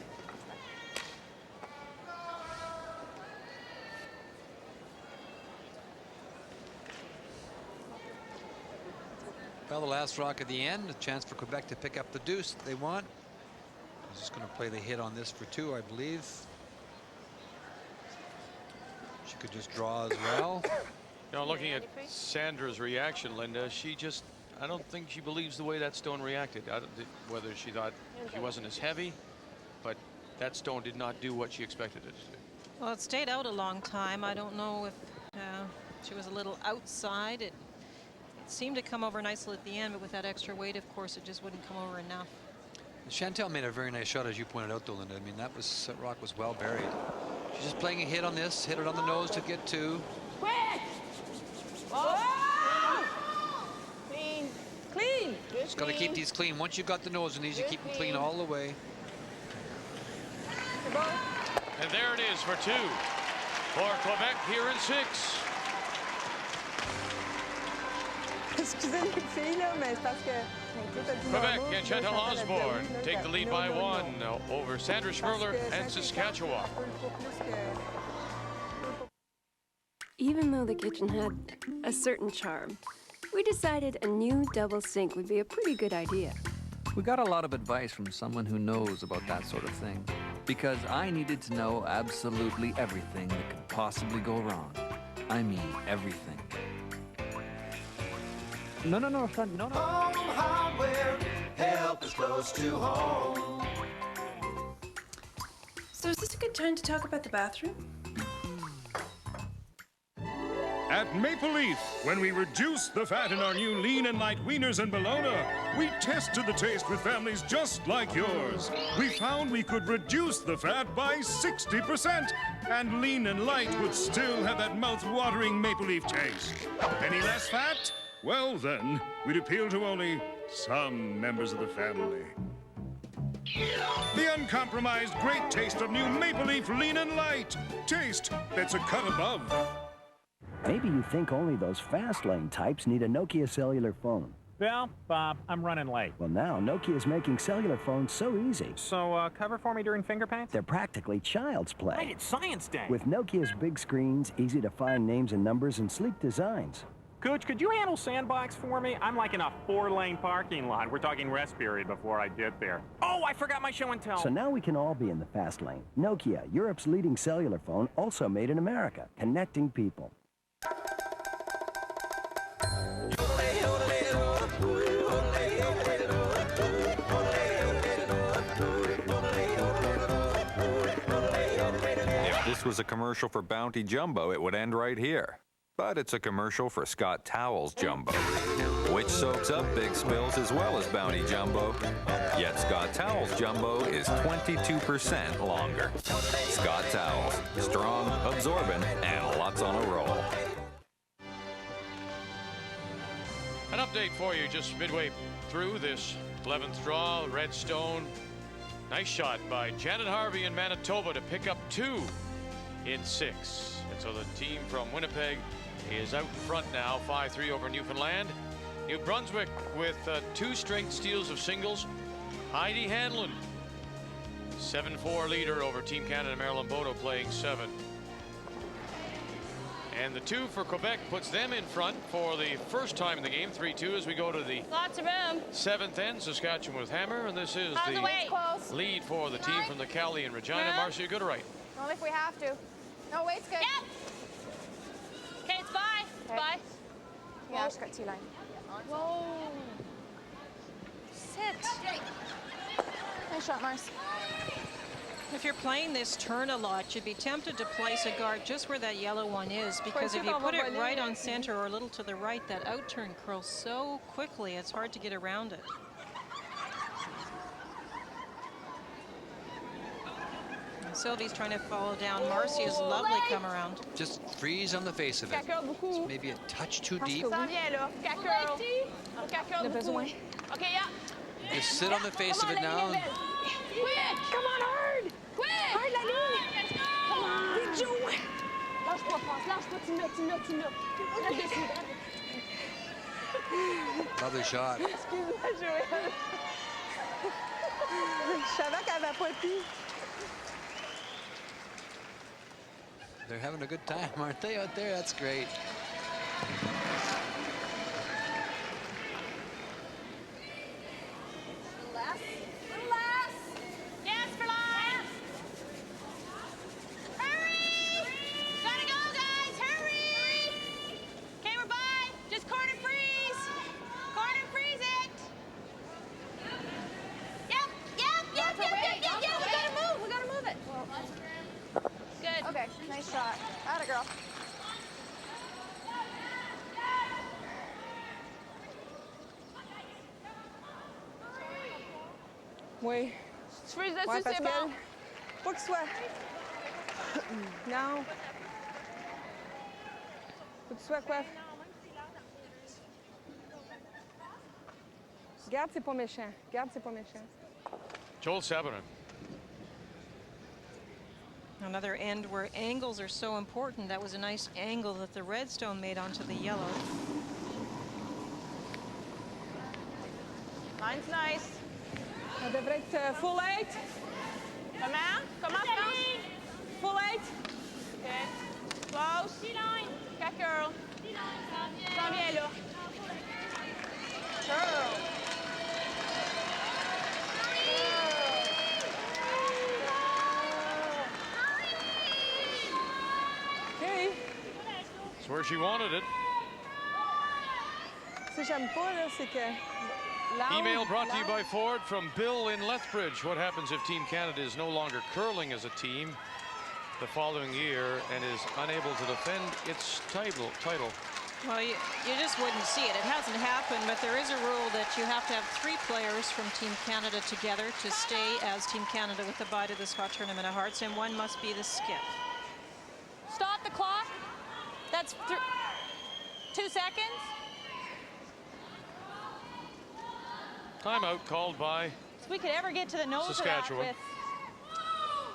[SPEAKER 5] Well, the last rock at the end, a chance for Quebec to pick up the deuce that they want. He's just going to play the hit on this for 2, I believe. She could just draw as well.
[SPEAKER 1] Now, looking at Sandra's reaction, Linda, I don't think she believes the way that stone reacted. Whether she thought she wasn't as heavy, but that stone did not do what she expected it to do.
[SPEAKER 4] Well, it stayed out a long time. I don't know if she was a little outside. It seemed to come over nicely at the end, but with that extra weight, of course, it just wouldn't come over enough.
[SPEAKER 5] Chantal made a very nice shot, as you pointed out, though, Linda. I mean, that rock was well buried. She's just playing a hit on this, hit it on the nose to get 2.
[SPEAKER 11] Quick! Oh! Clean. Clean.
[SPEAKER 5] Just got to keep these clean. Once you've got the nose in these, you keep them clean all the way.
[SPEAKER 1] And there it is for 2 for Quebec here in 6.
[SPEAKER 8] Excusez les filles, là, mais c'est parce que...
[SPEAKER 1] Quebec and Chantal Osborne take the lead by 1 over Sandra Schmirler and Saskatchewan.
[SPEAKER 3] Even though the kitchen had a certain charm, we decided a new double sink would be a pretty good idea.
[SPEAKER 7] We got a lot of advice from someone who knows about that sort of thing, because I needed to know absolutely everything that could possibly go wrong. I mean, everything. No.
[SPEAKER 9] Home hardware, help is close to home.
[SPEAKER 10] So is this a good time to talk about the bathroom?
[SPEAKER 12] At Maple Leaf, when we reduce the fat in our new lean and light wieners and bologna, we tested the taste with families just like yours. We found we could reduce the fat by 60%, and lean and light would still have that mouth-watering Maple Leaf taste. Any less fat? Well then, we'd appeal to only some members of the family. The uncompromised great taste of new Maple Leaf Lean and Light. Taste that's a cut above.
[SPEAKER 14] Maybe you think only those fast lane types need a Nokia cellular phone.
[SPEAKER 15] Well, Bob, I'm running late.
[SPEAKER 14] Well, now Nokia's making cellular phones so easy.
[SPEAKER 15] So, cover for me during finger paints?
[SPEAKER 14] They're practically child's play.
[SPEAKER 15] Right, it's Science Day.
[SPEAKER 14] With Nokia's big screens, easy to find names and numbers, and sleek designs.
[SPEAKER 15] Coach, could you handle Sandbox for me? I'm like in a 4-lane parking lot. We're talking rest period before I get there. Oh, I forgot my show and tell.
[SPEAKER 14] So now we can all be in the fast lane. Nokia, Europe's leading cellular phone, also made in America, connecting people.
[SPEAKER 16] If this was a commercial for Bounty Jumbo, it would end right here. But it's a commercial for Scott Towels Jumbo, which soaks up big spills as well as Bounty Jumbo. Yet Scott Towels Jumbo is 22% longer. Scott Towels, strong, absorbent, and lots on a roll.
[SPEAKER 1] An update for you just midway through this 11th draw, Redstone. Nice shot by Janet Harvey in Manitoba to pick up 2 in 6. And so the team from Winnipeg is out in front now, 5-3 over Newfoundland. New Brunswick with 2 straight steals of singles. Heidi Hanlon, 7-4 leader over Team Canada, Marilyn Bodo playing 7. And the 2 for Quebec puts them in front for the first time in the game, 3-2, as we go to the
[SPEAKER 11] Lots of room.
[SPEAKER 1] 7th end. Saskatchewan with hammer, and this is
[SPEAKER 11] Out of the way.
[SPEAKER 1] lead for the team from the Cali and Regina. Marcia, you go to right.
[SPEAKER 19] Only if we have to. No, wait's good.
[SPEAKER 11] Yep. Okay, it's bye. It's bye.
[SPEAKER 19] Yeah, she's got T-line.
[SPEAKER 11] Whoa. Sit.
[SPEAKER 19] Nice shot, Mars.
[SPEAKER 4] If you're playing this turn a lot, you'd be tempted to place a guard just where that yellow one is, because if you put it right on center or a little to the right, that outturn curls so quickly, it's hard to get around it. And Sylvie's trying to follow down Marcia's lovely come around.
[SPEAKER 5] Just freeze on the face of it. It's maybe a touch too deep.
[SPEAKER 19] Okay, yeah.
[SPEAKER 5] Just sit on the face of it now.
[SPEAKER 19] Quick! Come on, hard! Quick! Hard, la ligne! Come on! Vite, Joe! Lâche pas, France. Lâche pas, tu l'as. Reste dessus.
[SPEAKER 5] Lovely shot.
[SPEAKER 8] Excuse-moi, Joël. Je savais qu'elle avait pas pu.
[SPEAKER 5] They're having a good time, aren't they, out there? That's great.
[SPEAKER 19] Nice shot. Atta girl.
[SPEAKER 8] Oui.
[SPEAKER 19] Tu frises dessus,
[SPEAKER 8] Ouais, parce
[SPEAKER 19] c'est
[SPEAKER 8] que
[SPEAKER 19] bon.
[SPEAKER 8] faut qu'il soit... Non. Faut qu'il soit quoi? Garde, c'est pas méchant. Garde, c'est pas méchant.
[SPEAKER 1] Joel Sabarin.
[SPEAKER 4] Another end where angles are so important. That was a nice angle that the redstone made onto the yellow.
[SPEAKER 19] Line's nice.
[SPEAKER 8] Ça devrait être full 8.
[SPEAKER 19] Comment? France?
[SPEAKER 8] Full 8.
[SPEAKER 19] Okay. Close. Cat girl. S'en vient là. Girl.
[SPEAKER 8] Okay.
[SPEAKER 1] It's where she wanted it.
[SPEAKER 8] Ce que j'aime pas, là, c'est que...
[SPEAKER 1] Email brought to you by Ford from Bill in Lethbridge. What happens if Team Canada is no longer curling as a team the following year and is unable to defend its title?
[SPEAKER 4] Well, you just wouldn't see it. It hasn't happened, but there is a rule that you have to have 3 players from Team Canada together to stay as Team Canada with the bye to the Scott Tournament of Hearts, and one must be the skip.
[SPEAKER 11] Stop the clock. That's 2 seconds.
[SPEAKER 1] Timeout called by
[SPEAKER 11] If we could ever get to the nose
[SPEAKER 1] Saskatchewan.
[SPEAKER 11] of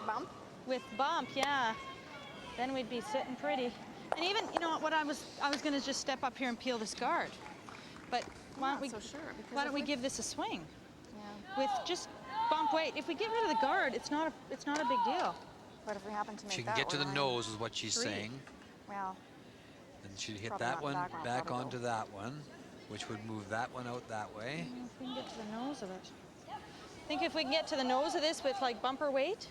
[SPEAKER 11] that with bump, yeah, then we'd be sitting pretty. And even, you know what, I was going to just step up here and peel this guard, but why don't we give this a swing? Yeah. With just bump weight. If we get rid of the guard, it's not a big deal.
[SPEAKER 19] But if we happen to make
[SPEAKER 5] She
[SPEAKER 19] that,
[SPEAKER 5] can get to the
[SPEAKER 19] we're
[SPEAKER 5] nose is what she's saying.
[SPEAKER 19] Well.
[SPEAKER 5] And she'd hit
[SPEAKER 19] Probably
[SPEAKER 5] that
[SPEAKER 19] not
[SPEAKER 5] one
[SPEAKER 19] back
[SPEAKER 5] back onto that one, which would move that one out that way.
[SPEAKER 11] If we can get to the nose of it. Think if we can get to the nose of this with like bumper weight?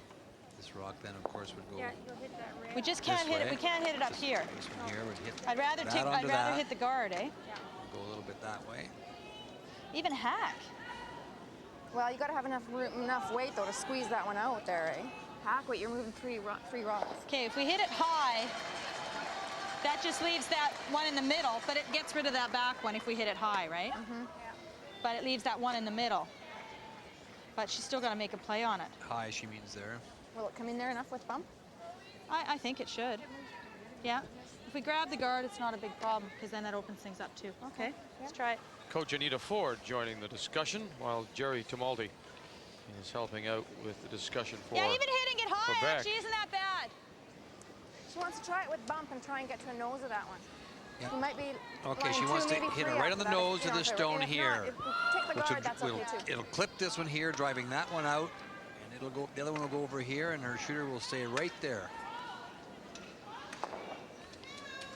[SPEAKER 5] This rock then, of course, would go.
[SPEAKER 11] Yeah, you'll hit that red. We just can't hit it. We can't hit it up here.
[SPEAKER 5] This one here would hit.
[SPEAKER 11] I'd rather hit the guard, eh?
[SPEAKER 5] Go a little bit that way.
[SPEAKER 11] Even hack.
[SPEAKER 19] Well, you got to have enough weight though to squeeze that one out there, eh? Hack weight, you're moving three rocks.
[SPEAKER 11] Okay, if we hit it high, that just leaves that one in the middle, but it gets rid of that back one if we hit it high, right? Mm-hmm. But it leaves that one in the middle. But she's still got to make a play on it.
[SPEAKER 5] High, she means there.
[SPEAKER 19] Will it come in there enough with bump?
[SPEAKER 11] I think it should. Yeah. If we grab the guard, it's not a big problem, because then that opens things up too. Okay, let's try it.
[SPEAKER 1] Coach Anita Ford joining the discussion, while Jerry Tomaldi is helping out with the discussion for
[SPEAKER 11] even hitting it high
[SPEAKER 1] Quebec.
[SPEAKER 11] actually isn't that bad.
[SPEAKER 19] She wants to try it with bump and try and get to the nose of that one.
[SPEAKER 5] Yep.
[SPEAKER 19] We might be
[SPEAKER 5] Okay, she wants to hit it right on the nose of the stone here.
[SPEAKER 19] If we take the guard, that's okay too.
[SPEAKER 5] It'll clip this one here, driving that one out, and it'll go. The other one will go over here, and her shooter will stay right there.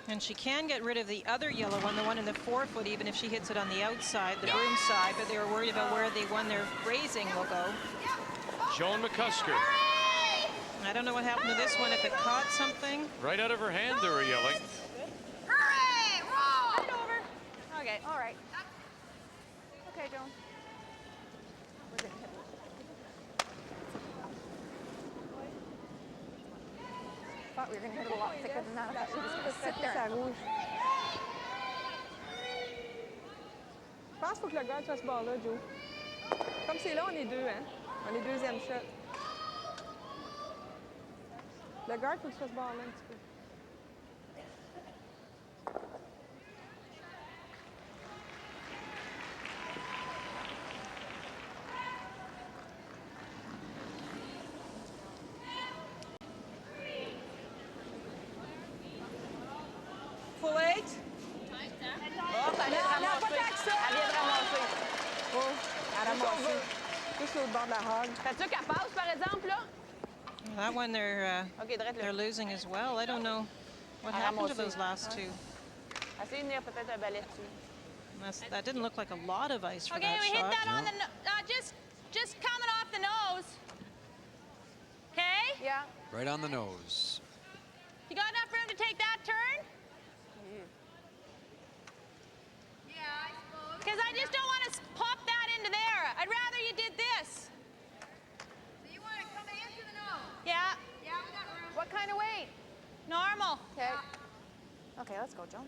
[SPEAKER 4] And she can get rid of the other yellow one, the one in the 4-foot, even if she hits it on the outside, the broom side, but they were worried about where the one they're raising will go.
[SPEAKER 1] Joan McCusker.
[SPEAKER 4] I don't know what happened to this one, if it caught something.
[SPEAKER 1] Right out of her hand, they were yelling.
[SPEAKER 19] Hooray! Roll! Right over. Okay, all right. Okay, Joan. We're getting hit. Thought we were going to hit it a lot thicker than that. I thought we were just going to sit there.
[SPEAKER 8] Je pense qu'il faut que le gars soit ce bord-là, Joe. Comme c'est là, on est deux, hein? On est deuxième shot. Le guard, il faut qu'il soit ce bord-là un petit peu. Full eight? Oh, elle vient de ramasser. Elle vient de ramasser. Oh, elle ramasse. Juste l'autre bord de la hog.
[SPEAKER 19] T'as-tu qu'elle passe, par exemple, là?
[SPEAKER 4] That one they're losing as well. I don't know what happened to those last two.
[SPEAKER 19] Essayez de venir peut-être un balai dessus.
[SPEAKER 4] That didn't look like a lot of ice for
[SPEAKER 11] Okay,
[SPEAKER 4] that
[SPEAKER 11] we
[SPEAKER 4] shot.
[SPEAKER 11] hit that on the just coming off the nose. Okay?
[SPEAKER 19] Yeah.
[SPEAKER 7] Right on the nose.
[SPEAKER 11] You got enough room to take that turn?
[SPEAKER 19] Yeah, I suppose.
[SPEAKER 11] Because I just don't want to pop that into there. I'd rather you did this.
[SPEAKER 19] So you want to come into the nose?
[SPEAKER 11] Yeah.
[SPEAKER 19] Yeah, we got room. What kind of weight?
[SPEAKER 11] Normal.
[SPEAKER 19] Okay. Okay, let's go, Joan.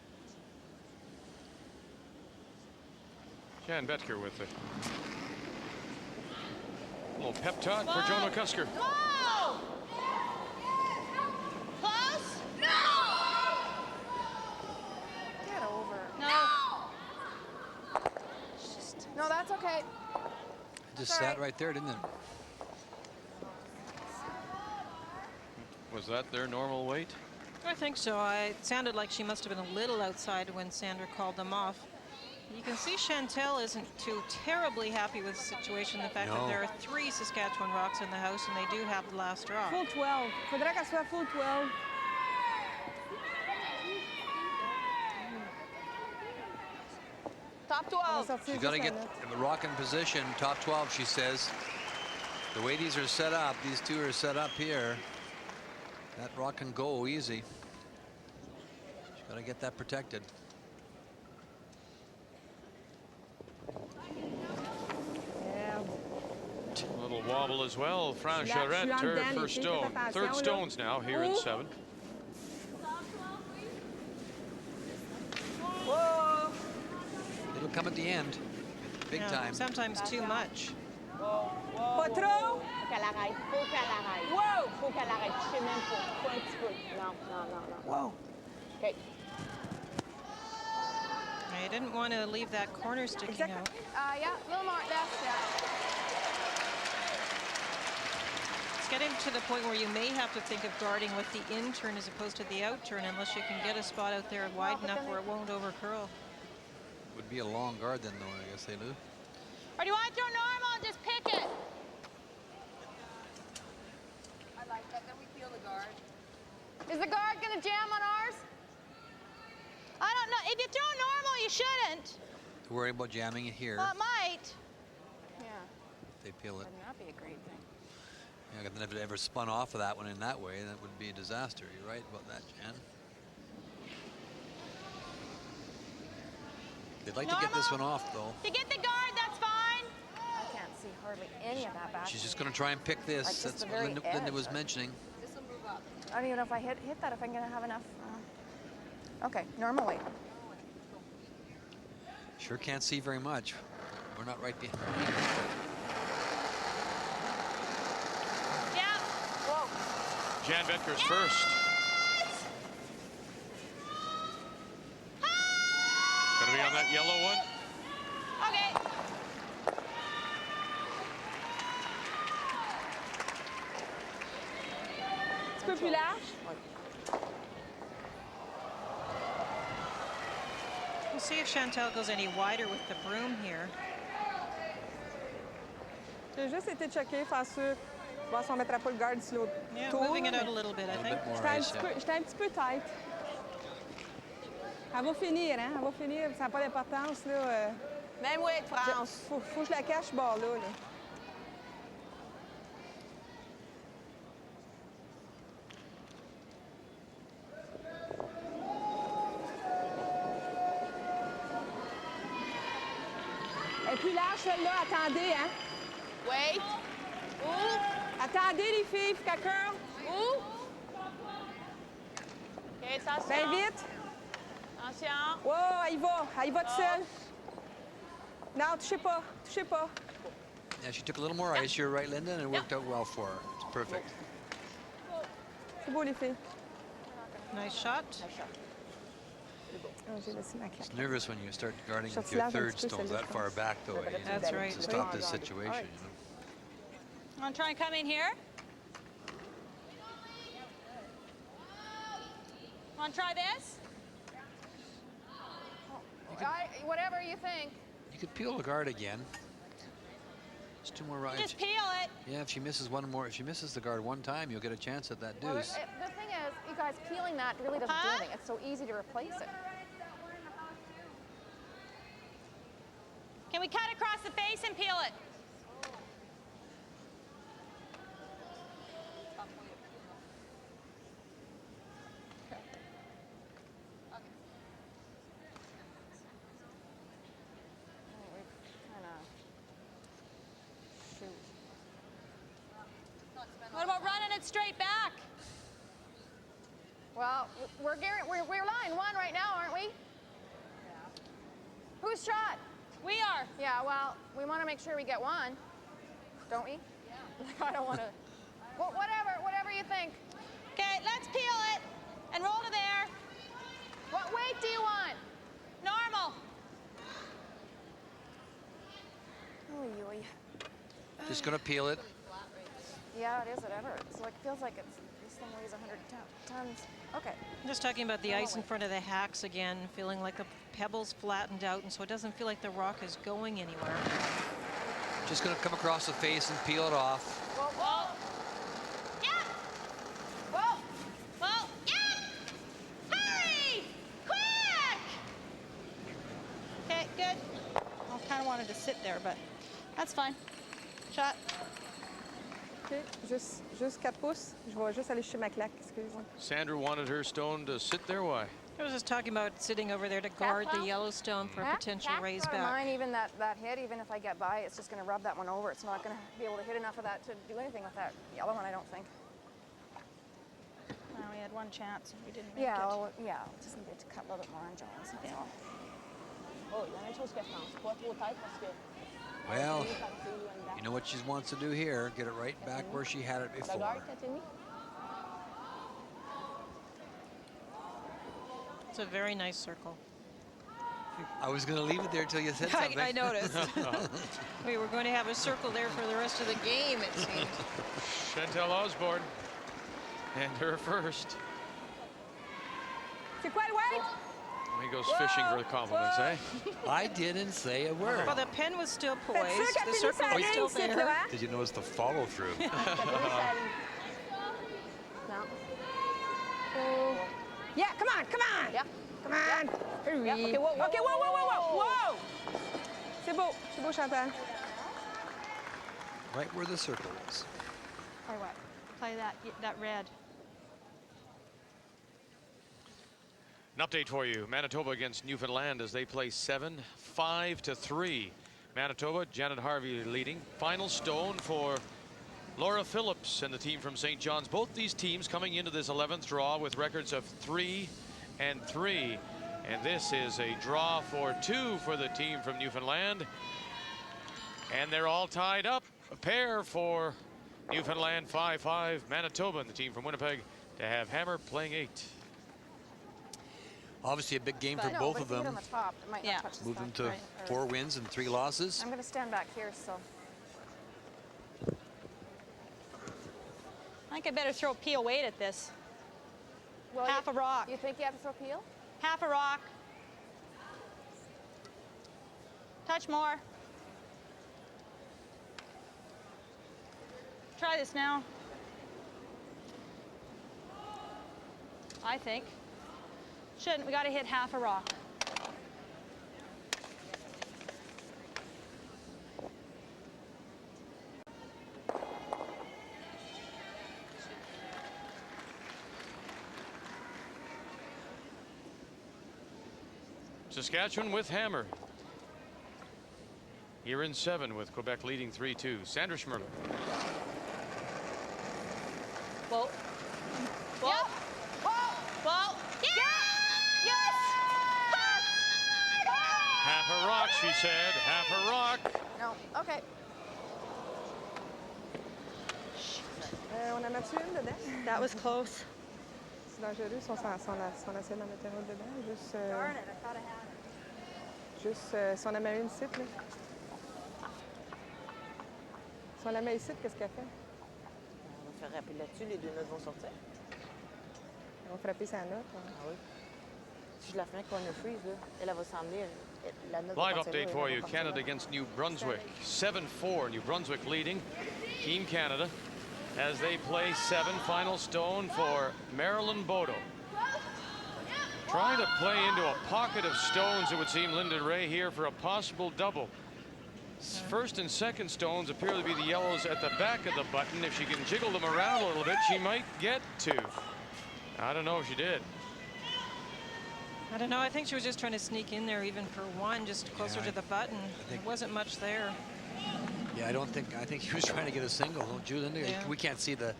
[SPEAKER 1] Jan Betker with the little pep talk for Joan McCusker.
[SPEAKER 11] Whoa! Close?
[SPEAKER 19] No! Get over.
[SPEAKER 11] No.
[SPEAKER 19] No, that's okay.
[SPEAKER 7] It just sat right there, didn't it?
[SPEAKER 1] Was that their normal weight?
[SPEAKER 4] I think so. It sounded like she must have been a little outside when Sandra called them off. You can see Chantal isn't too terribly happy with the situation, the fact that there are 3 Saskatchewan rocks in the house and they do have the last drop.
[SPEAKER 8] Full 12. Faudrait qu'elle soit full 12.
[SPEAKER 19] Top 12.
[SPEAKER 7] She's got to get the rock in position. Top 12, she says. The way these are set up, these two are set up here. That rock can go easy. She's got to get that protected.
[SPEAKER 1] A little wobble as well. Fran Charette, her first stone. Third stones now here in 7th.
[SPEAKER 8] Whoa!
[SPEAKER 7] It'll come at the end. Big time.
[SPEAKER 4] Sometimes too much.
[SPEAKER 8] Pas trop?
[SPEAKER 19] Faut qu'elle arrête. Faut qu'elle arrête.
[SPEAKER 8] Wow!
[SPEAKER 19] Faut qu'elle arrête. Je sais même pas. Faut un petit peu. Non, non, non, non.
[SPEAKER 8] Wow.
[SPEAKER 19] OK.
[SPEAKER 4] I didn't want to leave that corner sticking out.
[SPEAKER 19] Yeah, a little more. That's, yeah.
[SPEAKER 4] It's getting to the point where you may have to think of guarding with the in turn as opposed to the out turn, unless you can get a spot out there wide enough where it won't overcurl.
[SPEAKER 7] Would be a long guard then, though, I guess, Lou.
[SPEAKER 11] Or do you want to throw normal and just pick it?
[SPEAKER 19] I like that. Then we feel the guard. Is the guard going to jam on ours?
[SPEAKER 11] I don't know. If you throw normal, you shouldn't.
[SPEAKER 7] Worry about jamming it here.
[SPEAKER 11] Well, it might.
[SPEAKER 19] Yeah.
[SPEAKER 7] If they peel it.
[SPEAKER 19] Wouldn't that be a great thing?
[SPEAKER 7] Yeah, if it ever spun off of that one in that way, that would be a disaster. You're right about that, Jan. They'd like to get this one off, though.
[SPEAKER 11] If you get the guard, that's fine.
[SPEAKER 19] I can't see hardly any of that back.
[SPEAKER 7] She's just going to try and pick this.
[SPEAKER 19] Like
[SPEAKER 7] That's what Linda was mentioning.
[SPEAKER 19] This will move up. I don't even know if I hit that, if I'm going to have enough. Okay, normal weight.
[SPEAKER 7] Sure can't see very much. We're not right behind.
[SPEAKER 11] Yeah.
[SPEAKER 19] Whoa.
[SPEAKER 1] Jan Betker's first. Gonna be on that yellow one.
[SPEAKER 11] Okay.
[SPEAKER 8] Un petit peu plus large.
[SPEAKER 4] We'll see if Chantal goes any wider with the broom here.
[SPEAKER 8] J'ai juste été checké, faire sûr. Voir si on mettra pas le guard sur l'autre
[SPEAKER 4] Yeah,
[SPEAKER 8] tour.
[SPEAKER 4] moving it out a little bit, I think.
[SPEAKER 8] J'étais un petit peu tight. Elle va finir, hein? Elle va finir. Ça n'a pas d'importance, là.
[SPEAKER 19] Même way, France.
[SPEAKER 8] Faut que je la cache, bord là. Et puis large, celle-là, attendez, hein?
[SPEAKER 19] Wait. Où?
[SPEAKER 8] Attendez, les filles, faut qu'elle curle.
[SPEAKER 19] Où? OK, attention.
[SPEAKER 8] Ben vite.
[SPEAKER 19] Attention.
[SPEAKER 8] Wow, elle y va toute seule. Non, touchez pas, touchez pas.
[SPEAKER 7] Yeah, she took a little more ice. You're right, Linda, and it worked out well for her. It's perfect.
[SPEAKER 8] C'est beau, les filles.
[SPEAKER 4] Nice shot.
[SPEAKER 8] Oh, j'ai laissé ma claque.
[SPEAKER 7] It's nervous when you start guarding with your third stones that far back, though.
[SPEAKER 4] That's right.
[SPEAKER 7] To stop this situation, you know.
[SPEAKER 11] Want to try and come in here? Want to try this?
[SPEAKER 19] Whatever you think.
[SPEAKER 7] You could peel the guard again. Just 2 more rides.
[SPEAKER 11] Just peel it.
[SPEAKER 7] Yeah, if she misses one more, if she misses the guard one time, you'll get a chance at that
[SPEAKER 19] Well,
[SPEAKER 7] deuce.
[SPEAKER 19] the thing is, you guys, peeling that really doesn't do anything. It's so easy to replace it.
[SPEAKER 11] Can we cut across the face and peel it? What about running it straight back?
[SPEAKER 19] Well, we're line 1 right now, aren't we? Who's shot?
[SPEAKER 11] We are.
[SPEAKER 19] Yeah, well, we want to make sure we get 1, don't we? Yeah. I don't want to. Well, whatever you think.
[SPEAKER 11] Okay, let's peel it and roll to there.
[SPEAKER 19] What weight do you want?
[SPEAKER 11] Normal.
[SPEAKER 19] Oy, oy.
[SPEAKER 7] Just gonna peel it.
[SPEAKER 19] Yeah, it is whatever. It's like, feels like this thing weighs 100 tons. Okay.
[SPEAKER 4] I'm just talking about the ice in front of the hacks again, feeling like the pebbles flattened out, and so it doesn't feel like the rock is going anywhere.
[SPEAKER 7] Just gonna come across the face and peel it off.
[SPEAKER 19] Whoa, whoa.
[SPEAKER 11] Yeah.
[SPEAKER 19] Whoa.
[SPEAKER 11] Well, yeah. Hurry! Quick! Okay, good. I kind of wanted to sit there, but that's fine. Shot.
[SPEAKER 8] OK, juste 4 pouces. Je vais juste aller chercher ma claque, excuse-moi.
[SPEAKER 1] Sandra wanted her stone to sit there. Why?
[SPEAKER 4] I was just talking about sitting over there to guard the Yellowstone for a potential raise
[SPEAKER 19] I don't
[SPEAKER 4] back.
[SPEAKER 19] mind even that hit, even if I get by, it's just going to rub that one over. It's not going to be able to hit enough of that to do anything with that yellow one, I don't think.
[SPEAKER 11] Well, we had 1 chance and we didn't make
[SPEAKER 19] Yeah,
[SPEAKER 11] it.
[SPEAKER 19] well, yeah, just needed to cut a little bit more on Jones, that's all. Oh, il y a une chose que je pense, pas trop tête parce que...
[SPEAKER 7] Well, you know what she wants to do here. Get it right back where she had it before.
[SPEAKER 4] It's a very nice circle.
[SPEAKER 7] I was going to leave it there till you said something.
[SPEAKER 4] I noticed. We were going to have a circle there for the rest of the game, it seemed.
[SPEAKER 1] Chantal Osborne and her first.
[SPEAKER 8] C'est quoi le weight?
[SPEAKER 1] He goes fishing for the compliments, eh?
[SPEAKER 7] I didn't say a word.
[SPEAKER 4] Well, the pen was still poised. The circle was still there.
[SPEAKER 7] Did you notice the follow through?
[SPEAKER 8] No. Yeah, come on, come on.
[SPEAKER 19] Yeah.
[SPEAKER 8] Come on. Hurry.
[SPEAKER 19] Yeah. Okay, whoa,
[SPEAKER 8] whoa. C'est beau, Chantal.
[SPEAKER 7] Right where the circle is.
[SPEAKER 11] Play what? Play that red.
[SPEAKER 1] An update for you. Manitoba against Newfoundland as they play 7, 5-3. Manitoba, Janet Harvey leading. Final stone for Laura Phillips and the team from St. John's. Both these teams coming into this 11th draw with records of 3-3. And this is a draw for 2 for the team from Newfoundland. And they're all tied up. A pair for Newfoundland, 5-5. Manitoba and the team from Winnipeg to have Hammer playing 8.
[SPEAKER 7] Obviously a big game for both of them.
[SPEAKER 19] On the top, it might not touch the
[SPEAKER 7] Move them
[SPEAKER 19] spot.
[SPEAKER 7] to 4 wins and 3 losses.
[SPEAKER 19] I'm going to stand back here, so.
[SPEAKER 11] I think I better throw peel weight at this.
[SPEAKER 19] Well,
[SPEAKER 11] half a rock.
[SPEAKER 19] You think you have to throw peel?
[SPEAKER 11] Half a rock. Touch more. Try this now. I think. Shouldn't. We got to hit half a rock.
[SPEAKER 1] Saskatchewan with hammer. Here in 7 with Quebec leading 3-2. Sandra Schmirler.
[SPEAKER 11] Whoa. Whoa.
[SPEAKER 19] Yep. Whoa.
[SPEAKER 11] Whoa.
[SPEAKER 19] Yeah! Yes!
[SPEAKER 1] Half a rock, she said. Half a rock.
[SPEAKER 19] No. Okay.
[SPEAKER 8] On a mettu une dedans?
[SPEAKER 11] That was close.
[SPEAKER 8] C'est dangereux si on essaie d'en mettre une autre dedans. Juste,
[SPEAKER 11] Darn it, I thought I had it.
[SPEAKER 8] juste si on en met une ici, là. Si on la met ici, qu'est-ce qu'elle fait?
[SPEAKER 6] On va faire rappeler là-dessus, les deux notes vont sortir.
[SPEAKER 8] On va frapper sa note. Hein.
[SPEAKER 6] Ah oui. Si je la fais un corner freeze, là, elle va s'emmener. La note
[SPEAKER 1] Live
[SPEAKER 6] va partir
[SPEAKER 1] update
[SPEAKER 6] là,
[SPEAKER 1] for
[SPEAKER 6] elle
[SPEAKER 1] you.
[SPEAKER 6] va partir
[SPEAKER 1] Canada
[SPEAKER 6] là.
[SPEAKER 1] against New Brunswick. 7-4. New Brunswick leading. Team Canada as they play 7. Final stone for Marilyn Bodo. Trying to play into a pocket of stones, it would seem, Linda Ray here for a possible double. First and second stones appear to be the yellows at the back of the button. If she can jiggle them around a little bit, she might get 2. I don't know if she did.
[SPEAKER 4] I don't know. I think she was just trying to sneak in there even for 1, just closer to the button. There wasn't much there.
[SPEAKER 7] Yeah, I think he was trying to get a single, don't you, Linda?
[SPEAKER 4] Yeah.
[SPEAKER 7] We can't see the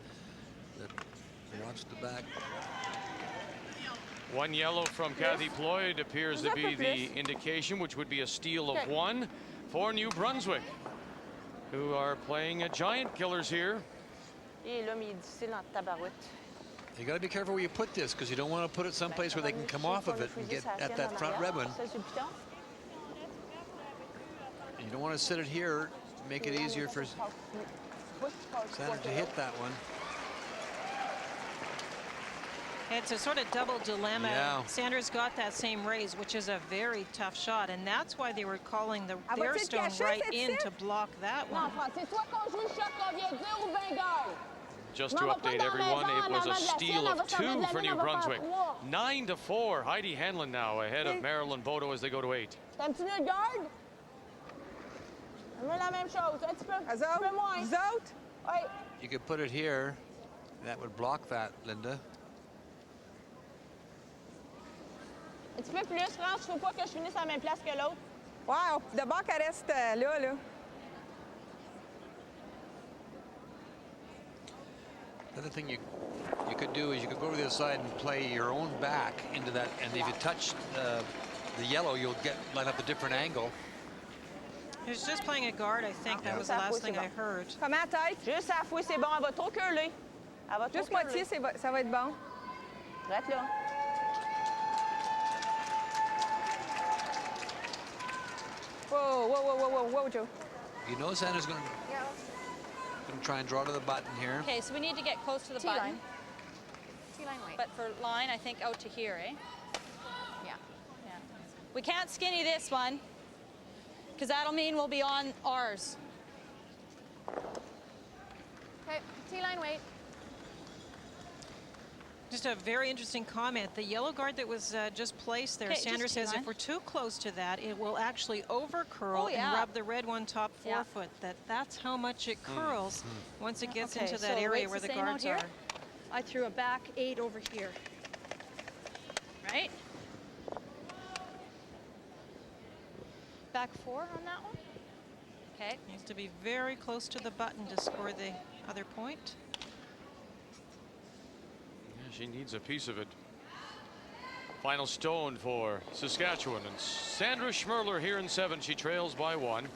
[SPEAKER 7] watch the back.
[SPEAKER 1] 1 yellow from Kathy Ployd appears to be the indication, which would be a steal of 1 for New Brunswick, who are playing a giant killers here.
[SPEAKER 6] Et l'homme, il est difficile en tabarouette.
[SPEAKER 7] You got to be careful where you put this, because you don't want to put it someplace where they can come off of it and get at that front red one. You don't want to sit it here, make it easier for Sandra to hit that one.
[SPEAKER 4] It's a sort of double dilemma.
[SPEAKER 7] Yeah.
[SPEAKER 4] Sandra's got that same raise, which is a very tough shot, and that's why they were calling their stone right in to block that one.
[SPEAKER 1] Just to update everyone, it was a steal of 2 for New Brunswick. 9-4. Heidi Hanlon now ahead of Marilyn Bodo as they go to 8.
[SPEAKER 19] T'aimes-tu le garde? On met la même chose, un petit peu moins.
[SPEAKER 8] Vous autres?
[SPEAKER 19] Oui.
[SPEAKER 7] You could put it here. That would block that, Linda.
[SPEAKER 19] Un petit peu plus, France, faut pas que je finisse à la même place que l'autre.
[SPEAKER 8] Wow, de bord qu'elle reste là.
[SPEAKER 7] Another thing you could do is you could go to the other side and play your own back into that, and if you touch the yellow, you'll line up a different angle.
[SPEAKER 4] He was just playing a guard, I think. That was the last thing I heard.
[SPEAKER 8] Comment tête?
[SPEAKER 19] Juste à la fouille, c'est bon. Elle va trop curler. Elle va trop
[SPEAKER 8] Juste moitié, ça va être bon.
[SPEAKER 19] Reste là.
[SPEAKER 8] Whoa, Joe.
[SPEAKER 7] You know Sandra's going to try and draw to the button here.
[SPEAKER 11] Okay, so we need to get close to the button.
[SPEAKER 19] T-line white.
[SPEAKER 11] But for line, I think out to here, eh? Yeah. We can't skinny this one, because that'll mean we'll be on ours.
[SPEAKER 19] Okay, T-line weight.
[SPEAKER 4] Just a very interesting comment. The yellow guard that was just placed there,
[SPEAKER 11] Okay,
[SPEAKER 4] Sandra
[SPEAKER 11] just
[SPEAKER 4] says
[SPEAKER 11] T-line.
[SPEAKER 4] if we're too close to that, it will actually over curl and rub the red one top forefoot. That's how much it curls once it gets into that area where the guards are.
[SPEAKER 11] I threw a back 8 over here. Right? Back 4 on that one? Okay.
[SPEAKER 4] Needs to be very close to the button to score the other point.
[SPEAKER 1] She needs a piece of it. Final stone for Saskatchewan, and Sandra Schmirler here in 7. She trails by 1.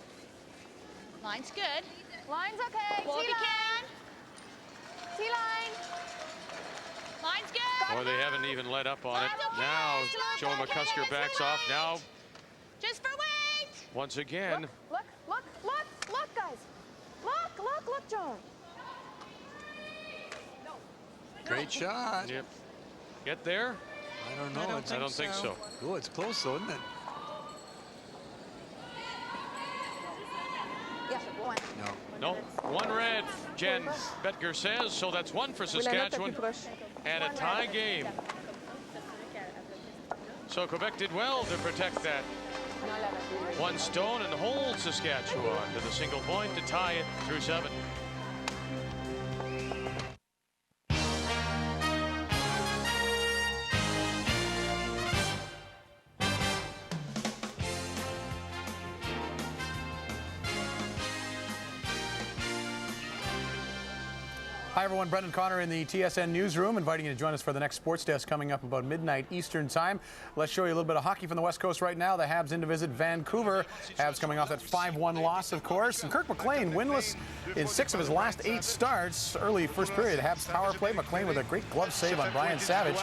[SPEAKER 11] Line's good.
[SPEAKER 19] Line's okay.
[SPEAKER 11] Well, if you can.
[SPEAKER 19] T-line.
[SPEAKER 11] Line's good.
[SPEAKER 1] Or they haven't even let up on it.
[SPEAKER 11] Okay.
[SPEAKER 1] Now Joe McCusker backs off. Now
[SPEAKER 11] Just for weight.
[SPEAKER 1] once again.
[SPEAKER 19] Look, guys. Look, Joan.
[SPEAKER 7] Great shot.
[SPEAKER 1] Yep. Get there?
[SPEAKER 7] I don't know.
[SPEAKER 1] I don't think so.
[SPEAKER 7] Oh, it's close though, isn't it?
[SPEAKER 19] Yeah, one.
[SPEAKER 1] No. 1 red, Jen Betger says. So that's 1 for Saskatchewan. And a tie game. So Quebec did well to protect that one stone and hold Saskatchewan to the single point to tie it through 7.
[SPEAKER 2] Hi everyone, Brendan Connor in the TSN newsroom, inviting you to join us for the next sports desk coming up about midnight Eastern time. Let's show you a little bit of hockey from the West Coast right now. The Habs in to visit Vancouver. Habs coming off that 5-1 loss, of course. And Kirk McLean winless in 6 of his last 8 starts. Early first period, Habs power play. McLean with a great glove save on Brian Savage.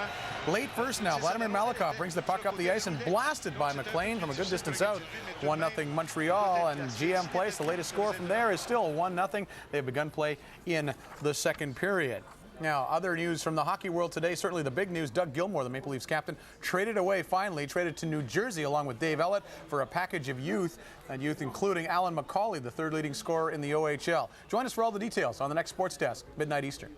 [SPEAKER 2] Late first now, Vladimir Malakoff brings the puck up the ice and blasted by McLean from a good distance out. 1-0 Montreal, and GM Place. The latest score from there is still 1-0. They've begun play in the second period. Now, other news from the hockey world today, certainly the big news, Doug Gilmour, the Maple Leafs captain, traded to New Jersey along with Dave Ellett for a package of youth, and youth including Alan McCauley, the 3rd leading scorer in the OHL. Join us for all the details on the next Sports Desk, midnight Eastern.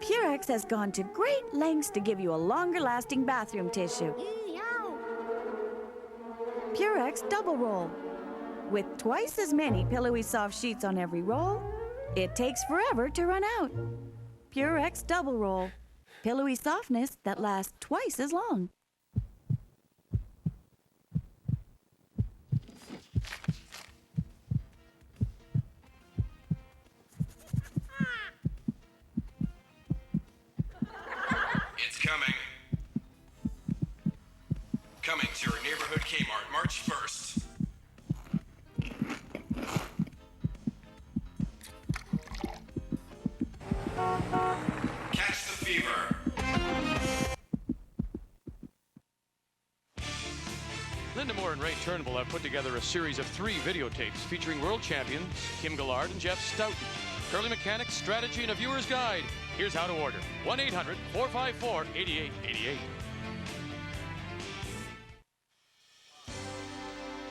[SPEAKER 13] Purex has gone to great lengths to give you a longer-lasting bathroom tissue. Purex Double Roll. With twice as many pillowy soft sheets on every roll, it takes forever to run out. Purex Double Roll. Pillowy softness that lasts twice as long.
[SPEAKER 28] It's coming. Coming to your neighborhood Kmart March 1st. Catch the fever.
[SPEAKER 1] Linda Moore and Ray Turnbull have put together a series of 3 videotapes featuring world champions Kim Gillard and Jeff Stoughton. Curling mechanics, strategy, and a viewer's guide. Here's how to order. 1-800-454-8888.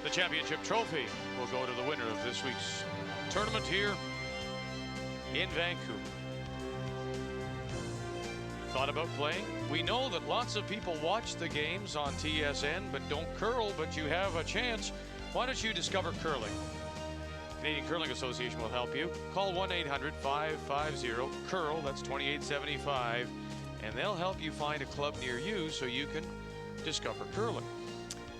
[SPEAKER 1] The championship trophy will go to the winner of this week's tournament here in Vancouver. Thought about playing? We know that lots of people watch the games on TSN but don't curl, but you have a chance. Why don't you discover curling? Canadian Curling Association will help you. Call 1-800-550-CURL, that's 2875, and they'll help you find a club near you so you can discover curling.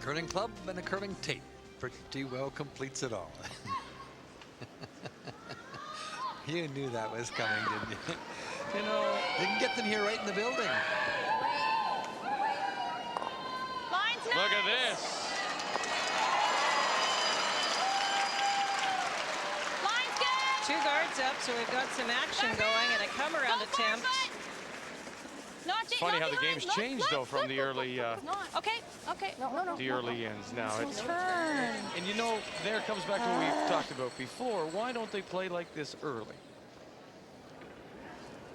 [SPEAKER 7] Curling club and a curling tape pretty well completes it all. You knew that was coming, didn't you? You know, you can get them here right in the building.
[SPEAKER 1] Look at this.
[SPEAKER 4] Two guards up, so we've got some action going and a come-around attempt.
[SPEAKER 1] It's funny how the game's changed, though, from the early the early ends now. And you know, there it comes back to what we talked about before. Why don't they play like this early?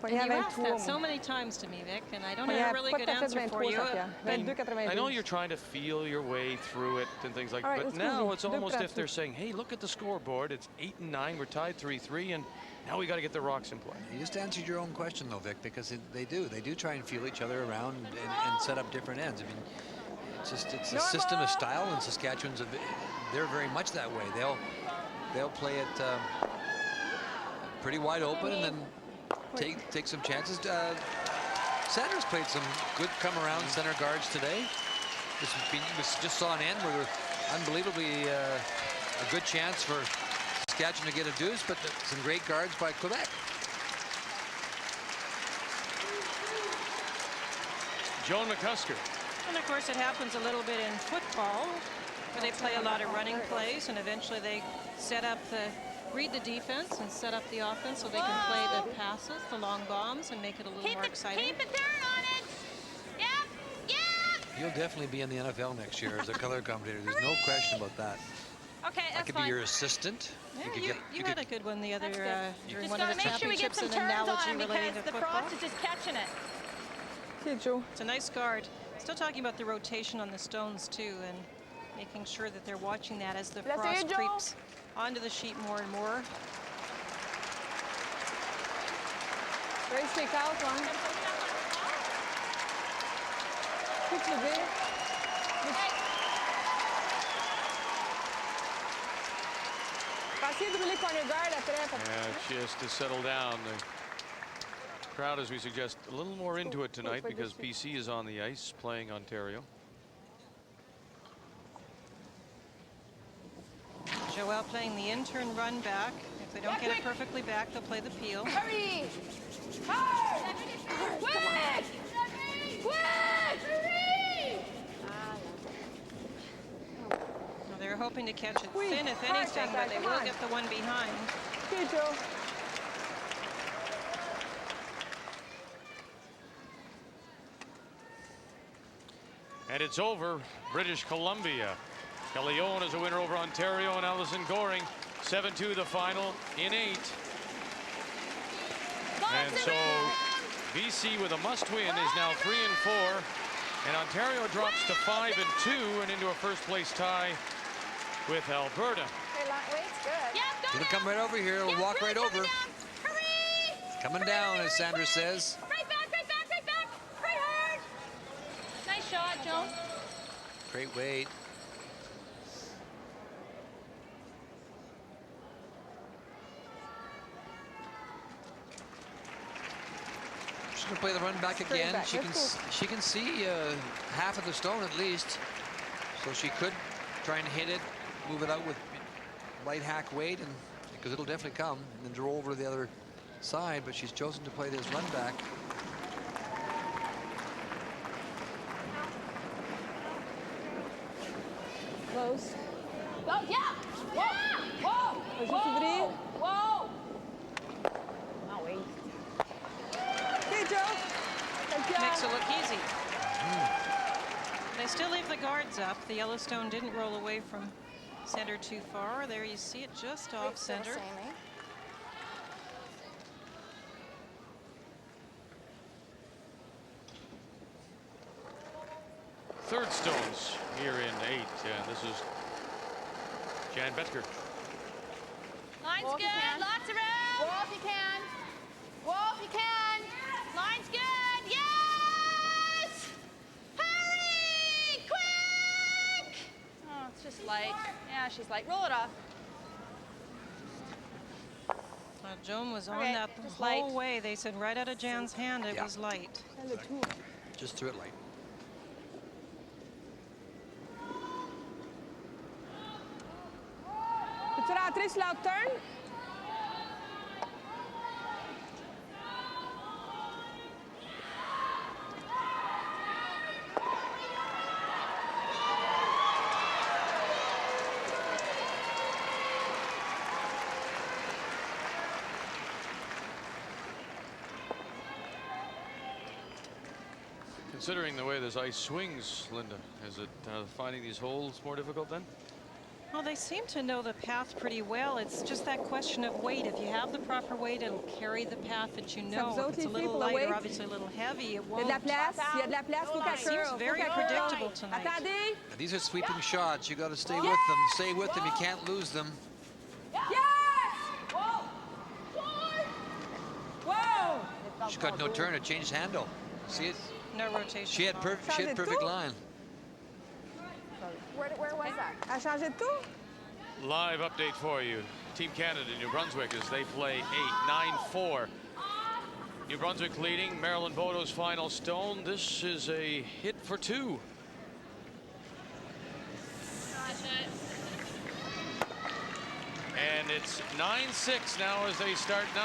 [SPEAKER 4] And you asked that so many times to me, Vic, and I don't have a really good answer for you.
[SPEAKER 1] I know you're trying to feel your way through it and things like that, but now it's almost if they're saying, hey, look at the scoreboard. It's 8-9. We're tied 3-3, and now we got to get the rocks in play.
[SPEAKER 7] You just answered your own question, though, Vic, because they do try and feel each other around and set up different ends. I mean, it's a system of style, and Saskatchewan's they're very much that way. They'll play it pretty wide open and then take some chances. Sandra's played some good come-around center guards today. We just saw an end where there was unbelievably a good chance for Saskatchewan to get a deuce, but some great guards by Quebec.
[SPEAKER 1] Joan McCusker.
[SPEAKER 4] And of course, it happens a little bit in football, where they play a lot of running plays, and eventually they read the defense and set up the offense so they can play the passes, the long bombs, and make it a little more exciting.
[SPEAKER 11] Keep it turn on it. Yep.
[SPEAKER 7] You'll definitely be in the NFL next year as a color commentator. There's no question about that.
[SPEAKER 4] Okay,
[SPEAKER 7] I could be your assistant.
[SPEAKER 4] Yeah, you had a good one the other during one of the
[SPEAKER 11] Make sure we get
[SPEAKER 4] championships,
[SPEAKER 11] some
[SPEAKER 4] an
[SPEAKER 11] turns
[SPEAKER 4] analogy
[SPEAKER 11] on him
[SPEAKER 4] relating
[SPEAKER 11] because
[SPEAKER 4] to
[SPEAKER 11] the
[SPEAKER 4] football.
[SPEAKER 11] frost is just catching it.
[SPEAKER 4] Okay, Joe. It's a nice guard. Still talking about the rotation on the stones too, and making sure that they're watching that as the frost creeps onto the sheet more and more.
[SPEAKER 8] Race take out one. Quick lever. Essayer de brûler corner guard après.
[SPEAKER 1] Yeah, just to settle down. The crowd, as we suggest, a little more into it tonight because BC is on the ice playing Ontario.
[SPEAKER 4] Joel playing the intern run back. If they don't get it perfectly back, they'll play the peel.
[SPEAKER 8] Hurry! Hurry! Quick! Quick! Hurry!
[SPEAKER 4] Well, they're hoping to catch it thin, if anything, but they will get the one behind.
[SPEAKER 8] Okay, Joe.
[SPEAKER 1] And it's over. British Columbia. Leon is a winner over Ontario, and Allison Goring 7-2 the final in 8. And so BC with a must-win is now 3-4, and Ontario drops to 5-2 and into a first-place tie with Alberta.
[SPEAKER 19] Okay, long wait's good.
[SPEAKER 7] It'll come right over here. It'll walk right over. Coming down, as Sandra says.
[SPEAKER 19] Right back, right back, right back. Right hard. Nice shot, Joan.
[SPEAKER 7] Great weight. She's going to play the run back again. She can see half of the stone at least, so she could try and hit it, move it out with light hack weight, and because it'll definitely come, and then draw over to the other side. But she's chosen to play this run back.
[SPEAKER 8] Close.
[SPEAKER 19] Oh, yeah! Whoa! Whoa!
[SPEAKER 8] Whoa!
[SPEAKER 19] Whoa!
[SPEAKER 8] Oh, wait. Okay, Joe.
[SPEAKER 4] Makes it look easy. They still leave the guards up. The Yellowstone didn't roll away from center too far. There you see it just off center.
[SPEAKER 1] Third stones here in 8. Yeah, this is Jan Betker.
[SPEAKER 19] Line's good. Lots of room. Whoa, if you can. Whoa, if you can. Line's good. Yes! Hurry! Quick! Oh, it's just light. Yeah, she's light. Roll it off.
[SPEAKER 4] Joan was on that the whole way. They said right out of Jan's hand it was light.
[SPEAKER 7] Just threw it light.
[SPEAKER 8] Peux-tu rentrer sur l'out turn?
[SPEAKER 1] Considering the way this ice swings, Linda, is it finding these holes more difficult then?
[SPEAKER 4] Well, they seem to know the path pretty well. It's just that question of weight. If you have the proper weight, it'll carry the path that you know. If it's a little light or obviously a little heavy, it won't. It seems very predictable tonight.
[SPEAKER 7] Now, these are sweeping shots. You got to stay with them. Stay with them. You can't lose them.
[SPEAKER 8] Whoa!
[SPEAKER 7] She's got no turn. It changed handle. See it?
[SPEAKER 4] No rotation.
[SPEAKER 7] She had perfect line.
[SPEAKER 19] Where was that?
[SPEAKER 8] A changé de tout?
[SPEAKER 1] Live update for you. Team Canada, New Brunswick, as they play 8-9-4. New Brunswick leading. Marilyn Bodo's final stone. This is a hit for 2. And it's 9-6 now as they start 9.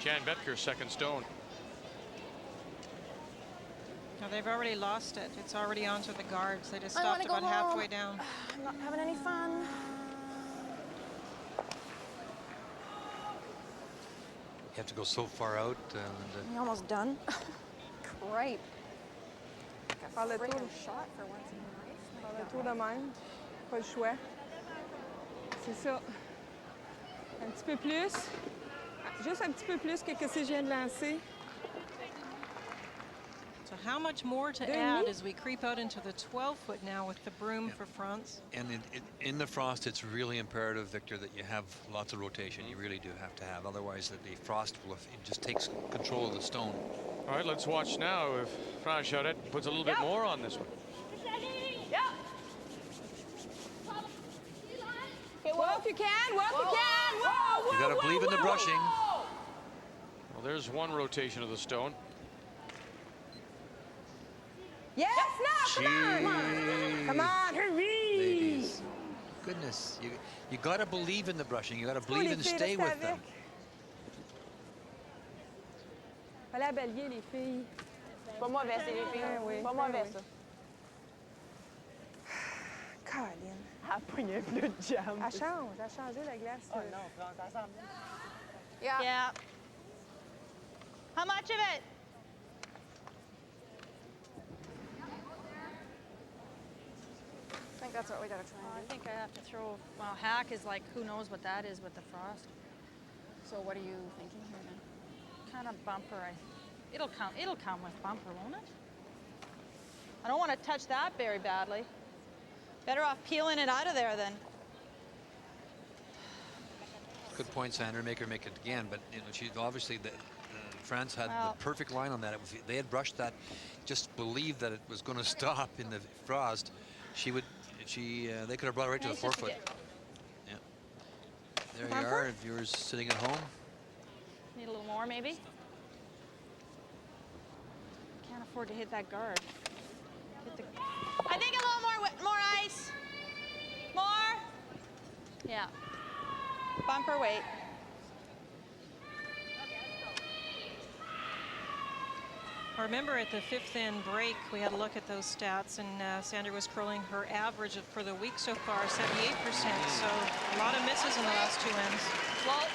[SPEAKER 1] Jan Betker's second stone.
[SPEAKER 4] Now they've already lost it. It's already onto the guards. They just stopped about halfway down.
[SPEAKER 19] I'm not having any fun.
[SPEAKER 7] You have to go so far out.
[SPEAKER 19] You're almost done. Great.
[SPEAKER 8] Par le tour.
[SPEAKER 19] Shot for once in your life.
[SPEAKER 8] Par le tour de même. Pas le choix. C'est ça. Un petit peu plus. Juste un petit peu plus que ce que je viens de lancer.
[SPEAKER 4] So how much more to add as we creep out into the 12-foot now with the broom for France?
[SPEAKER 7] And in the frost, it's really imperative, Victor, that you have lots of rotation. You really do have to have. Otherwise, the frost will it just takes control of the stone.
[SPEAKER 1] All right, let's watch now if France Charette puts a little bit more on this one.
[SPEAKER 8] Okay, whoa, if you can, whoa, if you can, whoa, whoa,
[SPEAKER 7] You got to believe in the brushing.
[SPEAKER 1] Well, there's one rotation of the stone.
[SPEAKER 8] Yes, now, come on! Come on, hurry!
[SPEAKER 7] Ladies, goodness, you got to believe in the brushing. You got to believe and stay with them.
[SPEAKER 8] Allez à Belgier, les filles.
[SPEAKER 6] Pas mauvais, c'est les filles.
[SPEAKER 8] Oui,
[SPEAKER 6] pas mauvais, ça.
[SPEAKER 8] Colin.
[SPEAKER 6] Elle a pogné un peu de jam.
[SPEAKER 8] Elle change, elle a changé la glace.
[SPEAKER 6] Oh non, France, ça semble.
[SPEAKER 11] Yeah. How much of it?
[SPEAKER 6] I think that's what we gotta try and
[SPEAKER 11] I think I have to throw, well, hack is like, who knows what that is with the frost.
[SPEAKER 6] So what are you thinking here then?
[SPEAKER 11] Kind of bumper. It'll come with bumper, won't it? I don't want to touch that very badly. Better off peeling it out of there then.
[SPEAKER 7] Good point, Sandra. Make her make it again, but you know, she obviously France had the perfect line on that. If they had brushed that, just believed that it was going to stop in the frost, they could have brought it right to the 4-foot. Yeah. There you are, if viewers sitting at home.
[SPEAKER 11] Need a little more, maybe. Can't afford to hit that guard. I think a little more ice. More. Yeah. Bumper weight.
[SPEAKER 4] Remember at the 5th end break, we had a look at those stats, and Sandra was curling her average for the week so far, 78%. So a lot of misses in the last 2 ends.
[SPEAKER 11] Whoa.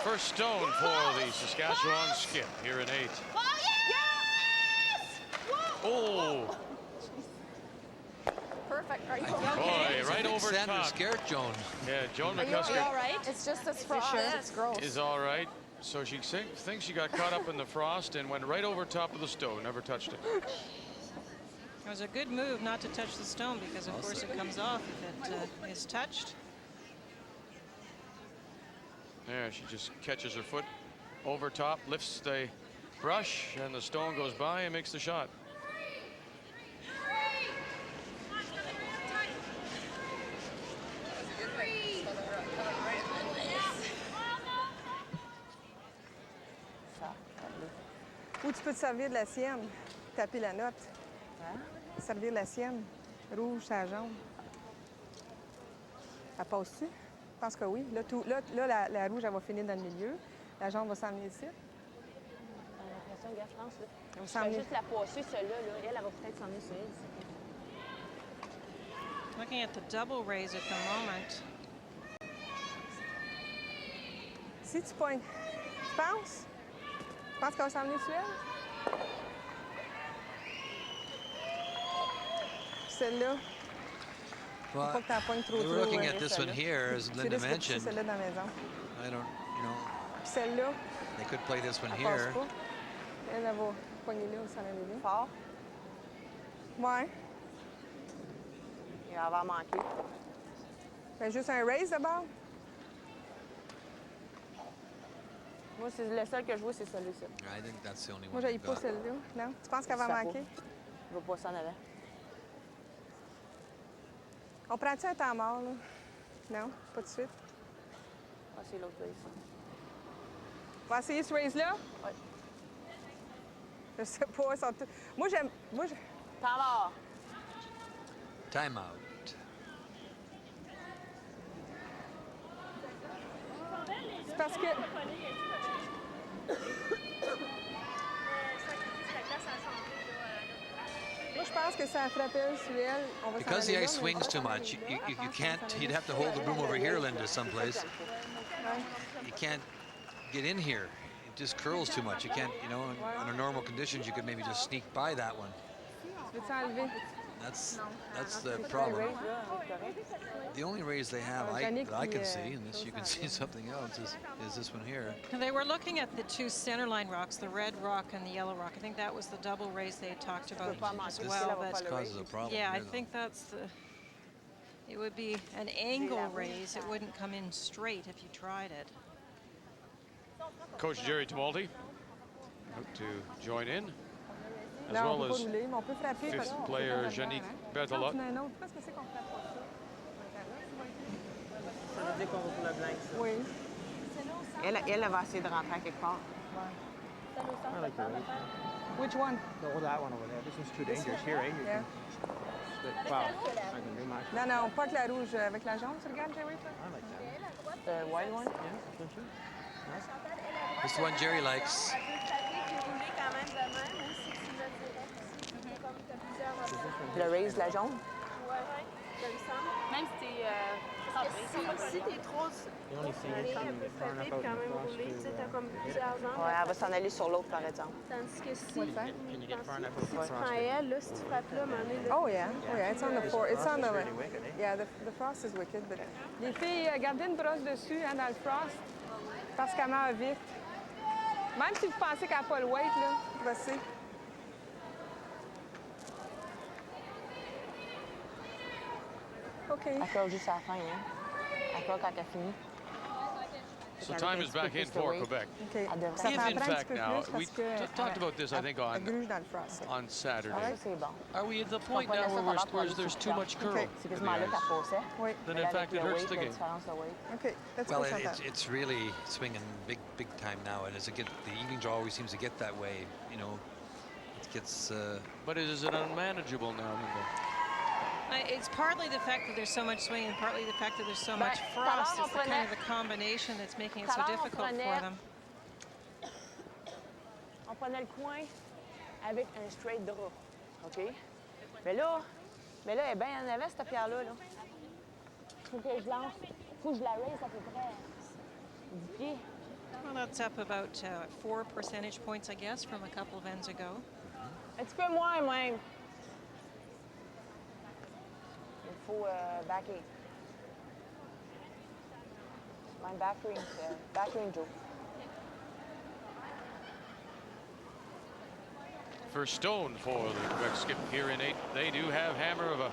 [SPEAKER 1] First stone for the Saskatchewan skip here in 8.
[SPEAKER 11] Yes!
[SPEAKER 1] Oh!
[SPEAKER 6] Perfect. Are you
[SPEAKER 1] Boy, right over
[SPEAKER 7] Sandra
[SPEAKER 1] top.
[SPEAKER 7] scared Joan.
[SPEAKER 1] Yeah, Joan
[SPEAKER 6] Are you
[SPEAKER 1] McCusker
[SPEAKER 6] all right? It's just this frost. It's gross.
[SPEAKER 1] is all right. So she thinks she got caught up in the frost and went right over top of the stone, never touched it.
[SPEAKER 4] It was a good move not to touch the stone because, of course, it comes off if it is touched.
[SPEAKER 1] There, she just catches her foot over top, lifts the brush, and the stone goes by and makes the shot.
[SPEAKER 8] Ou tu peux te servir de la sienne, taper la note. Servir la sienne. Rouge, ça jaune. Elle passe-tu? Je pense que oui. Là, la rouge, elle va finir dans le milieu. La jaune va s'emmener ici.
[SPEAKER 6] J'ai l'impression, regarde, France, là.
[SPEAKER 8] Elle va
[SPEAKER 6] Je
[SPEAKER 8] s'emmener.
[SPEAKER 6] vais juste la passer, celle-là. Elle va peut-être s'emmener sur elle.
[SPEAKER 4] Looking at the double raise at the moment.
[SPEAKER 8] Si tu pognes, tu penses? Tu penses qu'elle va s'emmener sur elle? Celle-là.
[SPEAKER 7] Well,
[SPEAKER 8] Faut pas que t'en pognes trop.
[SPEAKER 7] we were looking at this one here, as Linda mentioned.
[SPEAKER 8] Celle-là dans la maison.
[SPEAKER 7] I don't,
[SPEAKER 8] Celle-là.
[SPEAKER 7] they could play this one
[SPEAKER 8] Elle passe
[SPEAKER 7] here.
[SPEAKER 8] pas. Elle va pogner là ou s'en aller là. Fort. Ouais.
[SPEAKER 6] Il va avoir manqué.
[SPEAKER 8] Fais juste un raise d'abord.
[SPEAKER 6] Moi, c'est le seul que je vois, c'est celui-ci.
[SPEAKER 7] I think that's the only
[SPEAKER 8] Moi,
[SPEAKER 7] one.
[SPEAKER 8] j'aille
[SPEAKER 7] we've
[SPEAKER 8] pas
[SPEAKER 7] got.
[SPEAKER 8] celle-là. Non? Tu penses qu'elle va
[SPEAKER 6] Ça va.
[SPEAKER 8] manquer?
[SPEAKER 6] Je vais passer en avant.
[SPEAKER 8] On prend-tu un temps mort, là? Non? Pas tout de suite?
[SPEAKER 6] Ah, c'est l'autre ici.
[SPEAKER 8] On va essayer ce raise-là?
[SPEAKER 6] Oui.
[SPEAKER 8] Je sais pas. Ils sont tous... Moi, j'aime...
[SPEAKER 6] Temps mort.
[SPEAKER 7] Time out.
[SPEAKER 8] C'est parce que... Moi, je pense que ça a frappé sur elle. On va
[SPEAKER 7] Because
[SPEAKER 8] s'en
[SPEAKER 7] the
[SPEAKER 8] aller
[SPEAKER 7] ice
[SPEAKER 8] là,
[SPEAKER 7] swings too much, you can't. You'd have to hold the broom over here, Linda, someplace. You can't get in here. It just curls too much. You can't, under normal conditions, you could maybe just sneak by that one.
[SPEAKER 8] Tu veux-tu enlever?
[SPEAKER 7] That's the problem. The only raise they have that I can see, unless you can see something else, is this one here.
[SPEAKER 4] They were looking at the two centerline rocks, the red rock and the yellow rock. I think that was the double raise they had talked about as well.
[SPEAKER 7] This causes a problem.
[SPEAKER 4] Yeah,
[SPEAKER 7] here,
[SPEAKER 4] I think that's the. It would be an angle raise. It wouldn't come in straight if you tried it.
[SPEAKER 1] Coach Jerry Tumulty out to join in, as well as fifth player Yannick Berthelot.
[SPEAKER 6] Oui. Elle va essayer de rentrer à quelque part.
[SPEAKER 8] I like the raise.
[SPEAKER 6] Which one?
[SPEAKER 8] That one over there. This one's too dangerous. Here, eh?
[SPEAKER 6] Yeah.
[SPEAKER 8] Wow, I can do much.
[SPEAKER 6] Non, non, pas avec la rouge, avec la jaune, tu regardes, Jerry?
[SPEAKER 8] I like that.
[SPEAKER 6] The white one?
[SPEAKER 8] Yeah, don't you? Nice.
[SPEAKER 7] This is the one Jerry likes.
[SPEAKER 6] Le raise, la jaune?
[SPEAKER 17] Même si t'es trop
[SPEAKER 8] You only see it
[SPEAKER 17] un peu frappé, quand même roulé, tu sais, t'as comme plusieurs angles.
[SPEAKER 6] Ouais, elle va s'en aller sur l'autre, par exemple.
[SPEAKER 17] Tandis que si,
[SPEAKER 8] Can you get far enough
[SPEAKER 17] si tu prends elle, là, si tu frappes là, à un moment donné, là,
[SPEAKER 6] Oh yeah, oh yeah, it's on the floor. It's on the.
[SPEAKER 8] really wicked, eh?
[SPEAKER 6] Yeah, the frost is wicked, but. Les filles, gardez une brosse dessus, hein, dans le frost, parce qu'elle meurt vite. Même si vous pensez qu'elle n'a pas le weight, là, brossez. OK. Elle colle juste à la fin, hein. Elle colle quand elle finit.
[SPEAKER 1] So time is back in for Quebec.
[SPEAKER 6] Okay.
[SPEAKER 1] If in fact now, we talked about this, I think, on Saturday. Are we at the point now where there's too much curl? Then in fact it hurts the game.
[SPEAKER 6] Okay, let's
[SPEAKER 7] Well,
[SPEAKER 6] go Chantal.
[SPEAKER 7] it's really swinging big time now. And as it gets, the evening draw always seems to get that way. You know, it gets.
[SPEAKER 1] But is it unmanageable now, Linda?
[SPEAKER 4] It's partly the fact that there's so much swing and partly the fact that there's so much frost. It's the kind of the combination that's making it so difficult for them.
[SPEAKER 6] On prenait le coin avec un straight draw, OK? Mais là, elle est bien en avant, cette pierre-là. Là. Faut que je lance, faut que je la raise à peu près 10 pieds.
[SPEAKER 4] Well, that's up about 4 percentage points, I guess, from a couple of ends ago.
[SPEAKER 6] Un petit peu moins, même. Il faut backer. Mijn backering Joe.
[SPEAKER 1] First stone for the Quebec skip here in 8. They do have hammer of a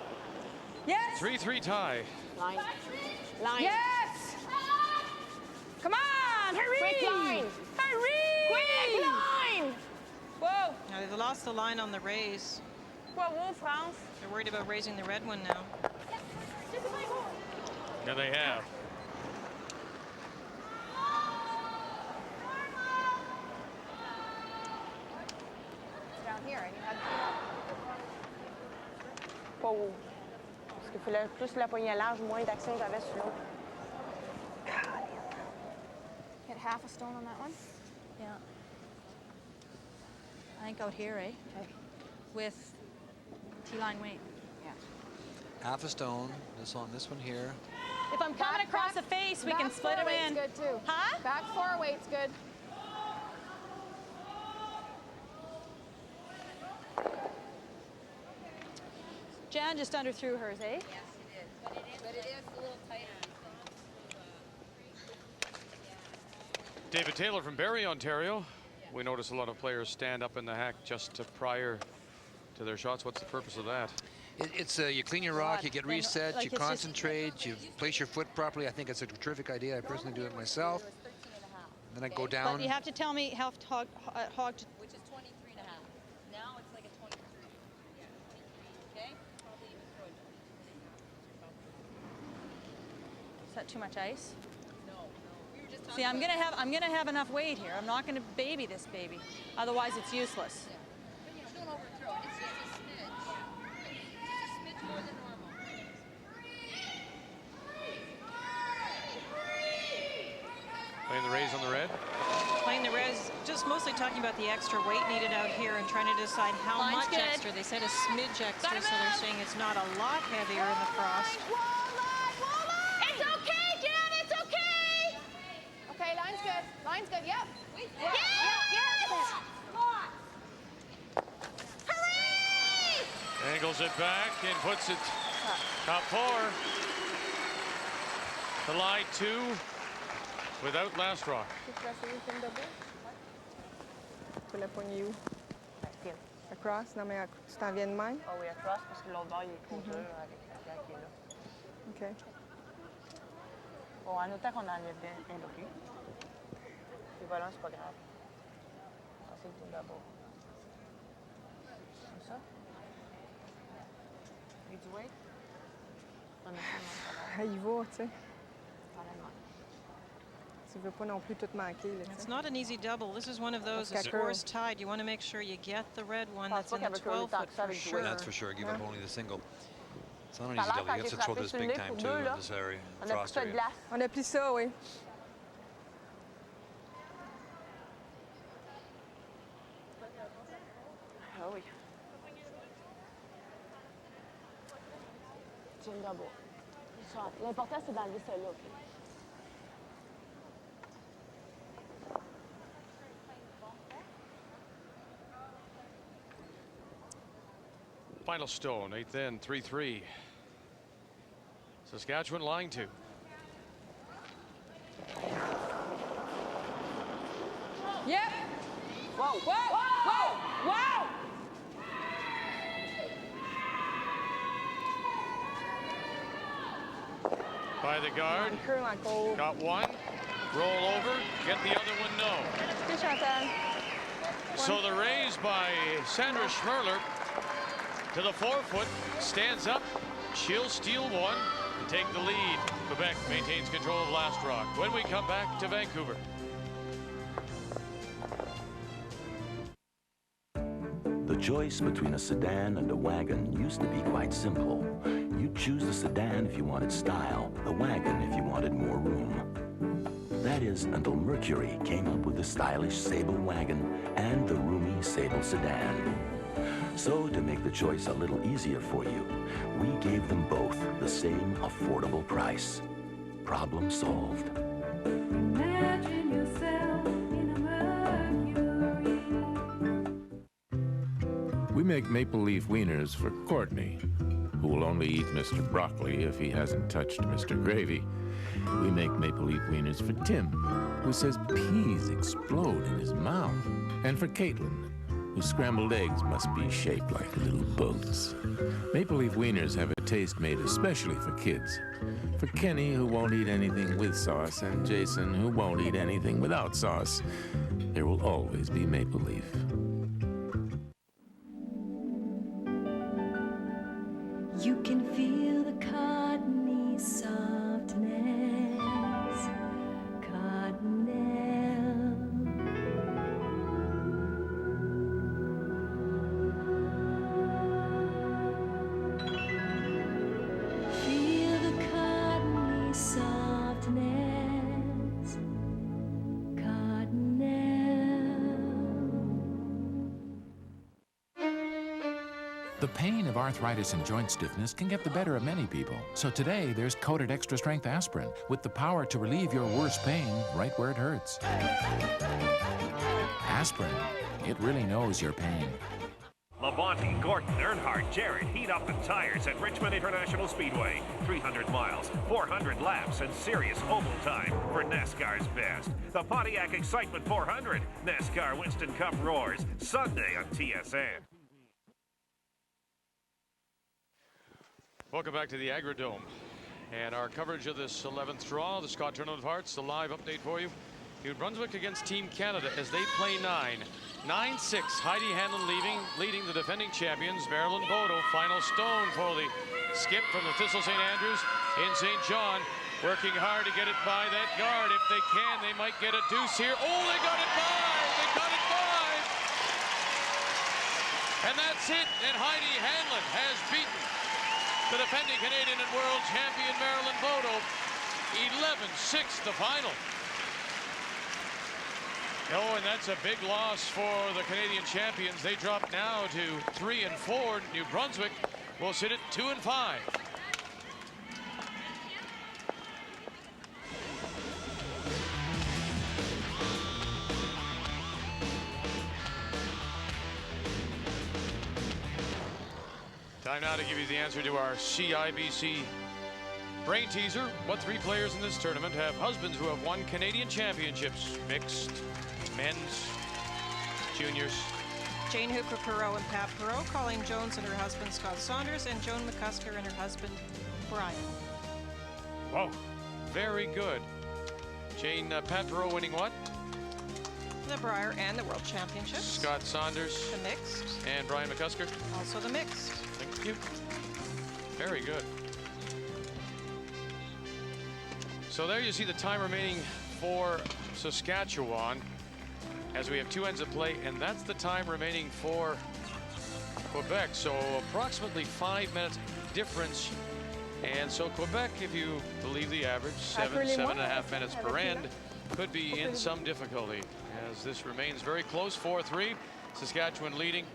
[SPEAKER 1] 3-3 tie.
[SPEAKER 6] Line.
[SPEAKER 19] Yes! Come on, hurry!
[SPEAKER 6] Quick line!
[SPEAKER 19] Hurry!
[SPEAKER 6] Quick line! Whoa!
[SPEAKER 4] Now they've lost the line on the raise.
[SPEAKER 6] Whoa, France.
[SPEAKER 4] They're worried about raising the red one now.
[SPEAKER 1] Yeah, they have.
[SPEAKER 6] Down here, and you had pas haut. Parce qu'il fallait plus la poignée large, moins d'action j'avais sur l'autre.
[SPEAKER 11] Hit half a stone on that one? Yeah. I think out here, eh? Okay. With T-line weight.
[SPEAKER 6] Yeah.
[SPEAKER 7] Half a stone. This on this one here.
[SPEAKER 11] If I'm coming across the face, we can split it in.
[SPEAKER 19] Good too.
[SPEAKER 11] Huh?
[SPEAKER 19] Back 4 weight's good.
[SPEAKER 11] Jan just underthrew hers, eh?
[SPEAKER 18] Yes, it is. But it is a little tighter.
[SPEAKER 1] David Taylor from Barrie, Ontario. We notice a lot of players stand up in the hack just prior to their shots. What's the purpose of that?
[SPEAKER 7] It's you clean your rock, you get reset,
[SPEAKER 11] like
[SPEAKER 7] you
[SPEAKER 11] it's
[SPEAKER 7] concentrate, you place your foot properly. I think it's a terrific idea. I personally do it myself. Then I go down.
[SPEAKER 11] But you have to tell me how hog
[SPEAKER 18] Which is 23 and a half. Now it's like a 23. Yeah, 23, okay? Probably even throw it 23.
[SPEAKER 11] Is that too much ice?
[SPEAKER 18] No. We were just talking
[SPEAKER 11] See, I'm gonna have enough weight here. I'm not gonna baby this baby. Otherwise it's useless.
[SPEAKER 18] Yeah. But you know, don't overthrow it. It's just a smidge. Just a smidge more than normal.
[SPEAKER 1] Playing the raise on the red.
[SPEAKER 4] Playing the res, just mostly talking about the extra weight needed out here and trying to decide how
[SPEAKER 11] Line's
[SPEAKER 4] much
[SPEAKER 11] good.
[SPEAKER 4] extra. They said a smidge extra, so they're saying it's not a lot heavier in the frost.
[SPEAKER 19] It's okay, Jan, it's okay! Okay, line's good. Line's good, yep. Yes!
[SPEAKER 1] And Angles it back and puts it top 4. The line 2 without last rock.
[SPEAKER 8] Tu peux essayer une de balle? Tu peux la pogner où? Across? Non, mais tu t'en viens de même?
[SPEAKER 6] Ah oui, across, parce que l'autre bord, il est trop dur avec la plaque qui est là.
[SPEAKER 8] OK.
[SPEAKER 6] Bon, en autant qu'on enlève un bruit. Les volants, c'est pas grave. Ça, c'est le tour d'abord. Comme ça. Et du weight. On a ça,
[SPEAKER 8] Il va, tu sais. Tu veux pas non plus tout manquer. Là,
[SPEAKER 4] it's not an easy double. This is one of those that scores tied. You want to make sure you get the red one that's in the 12 foot for sure.
[SPEAKER 7] That's for sure. Give up only the single. It's not an easy double. You have to throw this big time too in this area. Frost area.
[SPEAKER 8] On appuie ça, oui.
[SPEAKER 6] Ah oui. J'ai une double. L'important, c'est d'enlever ça là, OK?
[SPEAKER 1] Final stone, 8th end, 3-3. Saskatchewan line 2.
[SPEAKER 8] Yep. Whoa, whoa, whoa, whoa!
[SPEAKER 1] By the guard. Got one. Roll over. Get the other one, no.
[SPEAKER 8] Good, Chantal.
[SPEAKER 1] So the raise by Sandra Schmirler to the 4 foot, stands up, she'll steal one and take the lead. Quebec maintains control of last rock. When we come back to Vancouver.
[SPEAKER 20] The choice between a sedan and a wagon used to be quite simple. You'd choose the sedan if you wanted style, the wagon if you wanted more room. That is, until Mercury came up with the stylish Sable wagon and the roomy Sable sedan. So, to make the choice a little easier for you, we gave them both the same affordable price. Problem solved.
[SPEAKER 9] Imagine yourself in a Mercury.
[SPEAKER 21] We make maple leaf wieners for Courtney, who will only eat Mr. Broccoli if he hasn't touched Mr. Gravy. We make maple leaf wieners for Tim, who says peas explode in his mouth. And for Caitlin, whose scrambled eggs must be shaped like little boats. Maple leaf wieners have a taste made especially for kids. For Kenny, who won't eat anything with sauce, and Jason, who won't eat anything without sauce, there will always be maple leaf.
[SPEAKER 9] You can feel the cottony softness, cottonelle. Feel the cottony softness,
[SPEAKER 22] The pain of arthritis and joint stiffness can get the better of many people. So today, there's coated extra strength aspirin with the power to relieve your worst pain right where it hurts. Aspirin, it really knows your pain.
[SPEAKER 23] Labonte, Gordon, Earnhardt, Jarrett heat up the tires at Richmond International Speedway. 300 miles, 400 laps, and serious oval time for NASCAR's best. The Pontiac Excitement 400. NASCAR Winston Cup roars Sunday on TSN.
[SPEAKER 1] Welcome back to the Agrodome. And our coverage of this 11th draw, the Scott Tournament of Hearts, the live update for you. New Brunswick against Team Canada as they play 9. 9-6, Heidi Hanlon leading the defending champions, Marilyn Bodo. Final stone for the skip from the Thistle St. Andrews in St. John. Working hard to get it by that guard. If they can, they might get a deuce here. Oh, they got it by! They got it by! And that's it. And Heidi Hanlon has beaten the defending Canadian and world champion Marilyn Bodo. 11-6 the final. Oh, and that's a big loss for the Canadian champions. They drop now to 3-4. New Brunswick will sit at 2-5. Time now to give you the answer to our CIBC brain teaser. What 3 players in this tournament have husbands who have won Canadian championships? Mixed, men's, juniors.
[SPEAKER 4] Jane Hooker-Perreault and Pat Perreault, Colleen Jones and her husband Scott Saunders, and Joan McCusker and her husband Brian.
[SPEAKER 1] Whoa, very good. Jane, Pat Perreault winning what?
[SPEAKER 4] The Brier and the World Championships.
[SPEAKER 1] Scott Saunders.
[SPEAKER 4] The mixed.
[SPEAKER 1] And Brian McCusker.
[SPEAKER 4] Also the mixed.
[SPEAKER 1] Thank you. Very good. So there you see the time remaining for Saskatchewan as we have 2 ends of play, and that's the time remaining for Quebec. So approximately 5 minutes difference. And so Quebec, if you believe the average, 7.5 minutes per end, could be in some difficulty as this remains very close. 4-3, Saskatchewan leading.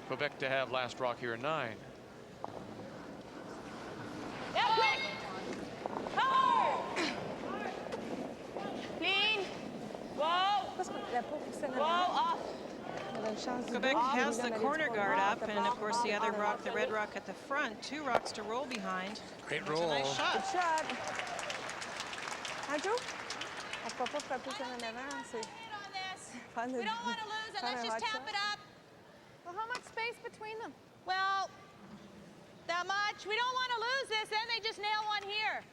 [SPEAKER 1] Quebec to have last rock here in 9.
[SPEAKER 19] Yeah, quick! Clean! Whoa! Whoa, off!
[SPEAKER 4] Quebec has the corner guard up, and of course the other rock, the red rock at the front. 2 rocks to roll behind.
[SPEAKER 7] Great roll.
[SPEAKER 4] Nice shot.
[SPEAKER 6] Good shot. Joe? On ne peut pas frapper ça en avant, c'est...
[SPEAKER 19] We don't want to lose it. Let's just tap it up. Well, how much space between them? Well, that much. We don't want to lose this. Then they just nail one here.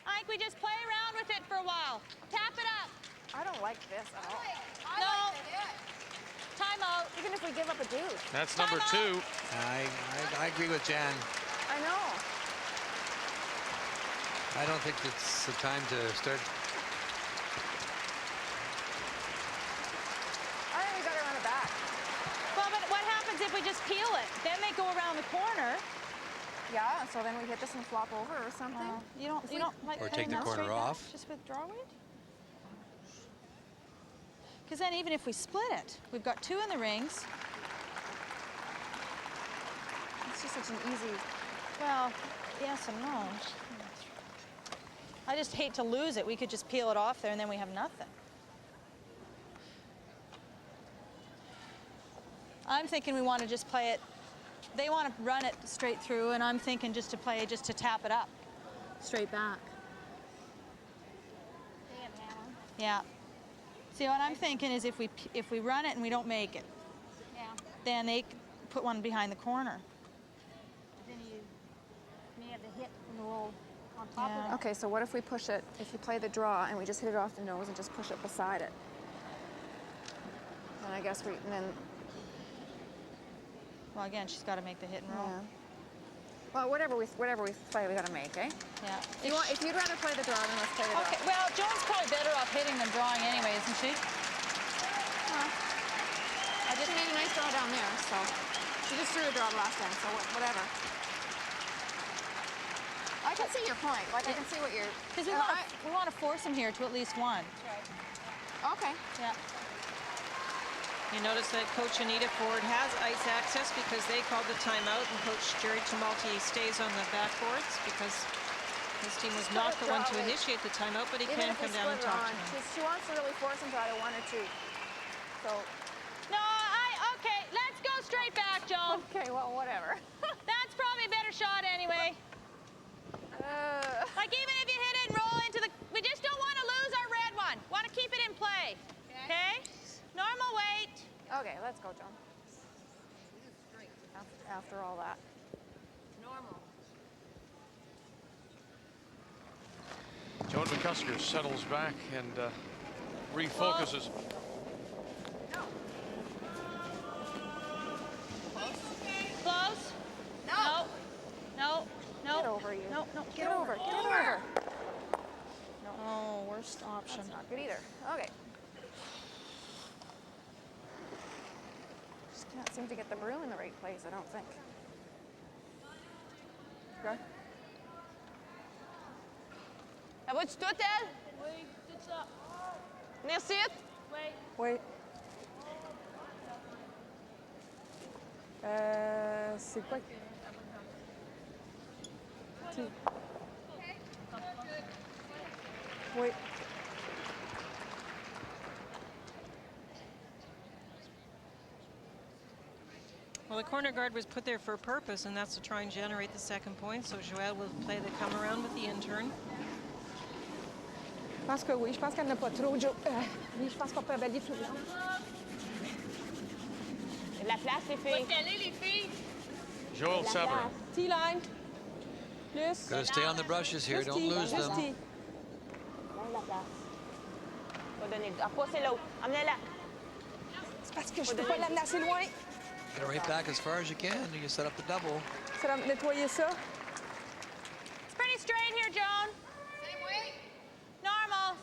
[SPEAKER 19] I think we just play around with it for a while. Tap it up.
[SPEAKER 6] I don't like this at all.
[SPEAKER 19] No. Time out.
[SPEAKER 6] Even if we give up a deuce.
[SPEAKER 1] That's number 2.
[SPEAKER 7] I agree with Jan.
[SPEAKER 6] I know.
[SPEAKER 7] I don't think it's the time to start.
[SPEAKER 6] I think we got to run it back.
[SPEAKER 11] Well, but what happens if we just peel it? Then they go around the corner.
[SPEAKER 6] Yeah, so then we hit this and flop over or something.
[SPEAKER 11] You don't like
[SPEAKER 7] Or
[SPEAKER 11] playing
[SPEAKER 7] take the
[SPEAKER 11] that
[SPEAKER 7] corner
[SPEAKER 11] straight
[SPEAKER 7] off.
[SPEAKER 11] back? Just withdraw it? Because then even if we split it, we've got 2 in the rings.
[SPEAKER 6] It's just such an easy...
[SPEAKER 11] Well, yes and no. I just hate to lose it. We could just peel it off there and then we have nothing. I'm thinking we want to just play it. They want to run it straight through, and I'm thinking just to play, just to tap it up straight back. Yeah. See, what I'm thinking is if we run it and we don't make it, then they put one behind the corner.
[SPEAKER 19] Then you may have the hit and roll on top of it.
[SPEAKER 6] Okay, so what if we push it, if you play the draw and we just hit it off the nose and just push it beside it? And I guess and then...
[SPEAKER 11] Well, again, she's got to make the hit and roll.
[SPEAKER 6] Yeah. Well, whatever we play, we got to make, eh?
[SPEAKER 11] Yeah.
[SPEAKER 6] If you'd rather play the draw, then let's play the draw.
[SPEAKER 11] Okay, well, Joan's probably better off hitting than drawing anyway, isn't she?
[SPEAKER 6] Well, I just made a nice draw down there, so... She just threw a draw last time, so whatever. I can see your point. Like, I can see what you're...
[SPEAKER 11] Because we want to force him here to at least 1.
[SPEAKER 6] Okay.
[SPEAKER 11] Yeah.
[SPEAKER 4] You notice that Coach Anita Ford has ice access because they called the timeout, and Coach Jerry Tumulty stays on the backboards because his team was not the one to initiate the timeout, but he can come down and talk to him.
[SPEAKER 6] She wants to really force him to either 1 or 2. So...
[SPEAKER 19] No, okay, let's go straight back, Joan.
[SPEAKER 6] Okay, well, whatever.
[SPEAKER 19] That's probably a better shot anyway. Like, even if you hit it and roll into the... We just don't want to lose our red one. Want to keep it in play. Okay? Normal weight.
[SPEAKER 6] Okay, let's go, Joan. After all that.
[SPEAKER 19] Normal.
[SPEAKER 1] Joan McCusker settles back and refocuses.
[SPEAKER 19] Close. No. No. No.
[SPEAKER 6] Get over you.
[SPEAKER 19] No.
[SPEAKER 6] Get over. Get over.
[SPEAKER 11] No. Oh, worst option.
[SPEAKER 6] That's not good either. Okay. Just can't seem to get the broom in the right place, I don't think. Okay.
[SPEAKER 19] À votre total? Oui, c'est ça. Merci. Oui.
[SPEAKER 17] Oui. C'est quoi? Qui? Oui.
[SPEAKER 4] Well, the corner guard was put there for a purpose, and that's to try and generate the second point. So Joelle will play the come around with the intern.
[SPEAKER 17] Je pense que oui. Je pense qu'elle n'a pas trop, Joe. Oui, je pense qu'on peut aballer tout le long.
[SPEAKER 6] Il y a de la place, les filles.
[SPEAKER 18] Où est-ce qu'elle est, les filles?
[SPEAKER 1] Joel Sabra.
[SPEAKER 17] T-line. Plus.
[SPEAKER 7] Gotta stay on the brushes here. Don't lose them.
[SPEAKER 6] Donne la place. Pas donner. Ah, pas, c'est l'autre. Emmenez-la.
[SPEAKER 17] C'est parce que je peux pas l'amener assez loin.
[SPEAKER 7] Get it right back as far as you can. You can set up the double.
[SPEAKER 17] Ça va nettoyer ça.
[SPEAKER 11] It's pretty straight here, Joan.
[SPEAKER 18] Same way.
[SPEAKER 11] Normal.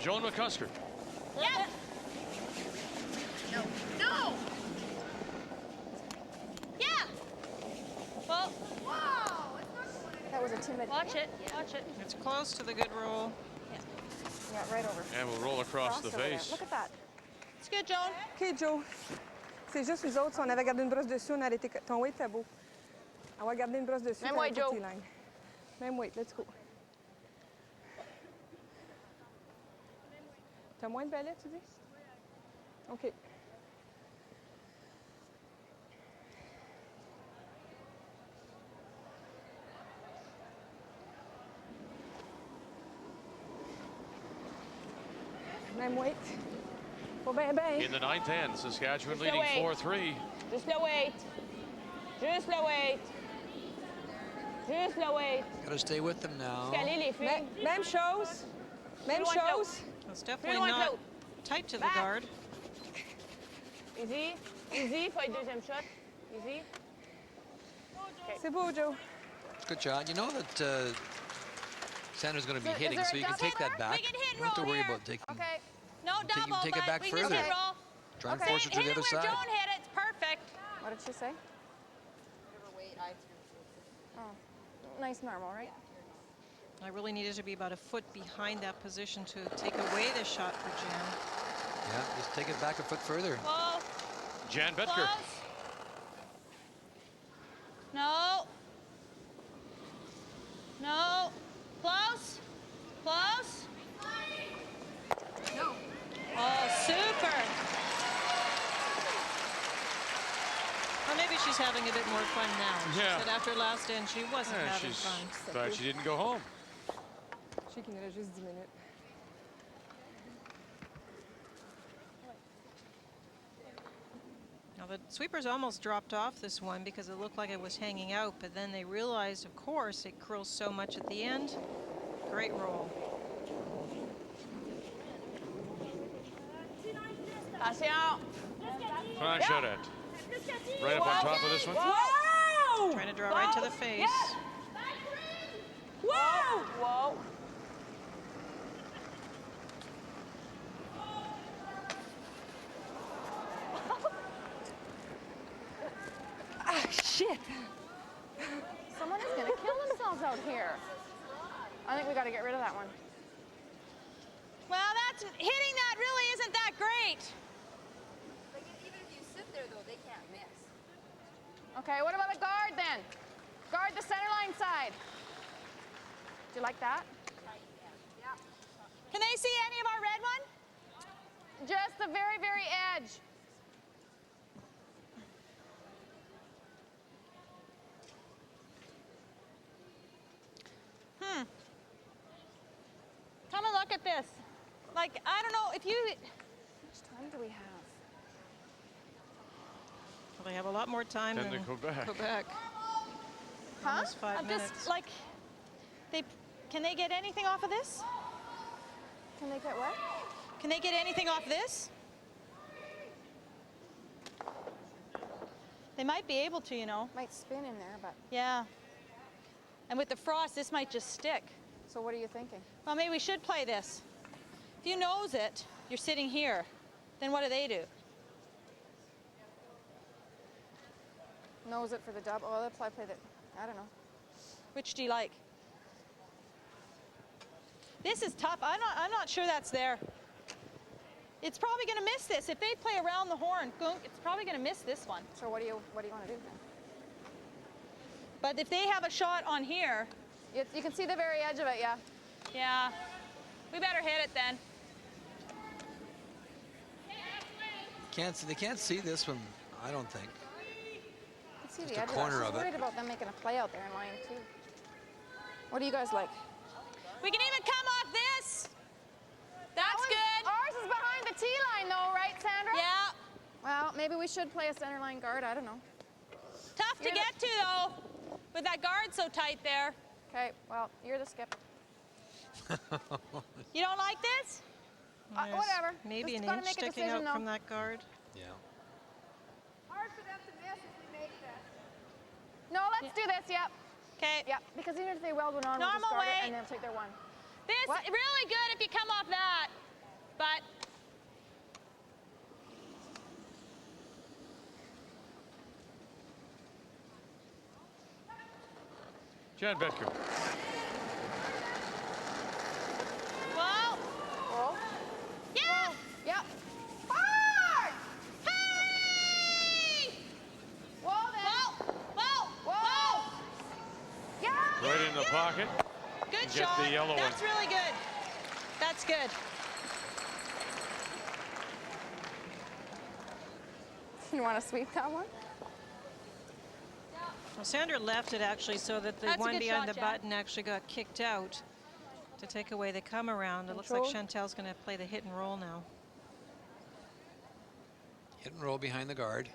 [SPEAKER 1] Joan McCusker.
[SPEAKER 11] Yep.
[SPEAKER 18] No. No.
[SPEAKER 11] Yeah. Well,
[SPEAKER 18] Wow.
[SPEAKER 17] That was a timid.
[SPEAKER 11] watch it. Watch it.
[SPEAKER 4] It's close to the good roll.
[SPEAKER 17] Yeah, right over.
[SPEAKER 1] And we'll roll across the
[SPEAKER 17] over there.
[SPEAKER 1] face.
[SPEAKER 17] Look at that.
[SPEAKER 11] It's good, Joan.
[SPEAKER 17] OK, Joe. C'est juste nous autres, si on avait gardé une brosse dessus, on aurait été... Ton weight était beau. On va garder une brosse dessus.
[SPEAKER 6] Même
[SPEAKER 17] t'as
[SPEAKER 6] weight,
[SPEAKER 17] un
[SPEAKER 6] Joe.
[SPEAKER 17] T-line. Même weight, let's go. T'as moins de balais, tu dis? OK. Même weight. Pas bien, bien.
[SPEAKER 1] In the ninth end, Saskatchewan
[SPEAKER 6] Just
[SPEAKER 1] leading
[SPEAKER 6] away.
[SPEAKER 1] 4-3.
[SPEAKER 6] Juste le weight. Juste le weight. Juste le weight.
[SPEAKER 7] Gotta stay with them now.
[SPEAKER 6] Escalier, les filles.
[SPEAKER 17] Même chose. Même
[SPEAKER 6] Plus loin que
[SPEAKER 17] chose.
[SPEAKER 4] It's definitely
[SPEAKER 6] loin que
[SPEAKER 4] not
[SPEAKER 6] l'autre.
[SPEAKER 4] tight to the
[SPEAKER 6] Back.
[SPEAKER 4] guard.
[SPEAKER 6] Easy. Easy. Faut être deuxième shot. Easy.
[SPEAKER 17] C'est beau, Joe.
[SPEAKER 7] Good shot. You know that Sandra's going to be
[SPEAKER 6] Is
[SPEAKER 7] hitting,
[SPEAKER 6] there
[SPEAKER 7] so
[SPEAKER 6] a
[SPEAKER 7] you can
[SPEAKER 6] double
[SPEAKER 7] take that
[SPEAKER 6] here?
[SPEAKER 7] back.
[SPEAKER 11] We can hit
[SPEAKER 7] You don't have to
[SPEAKER 11] roll
[SPEAKER 7] worry
[SPEAKER 11] here.
[SPEAKER 7] about taking.
[SPEAKER 6] Okay.
[SPEAKER 11] No
[SPEAKER 7] You can
[SPEAKER 11] double,
[SPEAKER 7] take it
[SPEAKER 11] but
[SPEAKER 7] back
[SPEAKER 11] we
[SPEAKER 7] further.
[SPEAKER 11] can hit roll.
[SPEAKER 7] Try and
[SPEAKER 6] Okay.
[SPEAKER 7] force it to
[SPEAKER 11] Hit
[SPEAKER 7] the
[SPEAKER 11] it
[SPEAKER 7] other
[SPEAKER 11] where
[SPEAKER 7] side.
[SPEAKER 11] Joan hit it. It's perfect.
[SPEAKER 17] What did she say?
[SPEAKER 18] Whatever weight I threw.
[SPEAKER 17] Oh, nice normal, right?
[SPEAKER 4] I really needed to be about a foot behind that position to take away the shot for Jan.
[SPEAKER 7] Yeah, just take it back a foot further.
[SPEAKER 11] Close.
[SPEAKER 1] Jan Betker.
[SPEAKER 11] Close. No. No. Close. Close.
[SPEAKER 18] No.
[SPEAKER 11] Oh, super.
[SPEAKER 4] Or maybe she's having a bit more fun now. She
[SPEAKER 1] Yeah.
[SPEAKER 4] said after last end she wasn't
[SPEAKER 1] Yeah,
[SPEAKER 4] having
[SPEAKER 1] she's
[SPEAKER 4] fun.
[SPEAKER 1] glad she didn't go home.
[SPEAKER 17] Je sais qu'il nous reste juste 10 minutes.
[SPEAKER 4] Now the sweepers almost dropped off this one because it looked like it was hanging out, but then they realized, of course, it curls so much at the end. Great roll.
[SPEAKER 6] Attention.
[SPEAKER 1] Fine shot at. Right up on top of this one.
[SPEAKER 6] Whoa!
[SPEAKER 4] Trying to draw right to the face.
[SPEAKER 6] Whoa! Whoa!
[SPEAKER 17] Ah, shit!
[SPEAKER 19] Someone is going to kill themselves out here. I think we got to get rid of that one.
[SPEAKER 11] Well, that's hitting that really isn't that great.
[SPEAKER 18] Like, even if you sit there, though, they can't miss.
[SPEAKER 19] Okay, what about the guard then? Guard the center line side. Do you like that?
[SPEAKER 11] Can they see any of our red one?
[SPEAKER 19] Just the very, very edge.
[SPEAKER 11] Come and look at this. Like, I don't know if you...
[SPEAKER 19] How much time do we have?
[SPEAKER 4] Well, they have a lot more time
[SPEAKER 1] Than
[SPEAKER 4] than
[SPEAKER 1] the Quebec.
[SPEAKER 4] Quebec.
[SPEAKER 11] Huh?
[SPEAKER 4] Almost 5 minutes.
[SPEAKER 11] Just, like, can they get anything off of this?
[SPEAKER 19] Can they get what?
[SPEAKER 11] Can they get anything off this? They might be able to, you know.
[SPEAKER 19] Might spin in there, but...
[SPEAKER 11] Yeah. And with the frost, this might just stick.
[SPEAKER 19] So what are you thinking?
[SPEAKER 11] Well, maybe we should play this. If you nose it, you're sitting here. Then what do they do?
[SPEAKER 19] Nose it for the double. Oh, they'll probably play the... I don't know.
[SPEAKER 11] Which do you like? This is tough. I'm not sure that's there. It's probably going to miss this. If they play around the horn, it's probably going to miss this one.
[SPEAKER 19] So what do you want to do then?
[SPEAKER 11] But if they have a shot on here...
[SPEAKER 19] You can see the very edge of it, yeah.
[SPEAKER 11] Yeah. We better hit it then.
[SPEAKER 7] They can't see this one, I don't think.
[SPEAKER 19] Let's see
[SPEAKER 7] Just
[SPEAKER 19] the
[SPEAKER 7] a
[SPEAKER 19] edge
[SPEAKER 7] corner
[SPEAKER 19] of
[SPEAKER 7] of
[SPEAKER 19] it.
[SPEAKER 7] it.
[SPEAKER 19] Worried about them making a play out there in line too. What do you guys like?
[SPEAKER 11] We can even come off this. That's
[SPEAKER 19] Ours-
[SPEAKER 11] good.
[SPEAKER 19] Ours is behind the tee line though, right, Sandra?
[SPEAKER 11] Yeah.
[SPEAKER 19] Well, maybe we should play a center line guard. I don't know.
[SPEAKER 11] Tough to get to though, with that guard so tight there.
[SPEAKER 19] Okay, well, you're the skip.
[SPEAKER 11] You don't like this?
[SPEAKER 19] Whatever.
[SPEAKER 4] Maybe
[SPEAKER 19] Just
[SPEAKER 4] an
[SPEAKER 19] gotta
[SPEAKER 4] inch
[SPEAKER 19] make a
[SPEAKER 4] sticking
[SPEAKER 19] decision,
[SPEAKER 4] out from
[SPEAKER 19] though.
[SPEAKER 4] that guard.
[SPEAKER 7] Yeah.
[SPEAKER 19] Hard for them to miss if we make this. No, let's do this, yep.
[SPEAKER 11] Okay.
[SPEAKER 19] Yep, because even if they weld one on, we'll just
[SPEAKER 11] Normal
[SPEAKER 19] start it
[SPEAKER 11] weight.
[SPEAKER 19] and then take their one.
[SPEAKER 11] This
[SPEAKER 19] What?
[SPEAKER 11] really good if you come off that, but
[SPEAKER 1] Jan Betker.
[SPEAKER 11] whoa,
[SPEAKER 19] Roll.
[SPEAKER 11] yeah,
[SPEAKER 19] Yep. Hard!
[SPEAKER 11] hey,
[SPEAKER 19] Whoa, then.
[SPEAKER 11] whoa,
[SPEAKER 19] Whoa! Yeah!
[SPEAKER 1] Right in the pocket.
[SPEAKER 11] Good
[SPEAKER 1] Get
[SPEAKER 11] shot.
[SPEAKER 1] the yellow
[SPEAKER 11] That's
[SPEAKER 1] one.
[SPEAKER 11] really good. That's good.
[SPEAKER 19] You want to sweep that one?
[SPEAKER 4] Well, Sandra left it actually so that the
[SPEAKER 11] That's a
[SPEAKER 4] one
[SPEAKER 11] good
[SPEAKER 4] behind
[SPEAKER 11] shot,
[SPEAKER 4] the
[SPEAKER 11] Jan.
[SPEAKER 4] button actually got kicked out to take away the come around. It looks like Chantal's going to play the hit and roll now.
[SPEAKER 7] Hit and roll behind the guard.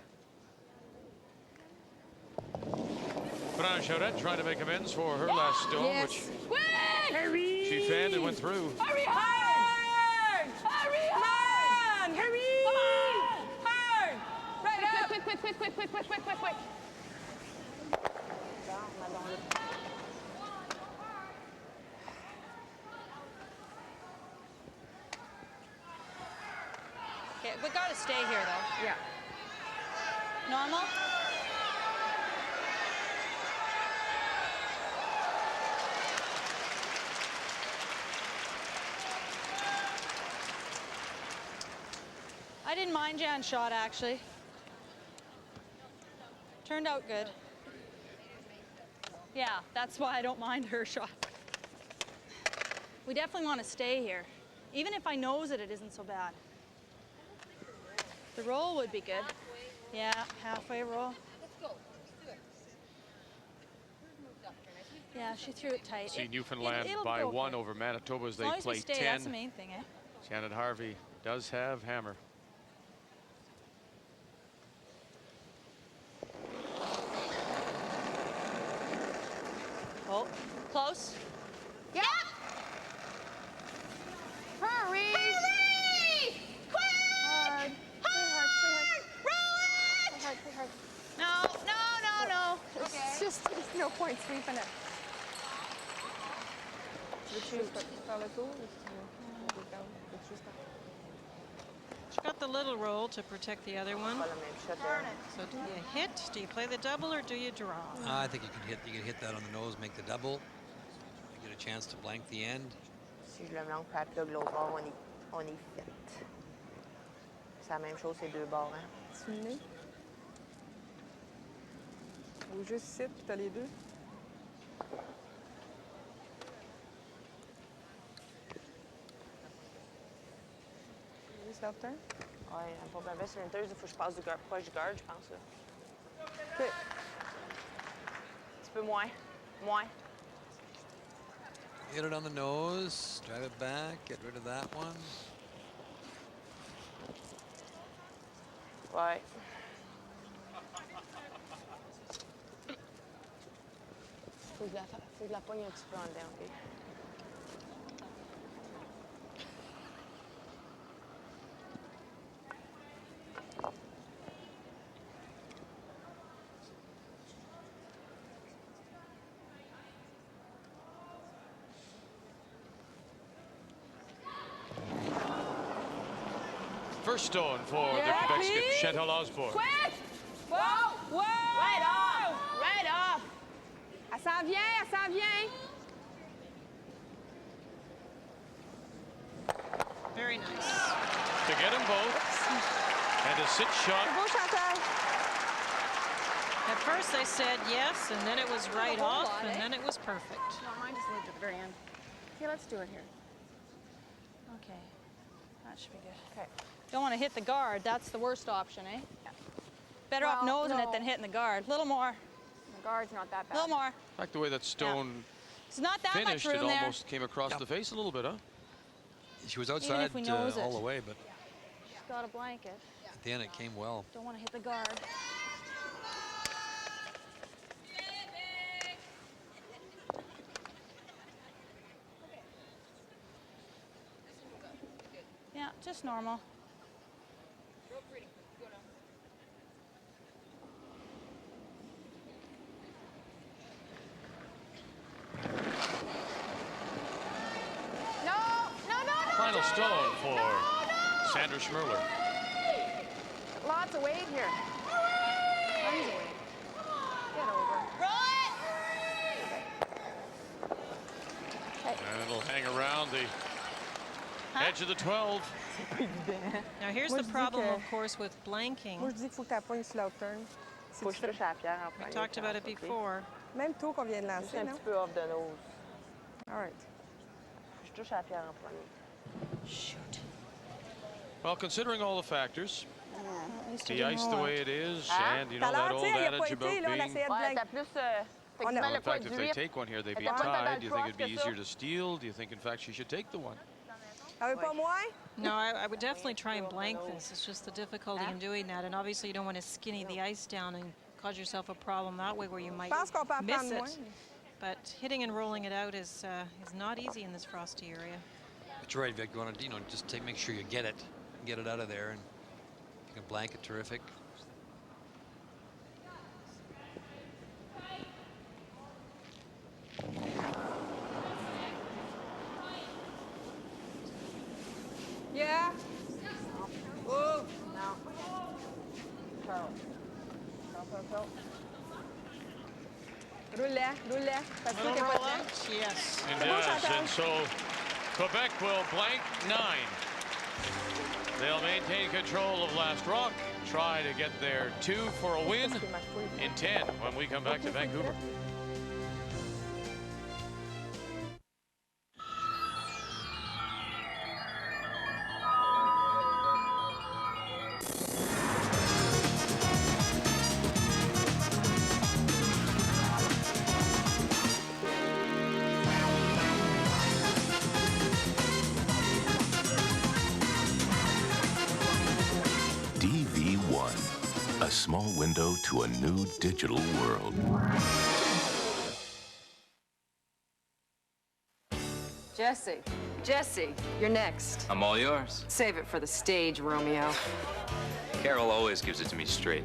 [SPEAKER 1] Franchorette trying to make amends for her last stone,
[SPEAKER 19] Yes.
[SPEAKER 1] which
[SPEAKER 19] Hurry!
[SPEAKER 1] she fanned and went through.
[SPEAKER 19] Hurry hard! Hurry hard! Hurry! Hard! Right up! Quick, quick, quick, quick, quick, quick, quick, quick, quick.
[SPEAKER 11] Okay, we got to stay here though.
[SPEAKER 19] Yeah.
[SPEAKER 11] Normal. I didn't mind Jan's shot actually. Turned out good. Yeah, that's why I don't mind her shot. We definitely want to stay here. Even if I knows it isn't so bad. The roll would be good. Yeah, halfway roll.
[SPEAKER 18] Let's go. Let's do it.
[SPEAKER 11] Yeah, she threw it tight.
[SPEAKER 1] See Newfoundland
[SPEAKER 11] it'll
[SPEAKER 1] by
[SPEAKER 11] go
[SPEAKER 1] one
[SPEAKER 11] okay.
[SPEAKER 1] over Manitoba as
[SPEAKER 11] As
[SPEAKER 1] they
[SPEAKER 11] long as we
[SPEAKER 1] play
[SPEAKER 11] stay,
[SPEAKER 1] 10.
[SPEAKER 11] that's the main thing, eh?
[SPEAKER 1] Janet Harvey does have hammer.
[SPEAKER 11] Oh, close.
[SPEAKER 19] Yep. Hurry!
[SPEAKER 11] Hurry! Quick!
[SPEAKER 19] Hard.
[SPEAKER 11] Hard! Roll it!
[SPEAKER 19] Hard, play hard.
[SPEAKER 11] No.
[SPEAKER 19] Okay. It's just, there's no point sweeping it.
[SPEAKER 17] Faire le tour ou tu veux juste
[SPEAKER 4] She got the little roll to protect the other one. So do you hit? Do you play the double or do you draw?
[SPEAKER 7] I think you can hit that on the nose, make the double. You get a chance to blank the end.
[SPEAKER 6] Si je le mélange pas avec l'autre bord, on est fit. C'est la même chose, ces deux bords, hein?
[SPEAKER 17] Tu le nez? Ou juste ici, puis t'as les deux? Juste leur turn?
[SPEAKER 6] Ouais, pour ma best cylindreuse, il faut que je passe proche du guard, je pense. Là.
[SPEAKER 17] OK.
[SPEAKER 6] Un petit peu moins. Moins.
[SPEAKER 7] Hit it on the nose, drive it back, get rid of that one.
[SPEAKER 6] Ouais. Faut que je la pogne un petit peu en dedans, OK?
[SPEAKER 1] First stone for the Quebec skip, Chantal Osborne.
[SPEAKER 19] Quick! Whoa! Whoa! Right off! Right off! Elle s'en vient, elle s'en vient!
[SPEAKER 4] Very nice.
[SPEAKER 1] To get them both. And a sit shot.
[SPEAKER 17] Bravo, Chantal!
[SPEAKER 4] At first they said yes, and then it was right off, and then it was perfect.
[SPEAKER 19] No, mine just moved to the very end. Okay, let's do it here.
[SPEAKER 11] Okay, that should be good.
[SPEAKER 19] Okay.
[SPEAKER 11] Don't want to hit the guard. That's the worst option, eh? Better off nosing it than hitting the guard. A little more.
[SPEAKER 6] The guard's not that bad.
[SPEAKER 11] A little more.
[SPEAKER 1] In fact, the way that stone
[SPEAKER 11] It's not that
[SPEAKER 1] finished,
[SPEAKER 11] much room
[SPEAKER 1] it
[SPEAKER 11] there.
[SPEAKER 1] almost came across the face a little bit, huh?
[SPEAKER 7] She was outside
[SPEAKER 11] we nose
[SPEAKER 7] all
[SPEAKER 11] it.
[SPEAKER 7] the way, but
[SPEAKER 11] She's got a blanket.
[SPEAKER 7] at the end it came well.
[SPEAKER 11] Don't want to hit the guard. Yeah, just normal.
[SPEAKER 1] Final stone for Sandra Schmirler.
[SPEAKER 6] Lots of weight here. Tons of weight. Get over.
[SPEAKER 1] And it'll hang around the edge of the 12.
[SPEAKER 4] Now here's the problem, of course, with blanking.
[SPEAKER 17] Moi, je dis qu'il faut que tu poignes sur la turn.
[SPEAKER 6] Faut que je touche à la pierre en
[SPEAKER 4] We
[SPEAKER 6] premier.
[SPEAKER 4] talked about it before.
[SPEAKER 17] Même tour qu'on vient de
[SPEAKER 6] Juste
[SPEAKER 17] lancer,
[SPEAKER 6] un
[SPEAKER 17] non?
[SPEAKER 6] petit peu off the nose.
[SPEAKER 17] All right.
[SPEAKER 6] Faut que je touche à la pierre en premier.
[SPEAKER 4] Shoot.
[SPEAKER 1] Well, considering all the factors, the ice the way it is,
[SPEAKER 6] Hein?
[SPEAKER 1] and you know that old adage about being...
[SPEAKER 6] Ouais, t'as plus...
[SPEAKER 1] Well,
[SPEAKER 6] effectivement,
[SPEAKER 1] in
[SPEAKER 6] le point
[SPEAKER 1] fact, if
[SPEAKER 6] du
[SPEAKER 1] they
[SPEAKER 6] 8.
[SPEAKER 1] take one here, they'd be
[SPEAKER 6] T'as pas
[SPEAKER 1] tied.
[SPEAKER 6] tant
[SPEAKER 1] Do you think it'd be
[SPEAKER 6] que ça?
[SPEAKER 1] easier to steal? Do you think, in fact, she should take the one?
[SPEAKER 17] T'en veux pas moins?
[SPEAKER 4] No, I would definitely try and blank this. It's just the difficulty in doing that. And obviously you don't want to skinny the ice down and cause yourself a problem that way where you might
[SPEAKER 17] Pense qu'on peut en
[SPEAKER 4] miss
[SPEAKER 17] prendre
[SPEAKER 4] it.
[SPEAKER 17] moins.
[SPEAKER 4] But hitting and rolling it out is not easy in this frosty area.
[SPEAKER 7] But you're right, Vic. You want to, just make sure you get it out of there, and if you can blank it, terrific.
[SPEAKER 17] Yeah. Oh.
[SPEAKER 6] Non. Charles. Charles.
[SPEAKER 17] Roule-la. Parce que
[SPEAKER 4] Little
[SPEAKER 17] t'es pas
[SPEAKER 4] roll
[SPEAKER 17] dedans.
[SPEAKER 4] out, yes.
[SPEAKER 1] It
[SPEAKER 17] C'est bon,
[SPEAKER 1] does,
[SPEAKER 17] Chantal.
[SPEAKER 1] and so Quebec will blank 9. They'll maintain control of last rock, try to get their 2 for a win in 10 when we come back to Vancouver.
[SPEAKER 20] DV1, a small window to a new digital world.
[SPEAKER 3] Jesse, you're next.
[SPEAKER 10] I'm all yours.
[SPEAKER 3] Save it for the stage, Romeo.
[SPEAKER 10] Carol always gives it to me straight.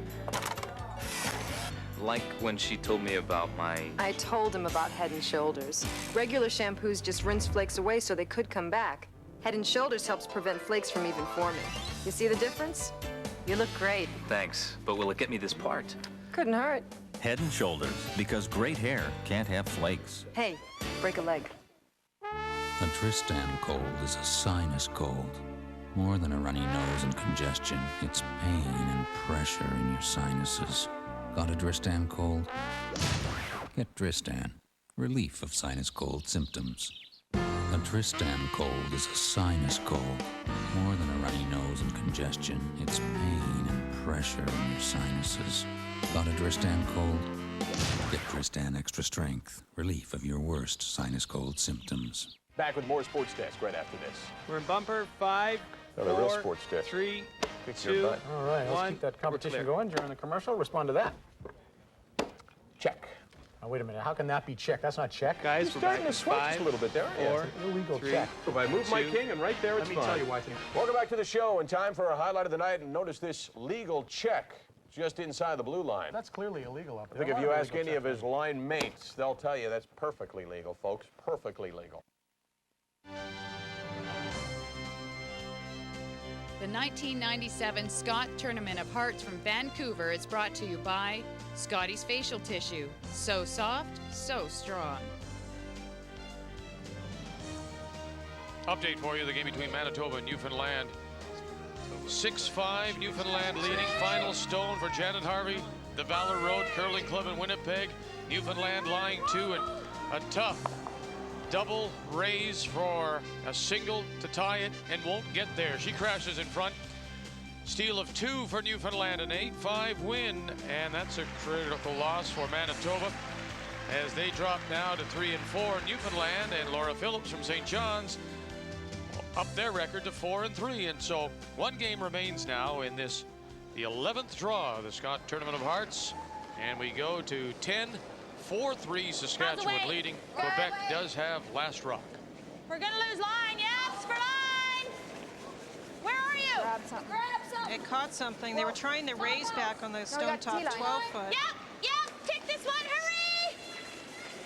[SPEAKER 10] Like when she told me about my...
[SPEAKER 3] I told him about Head & Shoulders. Regular shampoos just rinse flakes away so they could come back. Head & Shoulders helps prevent flakes from even forming. You see the difference? You look great.
[SPEAKER 10] Thanks, but will it get me this part?
[SPEAKER 3] Couldn't hurt.
[SPEAKER 12] Head & Shoulders, because great hair can't have flakes.
[SPEAKER 3] Hey, break a leg.
[SPEAKER 15] A Tristan cold is a sinus cold. More than a runny nose and congestion, it's pain and pressure in your sinuses. Got a Tristan cold? Get Tristan. Relief of sinus cold symptoms. A Tristan cold is a sinus cold. More than a runny nose and congestion, it's pain and pressure in your sinuses. Got a Tristan cold? Get Tristan Extra Strength. Relief of your worst sinus cold symptoms.
[SPEAKER 24] Back with more Sports Desk right after this.
[SPEAKER 25] We're in bumper 5,
[SPEAKER 24] Another real
[SPEAKER 25] 4,
[SPEAKER 24] sports desk.
[SPEAKER 25] 3,
[SPEAKER 24] Kick your
[SPEAKER 25] 2,
[SPEAKER 24] butt.
[SPEAKER 2] All right, let's
[SPEAKER 25] 1.
[SPEAKER 2] keep that competition
[SPEAKER 25] We're
[SPEAKER 2] going during the commercial. Respond to that. Check. Oh, wait a minute. How can that be check? That's not check.
[SPEAKER 25] Guys,
[SPEAKER 24] You're
[SPEAKER 25] we're
[SPEAKER 24] starting
[SPEAKER 25] back
[SPEAKER 24] to
[SPEAKER 25] in
[SPEAKER 24] sweat
[SPEAKER 25] 5,
[SPEAKER 24] just a little bit there.
[SPEAKER 25] 4,
[SPEAKER 24] It's
[SPEAKER 2] an illegal
[SPEAKER 25] 3,
[SPEAKER 2] check.
[SPEAKER 24] If I move my
[SPEAKER 25] 2,
[SPEAKER 24] king, and right there it's
[SPEAKER 2] Let me
[SPEAKER 24] fine.
[SPEAKER 2] tell you why.
[SPEAKER 24] Welcome back to the show, and time for a highlight of the night. And notice this legal check just inside the blue line.
[SPEAKER 2] That's clearly illegal up
[SPEAKER 24] I
[SPEAKER 2] there.
[SPEAKER 24] think if you ask any of
[SPEAKER 2] his
[SPEAKER 24] his line mates, they'll tell you that's perfectly legal, folks. Perfectly legal.
[SPEAKER 26] The 1997 Scott Tournament of Hearts from Vancouver is brought to you by Scotties Facial Tissue. So soft, so strong.
[SPEAKER 1] Update for you, the game between Manitoba and Newfoundland. 6-5, Newfoundland leading. Final stone for Janet Harvey. The Valor Road Curling Club in Winnipeg. Newfoundland lying 2, and a tough double raise for a single to tie it and won't get there. She crashes in front. Steal of 2 for Newfoundland, an 8-5 win, and that's a critical loss for Manitoba as they drop now to 3-4. Newfoundland and Laura Phillips from St. John's up their record to 4-3, and so one game remains now in this, the 11th draw of the Scott Tournament of Hearts, and we go to 10-4-3 Saskatchewan leading. Quebec does have last rock.
[SPEAKER 11] We're gonna lose line. Yes, for line. Where are you?
[SPEAKER 17] Grab something.
[SPEAKER 4] It caught something. They were trying to raise back on the stone top 12 foot.
[SPEAKER 11] Yep, take this one. Hurry!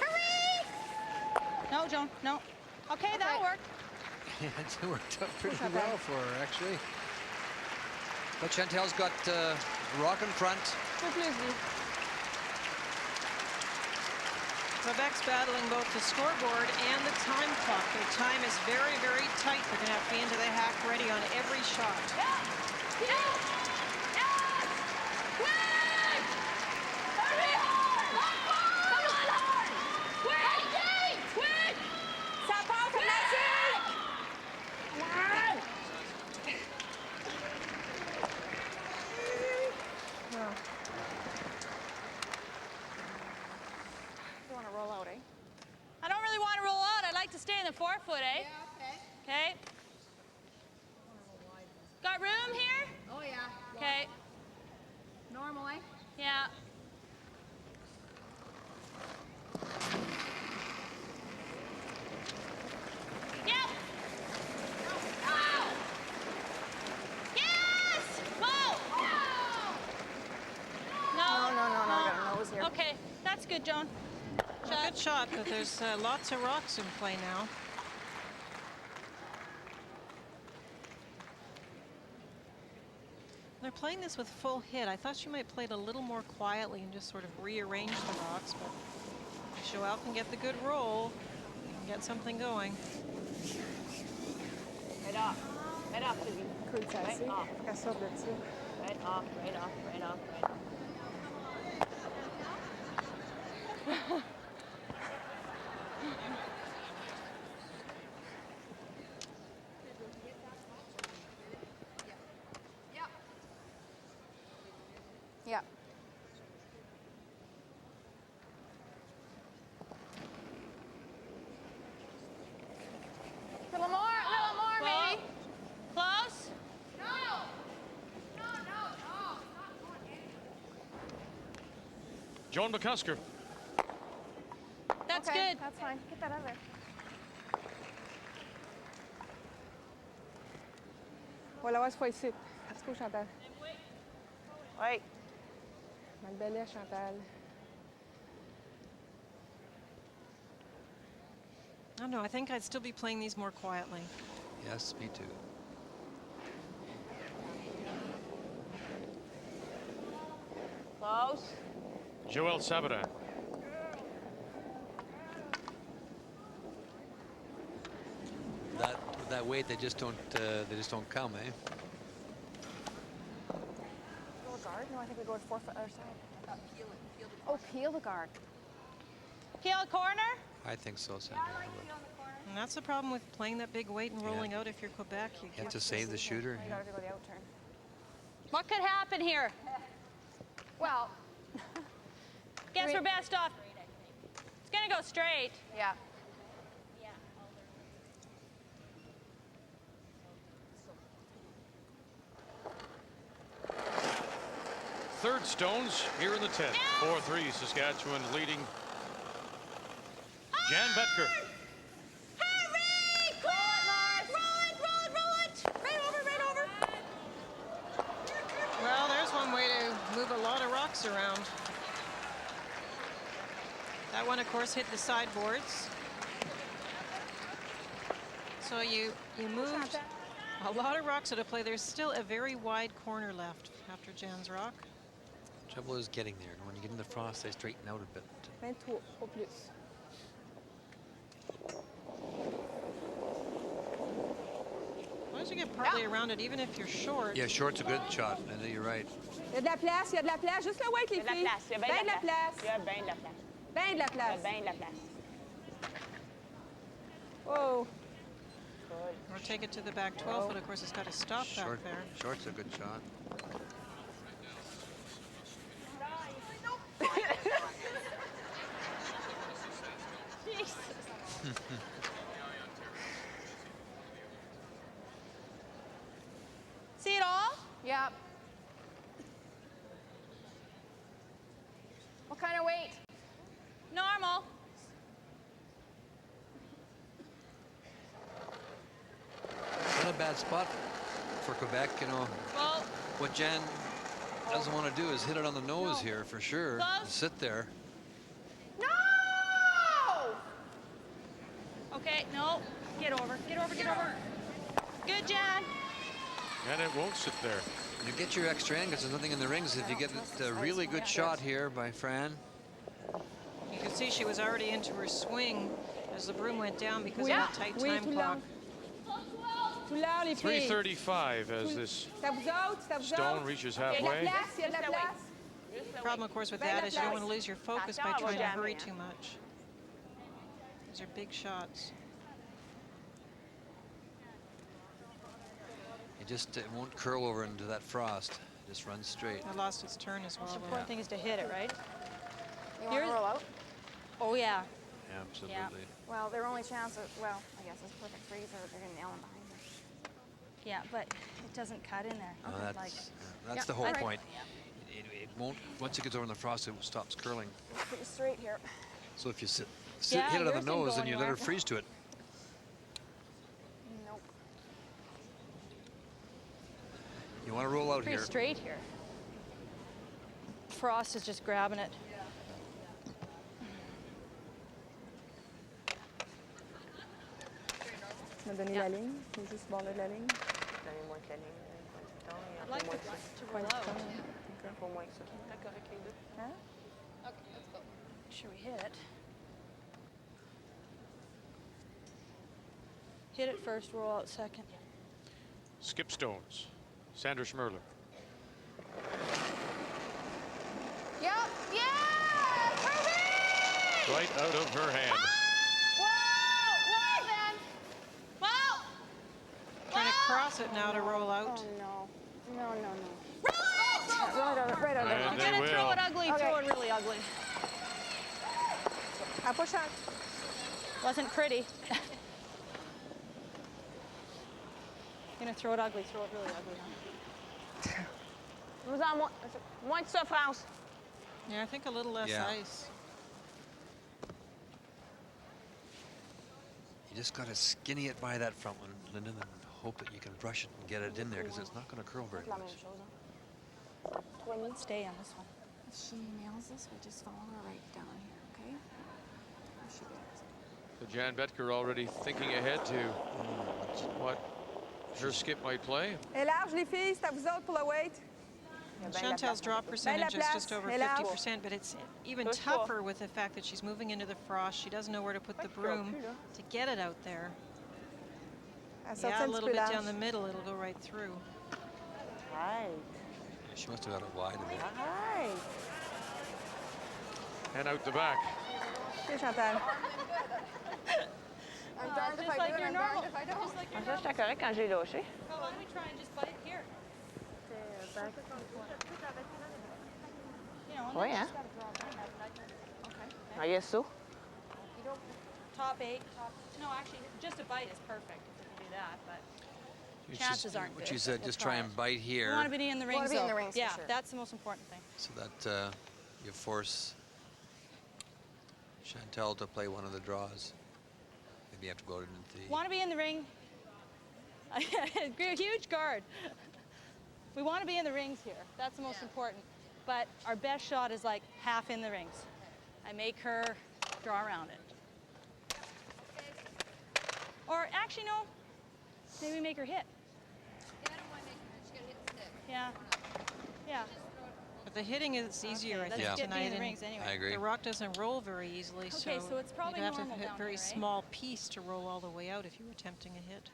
[SPEAKER 11] Hurry! No, Joan, no. Okay, that'll work.
[SPEAKER 7] Yeah, it worked out pretty well for her, actually. But Chantal's got rock in front.
[SPEAKER 4] Quebec's battling both the scoreboard and the time clock. Their time is very, very tight. They're going to have to be into the hack ready on every shot.
[SPEAKER 11] I don't really want to roll out. I'd like to stay in the 4 foot, eh?
[SPEAKER 18] Yeah, okay.
[SPEAKER 11] Okay. Got room here?
[SPEAKER 18] Oh, yeah.
[SPEAKER 11] Okay.
[SPEAKER 18] Normal, eh?
[SPEAKER 11] Yeah. Yep. Oh! Yes! Whoa! No.
[SPEAKER 17] No, I got a nose here.
[SPEAKER 11] Okay, that's good, Joan.
[SPEAKER 4] Good shot, but there's lots of rocks in play now. They're playing this with full hit. I thought she might play it a little more quietly and just sort of rearrange the rocks, but Joelle can get the good roll and get something going.
[SPEAKER 6] Right off, Libby.
[SPEAKER 17] Cool, ça,
[SPEAKER 6] Right
[SPEAKER 17] c'est.
[SPEAKER 6] off.
[SPEAKER 17] Qu'elle sorte de ça.
[SPEAKER 6] Right off, right off, right off, right off.
[SPEAKER 17] Yeah.
[SPEAKER 6] Little more, maybe.
[SPEAKER 11] Close?
[SPEAKER 6] No.
[SPEAKER 1] Joan McCusker.
[SPEAKER 11] That's
[SPEAKER 17] Okay,
[SPEAKER 11] good.
[SPEAKER 17] That's fine. Get that out of there. Voilà, ouais, c'est pas ici. Let's go, Chantal.
[SPEAKER 6] Oui.
[SPEAKER 17] Mal belé, Chantal.
[SPEAKER 4] I don't know. I think I'd still be playing these more quietly.
[SPEAKER 7] Yes, me too.
[SPEAKER 6] Close.
[SPEAKER 1] Joelle Sabarin.
[SPEAKER 7] That weight, they just don't come, eh?
[SPEAKER 17] Go guard? No, I think we go to 4 foot other side. Oh, peel the guard.
[SPEAKER 11] Peel corner?
[SPEAKER 7] I think so, Sandra.
[SPEAKER 4] And that's the problem with playing that big weight and rolling out if you're Quebec.
[SPEAKER 7] You have to save the shooter.
[SPEAKER 17] You gotta go the out turn.
[SPEAKER 11] What could happen here?
[SPEAKER 17] Well,
[SPEAKER 11] Guess we're best off. It's gonna go straight.
[SPEAKER 17] yeah.
[SPEAKER 1] Third stones here in the 10th. 4-3 Saskatchewan leading. Jan Betker.
[SPEAKER 11] Hurry! Roll it! Right over.
[SPEAKER 4] Well, there's one way to move a lot of rocks around. That one, of course, hit the sideboards. So you moved a lot of rocks out of play. There's still a very wide corner left after Jan's rock.
[SPEAKER 7] Trouble is getting there. When you get in the frost, they straighten out a bit.
[SPEAKER 17] 23 au plus.
[SPEAKER 4] Why don't you get partly around it, even if you're short?
[SPEAKER 7] Yeah, short's a good shot. I know you're right.
[SPEAKER 17] Il y a de la place, il y a de la place. Juste le weight, les filles.
[SPEAKER 6] Il y a bien de la place. Il y a bien de la place.
[SPEAKER 17] Ben de la place.
[SPEAKER 6] Il y a bien de la place.
[SPEAKER 17] Oh.
[SPEAKER 4] We're take it to the back 12, but of course it's got to stop back there.
[SPEAKER 7] Short's a good shot.
[SPEAKER 11] Jesus. See it all?
[SPEAKER 19] Yep. What kind of weight?
[SPEAKER 11] Normal.
[SPEAKER 7] Not a bad spot for Quebec, you know.
[SPEAKER 11] Well,
[SPEAKER 7] what Jan doesn't want to do is hit it on the nose here for sure.
[SPEAKER 11] Close.
[SPEAKER 7] Sit there.
[SPEAKER 19] No!
[SPEAKER 11] okay, no. Get over, get over, get over. Good, Jan.
[SPEAKER 1] And it won't sit there.
[SPEAKER 7] You get your extra end because there's nothing in the rings. If you get a really good shot here by Fran.
[SPEAKER 4] You can see she was already into her swing as the broom went down because of that tight time clock.
[SPEAKER 1] 3:35 as this stone reaches halfway.
[SPEAKER 4] The problem, of course, with that is you don't want to lose your focus by trying to hurry too much. These are big shots.
[SPEAKER 7] It won't curl over into that frost. It just runs straight.
[SPEAKER 4] It lost its turn as well.
[SPEAKER 11] The important thing is to hit it, right?
[SPEAKER 19] You want to roll out?
[SPEAKER 11] Oh, yeah.
[SPEAKER 7] Absolutely.
[SPEAKER 11] Yeah.
[SPEAKER 19] Well, their only chance of, well, I guess it's perfect freeze or they're going to nail them behind her.
[SPEAKER 11] Yeah, but it doesn't cut in there.
[SPEAKER 7] That's the whole point. It won't, once it gets over in the frost, it stops curling.
[SPEAKER 19] It's pretty straight here.
[SPEAKER 7] So if you hit it on the nose and you let her freeze to it.
[SPEAKER 19] Nope.
[SPEAKER 7] You want to roll out
[SPEAKER 11] Pretty
[SPEAKER 7] here.
[SPEAKER 11] straight here. Frost is just grabbing it.
[SPEAKER 17] Me donner la ligne, faut juste border la ligne.
[SPEAKER 6] Donnez-moi la ligne.
[SPEAKER 11] I'd like to roll out.
[SPEAKER 6] Faut moins que ça. T'es correct les deux?
[SPEAKER 11] Huh? Okay, let's go. Make sure we hit it. Hit it first, roll out second.
[SPEAKER 1] Skip stones. Sandra Schmirler.
[SPEAKER 19] Yep. Yeah! Perfect!
[SPEAKER 1] Right out of her hand.
[SPEAKER 4] Trying to cross it now to roll out.
[SPEAKER 19] Oh, no. No, no, no. Right over.
[SPEAKER 1] And
[SPEAKER 11] I'm going to throw it ugly,
[SPEAKER 19] Okay.
[SPEAKER 11] throw it really ugly.
[SPEAKER 17] À pas cher.
[SPEAKER 11] Wasn't pretty. Going to throw it ugly, throw it really ugly. Huh?
[SPEAKER 6] Nous en moins de souffrance.
[SPEAKER 4] Yeah, I think a little less ice.
[SPEAKER 7] You just got to skinny it by that front one, Lyndon, and hope that you can brush it and get it in there because it's not going to curl very much.
[SPEAKER 11] Stay on this one.
[SPEAKER 19] If she nails this, we just follow her right down here, okay? There she goes.
[SPEAKER 1] So Jan Betker already thinking ahead to what her skip might play.
[SPEAKER 17] Et large, les filles, c'est à vous autres pour le weight.
[SPEAKER 4] Chantal's drop percentage is just over 50%, but it's even tougher with the fact that she's moving into the frost. She doesn't know where to put the broom to get it out there. Yeah, a little bit down the middle, it'll go right through.
[SPEAKER 6] Right.
[SPEAKER 7] She must have got it wide a bit.
[SPEAKER 6] Right.
[SPEAKER 1] And out the back.
[SPEAKER 17] Okay, Chantal.
[SPEAKER 19] I'm darned if I do and I'm darned if I don't.
[SPEAKER 6] Ça, j'étais correct quand j'ai lâché.
[SPEAKER 11] Oh, why don't we try and just bite here? You know,
[SPEAKER 6] Oui, hein? I guess so.
[SPEAKER 11] You don't, top 8. No, actually, just a bite is perfect if you can do that, but chances aren't good.
[SPEAKER 7] What you said, just try and bite here.
[SPEAKER 11] You want to be in the rings,
[SPEAKER 19] be in the rings,
[SPEAKER 11] yeah,
[SPEAKER 19] for sure.
[SPEAKER 11] that's the most important thing.
[SPEAKER 7] So that you force Chantal to play one of the draws. Maybe you have to go into the...
[SPEAKER 11] Want to be in the ring. Huge guard. We want to be in the rings here. That's the most important. But our best shot is like half in the rings. I make her draw around it. Or actually, no. Maybe make her hit. Yeah. Yeah.
[SPEAKER 4] But the hitting is easier, I think,
[SPEAKER 11] let's get
[SPEAKER 4] tonight.
[SPEAKER 11] in the
[SPEAKER 4] and
[SPEAKER 11] rings anyway.
[SPEAKER 7] I agree.
[SPEAKER 4] The rock doesn't roll very easily,
[SPEAKER 11] Okay, so it's probably
[SPEAKER 4] you'd have to
[SPEAKER 11] normal
[SPEAKER 4] hit a
[SPEAKER 11] down
[SPEAKER 4] very
[SPEAKER 11] here, eh?
[SPEAKER 4] small piece to roll all the way out if you were attempting a hit.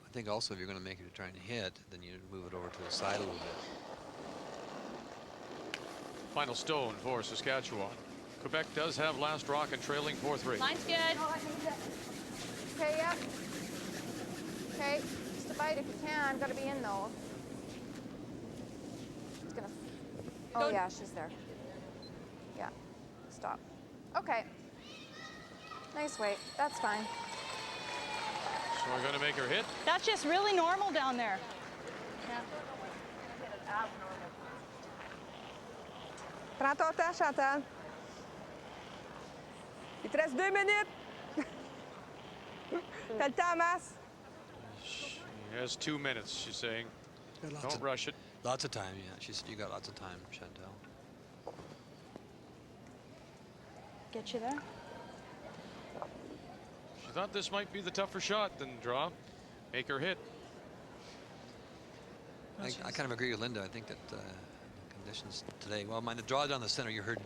[SPEAKER 7] I think also if you're going to make it try and hit, then you move it over to the side a little bit.
[SPEAKER 1] Final stone for Saskatchewan. Quebec does have last rock and trailing 4-3.
[SPEAKER 11] Mine's good.
[SPEAKER 19] Okay, fight if you can. Got to be in though. It's gonna. Oh yeah, she's there. Yeah. Stop. Okay. Nice weight. That's fine.
[SPEAKER 1] So we're going to make her hit.
[SPEAKER 11] That's just really normal down there. Yeah.
[SPEAKER 17] Prends ton temps, Chantal. Il te reste 2 minutes. T'as le temps, Masse.
[SPEAKER 1] She has 2 minutes, she's saying. Don't rush it.
[SPEAKER 7] Lots of time, yeah. She said you got lots of time, Chantal.
[SPEAKER 11] Get you there.
[SPEAKER 1] She thought this might be the tougher shot than draw. Make her hit.
[SPEAKER 7] I kind of agree with Linda. I think that the conditions today. Well, mind the draw down the center. You heard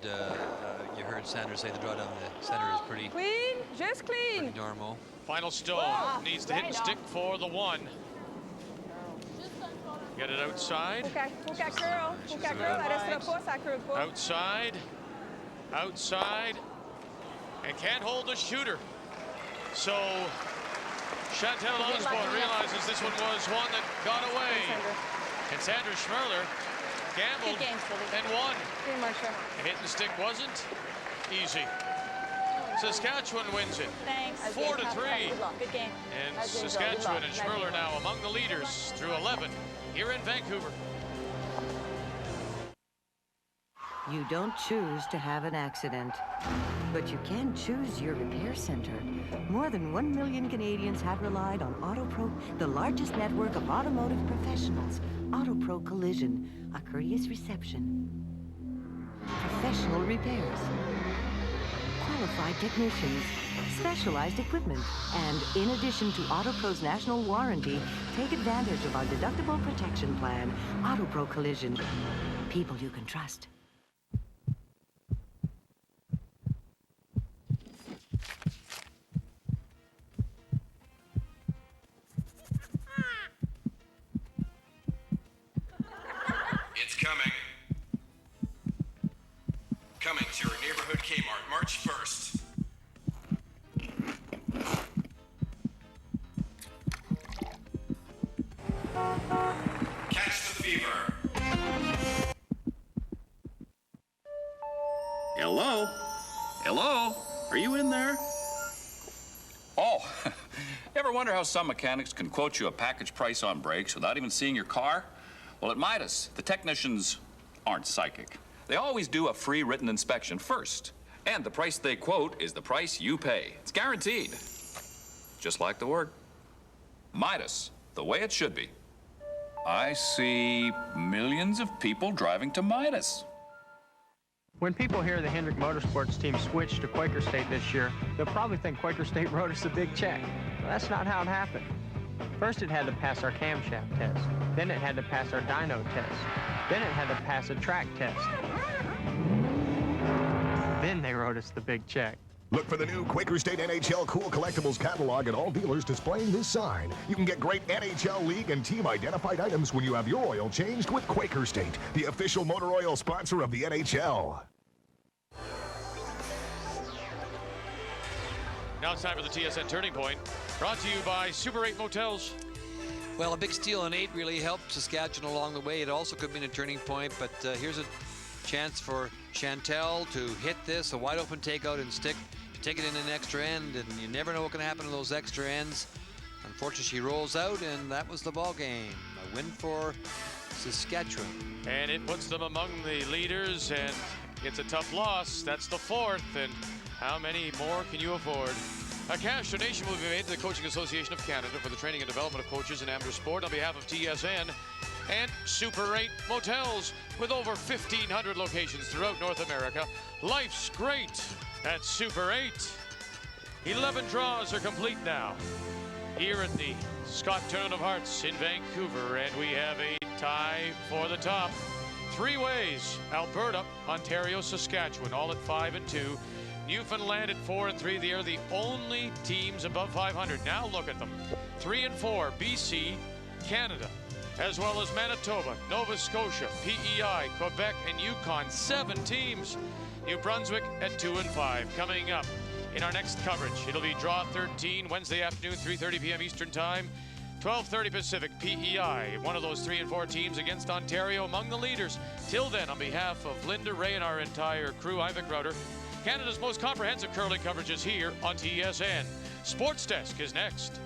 [SPEAKER 7] Sandra say the draw down the center is pretty
[SPEAKER 17] clean, just clean.
[SPEAKER 7] Pretty normal.
[SPEAKER 1] Final stone needs to hit and stick for the 1. Get it outside.
[SPEAKER 17] Faut qu'elle curl. Faut qu'elle curl. Elle restera pas, ça curl pas.
[SPEAKER 1] Outside. Outside. And can't hold the shooter. So Chantal Osborne realizes this one was one that got away. And Sandra Schmirler gambled and won. The hit and stick wasn't easy. Saskatchewan wins it.
[SPEAKER 11] Thanks.
[SPEAKER 1] 4-3.
[SPEAKER 11] Good game.
[SPEAKER 1] And Saskatchewan and Schmirler now among the leaders through 11 here in Vancouver.
[SPEAKER 5] You don't choose to have an accident, but you can choose your repair center. More than 1 million Canadians have relied on AutoPro, the largest network of automotive professionals. AutoPro Collision, a courteous reception, professional repairs, qualified technicians, specialized equipment, and in addition to AutoPro's national warranty, take advantage of our deductible protection plan. AutoPro Collision, people you can trust.
[SPEAKER 8] It's coming. Coming to your neighborhood Kmart, March 1st. Catch the fever.
[SPEAKER 13] Hello? Hello? Are you in there? Oh, ever wonder how some mechanics can quote you a package price on brakes without even seeing your car? Well, at Midas, the technicians aren't psychic. They always do a free written inspection first. And the price they quote is the price you pay. It's guaranteed. Just like the word. Midas, the way it should be. I see millions of people driving to Midas.
[SPEAKER 14] When people hear the Hendrick Motorsports team switched to Quaker State this year, they'll probably think Quaker State wrote us a big check. Well, that's not how it happened. First, it had to pass our camshaft test. Then it had to pass our dyno test. Then it had to pass a track test. Then they wrote us the big check.
[SPEAKER 16] Look for the new Quaker State NHL Cool Collectibles catalog at all dealers displaying this sign. You can get great NHL League and team-identified items when you have your oil changed with Quaker State, the official motor oil sponsor of the NHL.
[SPEAKER 1] Now it's time for the TSN Turning Point, brought to you by Super 8 Motels.
[SPEAKER 7] Well, a big steal in 8 really helped Saskatchewan along the way. It also could be a turning point, but here's a chance for Chantal to hit this, a wide open takeout and stick, take it in an extra end, and you never know what can happen in those extra ends. Unfortunately, she rolls out, and that was the ball game. A win for Saskatchewan.
[SPEAKER 1] And it puts them among the leaders, and it's a tough loss. That's the 4th, and how many more can you afford? A cash donation will be made to the Coaching Association of Canada for the training and development of coaches in amateur sport on behalf of TSN and Super 8 Motels with over 1,500 locations throughout North America. Life's great at Super 8. 11 draws are complete now here at the Scott Tournament of Hearts in Vancouver, and we have a tie for the top. 3 ways: Alberta, Ontario, Saskatchewan, all at 5 and 2. Newfoundland at 4 and 3. They are the only teams above 500. Now look at them. 3 and 4. BC, Canada, as well as Manitoba, Nova Scotia, PEI, Quebec, and Yukon. 7 teams. New Brunswick at 2 and 5. Coming up in our next coverage, it'll be Draw 13, Wednesday afternoon, 3:30 p.m. Eastern Time. 12:30 Pacific, PEI, one of those 3 and 4 teams against Ontario among the leaders. Till then, on behalf of Linda, Ray, and our entire crew, I'm Vic Crowder. Canada's most comprehensive curling coverage is here on TSN. Sports Desk is next.